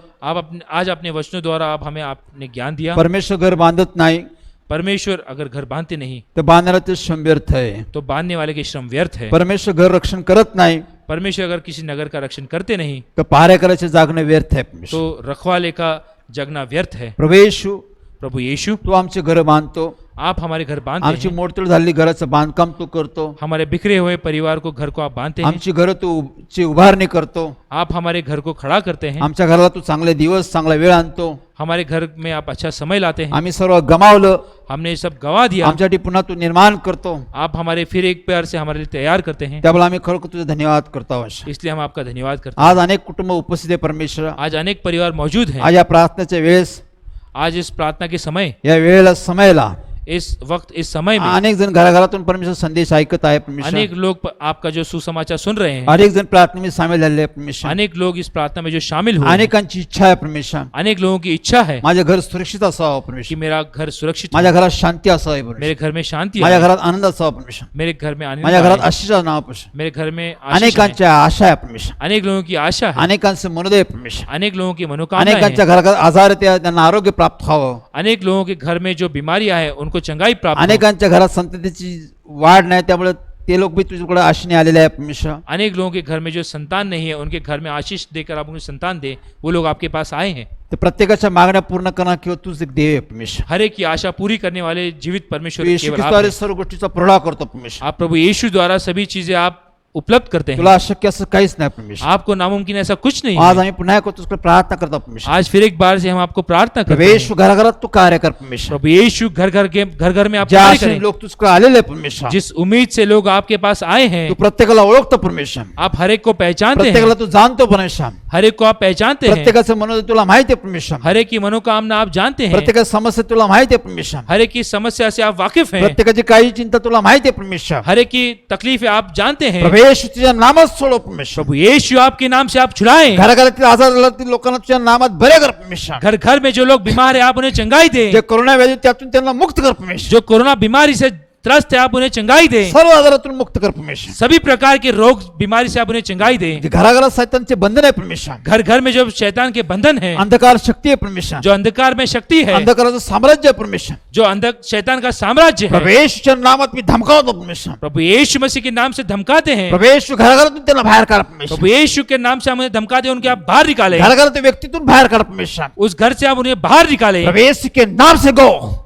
आज अपने वचनों द्वारा आप हमें आपने ज्ञान दिया।
परमेश्वर घर बांधत नाही
परमेश्वर अगर घर बांधते नहीं
तर बांधणारा ते श्रम व्यर्थ आहे.
तो बांधने वाले के श्रम व्यर्थ है।
परमेश्वर घर रक्षण करत नाही
परमेश्वर अगर किसी नगर का रक्षण करते नहीं
तर पहारे करायचे जागणं व्यर्थ आहे. परमेश्वर
तो रखवाले का जगना व्यर्थ है।
प्रभू येशू,
प्रभु यीशु,
तू आमचे घर बांधतो.
आप हमारे घर बांधते
आमची
हैं।
मोडतोड झालेली घराचं बांधकाम तू करतो.
हमारे बिखरे हुए परिवार को, घर को आप बांधते हैं।
आमची घर तू ची उभारणी करतो.
आप हमारे घर को खड़ा करते हैं।
आमच्या घराला तू चांगले दिवस, चांगला वेळ आणतो.
हमारे घर में आप अच्छा समय लाते हैं।
आम्ही सर्व गमावलं,
हमने सब गवा दिया,
आमच्यासाठी पुन्हा तू निर्माण करतो.
आप हमारे फिर एक प्यार से हमारे लिए तैयार करते हैं।
त्यामुळे आम्ही खरोखर तुझे धन्यवाद करतो आहोत.
इसलिए हम आपका धन्यवाद करते हैं।
आज अनेक कुटुंब उपस्थित आहे परमेश्वर.
आज अनेक परिवार मौजूद हैं।
आज या प्रार्थनेच्या वेळेस,
आज इस प्रार्थना के समय,
या वेळेला, समयला
इस वक्त, इस समय में
अनेक जण घराघरातून परमेश्वर संदेश ऐकत आहे. परमेश्वर
अनेक लोग आपका जो सुसमाचार सुन रहे हैं।
अनेक जण प्रार्थनेमध्ये सामील झालेले आहे. परमेश्वर
अनेक लोग इस प्रार्थना में जो शामिल हुए हैं।
अनेकांची इच्छा आहे. परमेश्वर
अनेक लोगों की इच्छा है
माझे घर सुरक्षित असावं.
कि
परमेश्वर
मेरा घर सुरक्षित
माझ्या
हो,
घरात शांती असावी.
मेरे
परमेश्वर
घर में शांति
माझ्या
आए,
घरात आनंद असावा. परमेश्वर
मेरे घर में आनंद
माझ्या घरात
आए,
आशीष नाव. परमेश्वर
मेरे घर में आशीष आए।
अनेकांच्या आशा आहे. परमेश्वर
अनेक लोगों की आशा है,
अनेकांचे मनोदय. परमेश्वर
अनेक लोगों की मनोकामना
अनेकांच्या
है,
घरात आजार आहेत, त्यांना आरोग्य प्राप्त व्हावं.
अनेक लोगों के घर में जो बीमारियां हैं उनको चंगाई प्राप्त हो।
अनेकांच्या घरात संततीची वाढ नाही, त्यामुळे ते लोक भी तुझ्याकडे आशेने आलेले आहे. परमेश्वर
अनेक लोगों के घर में जो संतान नहीं है उनके घर में आशीष देकर आप उन्हें संतान दे, वो लोग आपके पास आए हैं।
ते प्रत्येकाच्या मागण्या पूर्ण करणार किंवा तूच एक देव आहे. परमेश्वर
हर एक की आशा पूरी करने वाले जीवित परमेश्वर
येशू
केवल आप
ख्रिस्ताद्वारे
हैं।
सर्व गोष्टीचा पुरवठा करतो. परमेश्वर
आप प्रभु यीशु द्वारा सभी चीजें आप उपलब्ध करते
तुला
हैं।
अशक्य असं काहीच नाही परमेश्वर.
आपको नामुमकिन ऐसा कुछ नहीं
आज
है।
आम्ही पुन्हा एकदा तुझ्याकडे प्रार्थना करतो परमेश्वर.
आज फिर एक बार से हम आपको प्रार्थना करते
प्रवेश
हैं,
घराघरात तू कार्य कर परमेश्वर.
प्रभु यीशु घर घर में आप
ज्या
कार्य
आशेने
करें।
लोक तुझ्याकडे आलेले आहे परमेश्वर,
जिस उम्मीद से लोग आपके पास आए हैं,
तू प्रत्येकाला ओळखतो परमेश्वर.
आप हर एक को पहचानते
प्रत्येकाला
हैं,
तू जाणतो परमेश्वर.
हर एक को आप पहचानते हैं,
प्रत्येकाचं मनोदय तुला माहिती आहे परमेश्वर.
हर एक की मनोकामना आप जानते हैं,
प्रत्येकाची समस्या तुला माहिती आहे परमेश्वर.
हर एक की समस्या से आप वाकिफ हैं,
प्रत्येकाची काही चिंता तुला माहिती आहे परमेश्वर.
हर एक की तकलीफें आप जानते हैं।
प्रवेश तुझ्या नामात सोडव परमेश्वर.
प्रभु यीशु आपके नाम से आप छुड़ाएं।
घराघरातील आजारातील लोकांना तुझ्या नामात बरे कर परमेश्वर.
घर घर में जो लोग बीमार है आप उन्हें चंगाई दें।
जे कोरोना व्याधी त्यातून त्यांना मुक्त कर परमेश्वर.
जो कोरोना बीमारी से त्रस्त है आप उन्हें चंगाई दें।
सर्व आजारातून मुक्त कर परमेश्वर.
सभी प्रकार के रोग बीमारी से आप उन्हें चंगाई दें।
जे घराघरात सैतानचे बंधन आहे परमेश्वर.
घर घर में जो शैतान के बंधन है,
अंधकार शक्ती आहे परमेश्वर.
जो अंधकार में शक्ति है,
अंधकाराचं साम्राज्य आहे परमेश्वर.
जो शैतान का साम्राज्य है,
प्रवेशच्या नामात मी धमकावतो परमेश्वर.
प्रभु यीशु मसीह के नाम से धमकाते हैं।
प्रवेश घराघरातून त्यांना बाहेर काढ परमेश्वर.
प्रभु यीशु के नाम से हम उन्हें धमकाते हैं, उनके आप बाहर निकाले।
घराघरात व्यक्तीतून बाहेर काढ परमेश्वर.
उस घर से आप उन्हें बाहर निकाले।
प्रवेश के नाम से गो.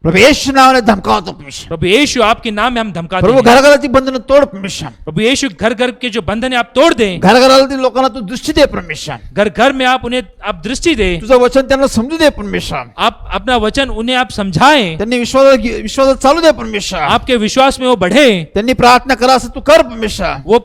प्रवेश नावाने धमकावतो परमेश्वर.
प्रभु यीशु आपके नाम में हम धमकाते
प्रभू
हैं।
घराघराची बंधनं तोड परमेश्वर.
प्रभु यीशु घर घर के जो बंधन है आप तोड़ दें।
घराघरातील लोकांना तू दृष्टी दे परमेश्वर.
घर घर में आप उन्हें आप दृष्टि दें।
तुझं वचन त्यांना समजू दे परमेश्वर.
आप अपना वचन उन्हें आप समझाएं।
त्यांनी विश्वासात चालू दे परमेश्वर.
आपके विश्वास में वो बढ़े।
त्यांनी प्रार्थना करा असं तू कर परमेश्वर.
वो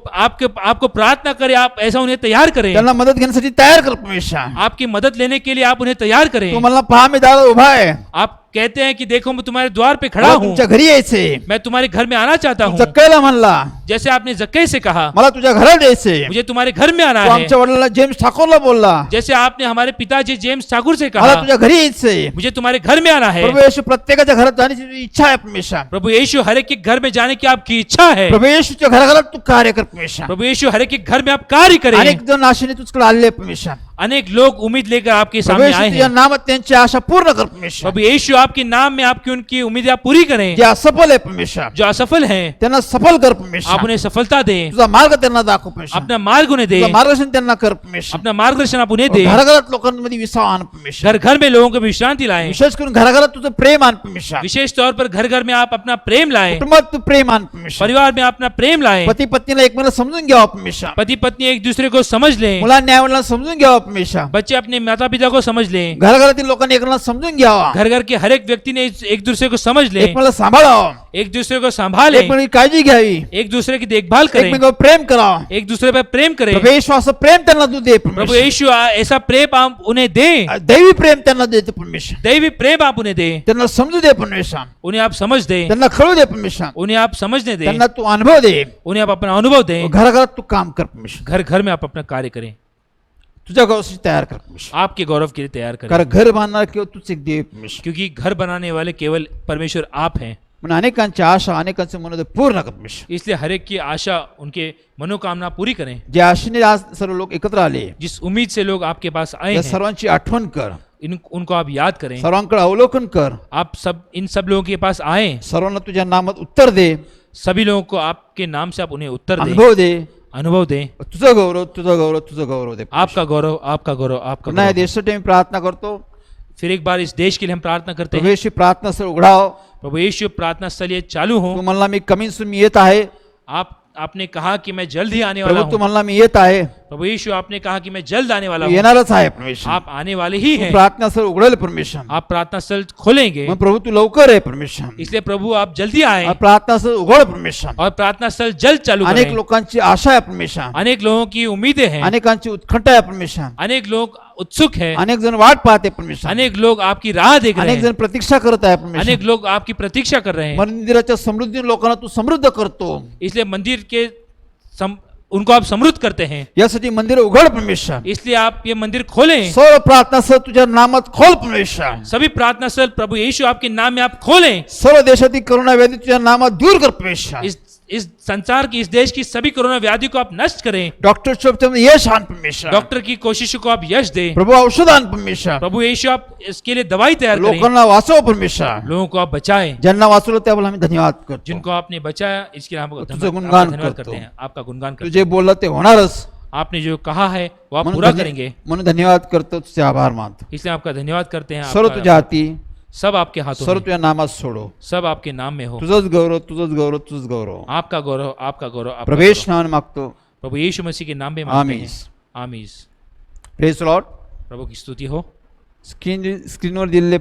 आपको प्रार्थना करे, आप ऐसा उन्हें तैयार करें।
त्यांना मदत घेण्यासाठी तयार कर परमेश्वर.
आपकी मदद लेने के लिए आप उन्हें तैयार करें।
तू मला पहा मी दारात उभा आहे.
आप कहते हैं कि देखो मैं तुम्हारे द्वार पे खड़ा
मला
हूँ,
तुमच्या घरी यायचे.
मैं तुम्हारे घर में आना चाहता हूँ।
जक्कईला म्हणला
जैसे आपने जक्कई से कहा
मला तुझ्या घरात यायचे.
मुझे तुम्हारे घर में आना
तू
है।
आमच्या वडिलांना जेम्स ठाकूरला बोलला
जैसे आपने हमारे पिताजी जेम्स ठाकुर से
मला
कहा
तुझ्या घरी यायचे.
मुझे तुम्हारे घर में आना है।
प्रभू येशू प्रत्येकाच्या घरात जाण्याची तुझी इच्छा आहे परमेश्वर.
प्रभु यीशु हर एक के घर में जाने की आपकी इच्छा है।
प्रभू येशूच्या घराघरात तू कार्य कर परमेश्वर.
प्रभु यीशु हर एक के घर में आप कार्य करें।
अनेक जण आशेने तुझकडे आलेले परमेश्वर.
अनेक लोग उम्मीद लेकर आपके
प्रभू
सामने
येशू
आए
तुझ्या
हैं।
नामात त्यांची आशा पूर्ण कर परमेश्वर.
प्रभु यीशु आपके नाम में आपकी उनकी उम्मीदें आप पूरी करें।
जे असफल आहे परमेश्वर
जो असफल हैं
त्यांना सफल कर
आप
परमेश्वर.
उन्हें सफलता दें।
तुझा मार्ग त्यांना दाखव परमेश्वर.
अपना मार्ग उन्हें
तुझं
दें।
मार्गदर्शन त्यांना कर परमेश्वर.
अपना मार्गदर्शन आप उन्हें दें।
घराघरात लोकांमध्ये विसाव आण परमेश्वर.
घर घर में लोगों को विश्रांति लाएं।
विशेष करून घराघरात तुझं प्रेम आण परमेश्वर.
विशेष तौर पर घर घर में आप अपना प्रेम लाएं।
कुटुंबात तू प्रेम आण परमेश्वर.
परिवार में अपना प्रेम लाएं।
पती पत्नीला एकमेकाला समजून घ्यावा परमेश्वर.
पति पत्नी एक दूसरे को समझ लें।
मुलांनी आईवडिलांना समजून घ्यावा परमेश्वर.
बच्चे अपने माता पिता को समझ लें।
घराघरातील लोकांनी एकमेकाला समजून घ्यावा.
घर घर के हर एक व्यक्ति ने एक दूसरे को समझ लें।
एकमेकाला सांभाळावं.
एक दूसरे को संभालें।
एकमेकाची काळजी घ्यावी.
एक दूसरे की देखभाल करें।
एकमेकावर प्रेम करावं.
एक दूसरे पर प्रेम करें।
प्रभू येशू असं प्रेम त्यांना तू दे
प्रभु
परमेश्वर.
यीशु ऐसा प्रेम आप उन्हें दें।
दैवी प्रेम त्यांना देते परमेश्वर.
दैवी प्रेम आप उन्हें दें।
त्यांना समजू दे परमेश्वर.
उन्हें आप समझ दें।
त्यांना कळू दे परमेश्वर.
उन्हें आप समझने दें।
त्यांना तू अनुभव दे.
उन्हें आप अपना अनुभव दें।
घराघरात तू काम कर परमेश्वर.
घर घर में आप अपना कार्य करें।
तुझ्या गावासाठी तयार कर परमेश्वर.
आपके गौरव के लिए तैयार करें।
कारण घर बांधणार केवळ तूच एक देव परमेश्वर.
क्योंकि घर बनाने वाले केवल परमेश्वर आप हैं।
म्हणून अनेकांची आशा अनेकांचे मनोदय पूर्ण कर परमेश्वर.
इसलिए हर एक की आशा उनके मनोकामना पूरी करें।
ज्या आशेने आज सर्व लोक एकत्र आले
जिस उम्मीद से लोग आपके पास आए
या
हैं
सर्वांची आठवण कर.
उनको आप याद करें।
सर्वांकडे अवलोकन कर.
आप सब इन सब लोगों के पास आए।
सर्वांना तुझ्या नामात उत्तर दे.
सभी लोगों को आपके नाम से आप उन्हें उत्तर दें।
अनुभव दे.
अनुभव दें।
तुझं गौरव तुझं गौरव तुझं गौरव दे.
आपका गौरव आपका गौरव आपका
पुन्हा या
गौरव।
देशासाठी मी प्रार्थना करतो.
फिर एक बार इस देश के लिए हम प्रार्थना करते हैं।
प्रभू प्रार्थना स्थळ उघडाव.
प्रभु यीशु प्रार्थना स्थल ये चालू हो।
तू म्हणला मी कमी सून मी येत आहे.
आपने कहा कि मैं जल्द ही आने वाला
प्रभू तू
हूँ।
म्हणला मी येत आहे.
प्रभु यीशु आपने कहा कि मैं जल्द आने वाला
तू
हूँ।
येणारच आहे परमेश्वर.
आप आने वाले ही
तू
हैं।
प्रार्थना स्थळ उघडेल परमेश्वर.
आप प्रार्थना स्थल खोलेंगे।
मग प्रभू तू लवकर आहे परमेश्वर.
इसलिए प्रभु आप जल्दी आए
और प्रार्थना स्थळ उघड परमेश्वर.
और प्रार्थना स्थल जल्द चालू
अनेक
करें।
लोकांची आशा आहे परमेश्वर.
अनेक लोगों की उम्मीदें हैं।
अनेकांची उत्कंठा आहे परमेश्वर.
अनेक लोग उत्सुक हैं।
अनेक जण वाट पाहते परमेश्वर.
अनेक लोग आपकी राह देख रहे
अनेक
हैं।
जण प्रतीक्षा करत आहे परमेश्वर.
अनेक लोग आपकी प्रतीक्षा कर रहे हैं।
मंदिराच्या समृद्धी लोकांना तू समृद्ध करतो.
इसलिए मंदिर के उनको आप समृद्ध करते हैं।
यासाठी मंदिर उघड परमेश्वर.
इसलिए आप ये मंदिर खोलें।
सर्व प्रार्थना स्थळ तुझ्या नामात खोल परमेश्वर.
सभी प्रार्थना स्थल प्रभु यीशु आपके नाम में आप खोलें।
सर्व देशातील करोना व्याधी तुझ्या नामात दूर कर परमेश्वर.
इस संसार की इस देश की सभी कोरोना व्याधि को आप नष्ट करें।
डॉक्टर शोभते यश आण परमेश्वर.
डॉक्टर की कोशिशों को आप यश दें।
प्रभू औषध आण परमेश्वर.
प्रभु यीशु आप इसके लिए दवाई तैयार करें।
लोकांना वाचव परमेश्वर.
लोगों को आप बचाएं।
ज्यांना वाचवलं त्याबद्दल आम्ही धन्यवाद करतो.
जिनको आपने बचाया इसके लिए हम
तुझं
आपका
गुणगान
धन्यवाद
करतो.
करते हैं। आपका गुणगान करते
तू जे बोलला ते होणारच.
हैं। आपने जो कहा है वो आप
म्हणून
पूरा करेंगे।
म्हणून धन्यवाद करतो. तुझे आभार मानतो.
इसलिए आपका धन्यवाद करते हैं।
सर्व तुझ्या हाती
सब आपके हाथों
सर्व
में,
तुझ्या नामात सोडो.
सब आपके नाम में हो.
तुझंच गौरव, तुझंच गौरव, तुझंच गौरव.
आपका गौरव, आपका गौरव, आपका
प्रवेश
गौरव.
नावाने मागतो.
प्रभु यीशु मसीह के नाम में मांगते
आमीन.
हैं. आमीन.
Praise Lord.
प्रभु की स्तुति हो.
स्क्रीनवर दिलेले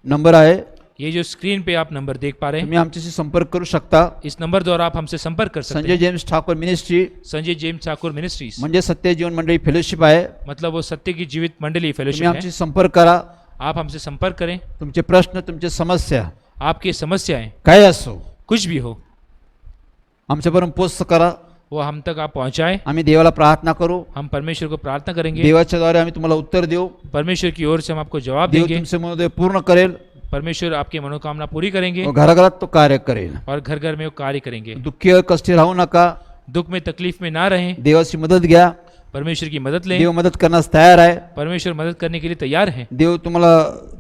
नंबर आहे,
ये जो स्क्रीन पे आप नंबर देख पा रहे हैं,
तुम्ही आमच्याशी संपर्क करू शकता.
इस नंबर द्वारा आप हमसे संपर्क कर सकते
संजय
हैं.
James Thakur ministry
Sanjay James Thakur ministries
म्हणजे सत्य जीवन मंडळी फेलोशिप आहे.
मतलब वो सत्य की जीवित मंडली
तुम्ही
फेलोशिप है.
आमच्याशी संपर्क करा.
आप हमसे संपर्क करें.
तुमचे प्रश्न, तुमच्या समस्या
आपकी समस्याएं
काय असो
कुछ भी हो
आमच्यापर्यंत पोस्ट करा.
वो हम तक आप पहुंचाएं.
आम्ही देवाला प्रार्थना करू.
हम परमेश्वर को प्रार्थना करेंगे.
देवाच्या द्वारे आम्ही तुम्हाला उत्तर देऊ.
परमेश्वर की ओर से हम आपको जवाब
देव
देंगे.
तुमचे मनोदय पूर्ण करेल.
परमेश्वर आपकी मनोकामना पूरी करेंगे
व घराघरात तो कार्य करेल.
और घर घर में वो कार्य करेंगे.
दुःखी कष्टी राहू नका.
दुख में तकलीफ में ना रहें.
देवाची मदत घ्या.
परमेश्वर की मदद लें.
देव मदत करण्यास तयार आहे.
परमेश्वर मदद करने के लिए तैयार है.
देव तुम्हाला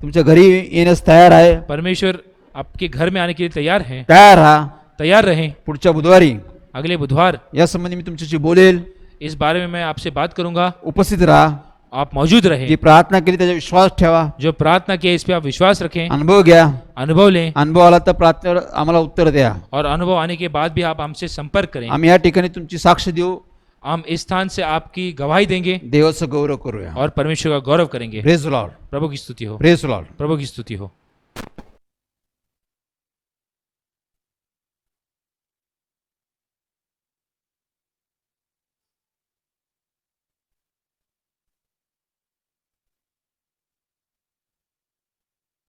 तुमच्या घरी येण्यास तयार आहे.
परमेश्वर आपके घर में आने के लिए तैयार है.
तयार राहा.
तैयार रहें.
पुढच्या बुधवारी
अगले बुधवार
या संबंधी मी तुमच्याशी बोलेल.
इस बारे में मैं आपसे बात करूंगा.
उपस्थित राहा.
आप मौजूद
जी
रहें.
प्रार्थना केली त्याचा विश्वास ठेवा.
जो प्रार्थना किया इस पे आप विश्वास रखें.
अनुभव घ्या.
अनुभव लें.
अनुभव आला तर प्रार्थनेवर आम्हाला उत्तर द्या.
और अनुभव आने के बाद भी आप हमसे संपर्क करें.
आम्ही या ठिकाणी तुमची साक्ष देऊ.
हम इस स्थान से आपकी गवाही देंगे
देवाचं गौरव करूया.
और परमेश्वर का गौरव करेंगे.
Praise Lord.
प्रभु की स्तुति हो.
Praise Lord.
प्रभु की स्तुति हो.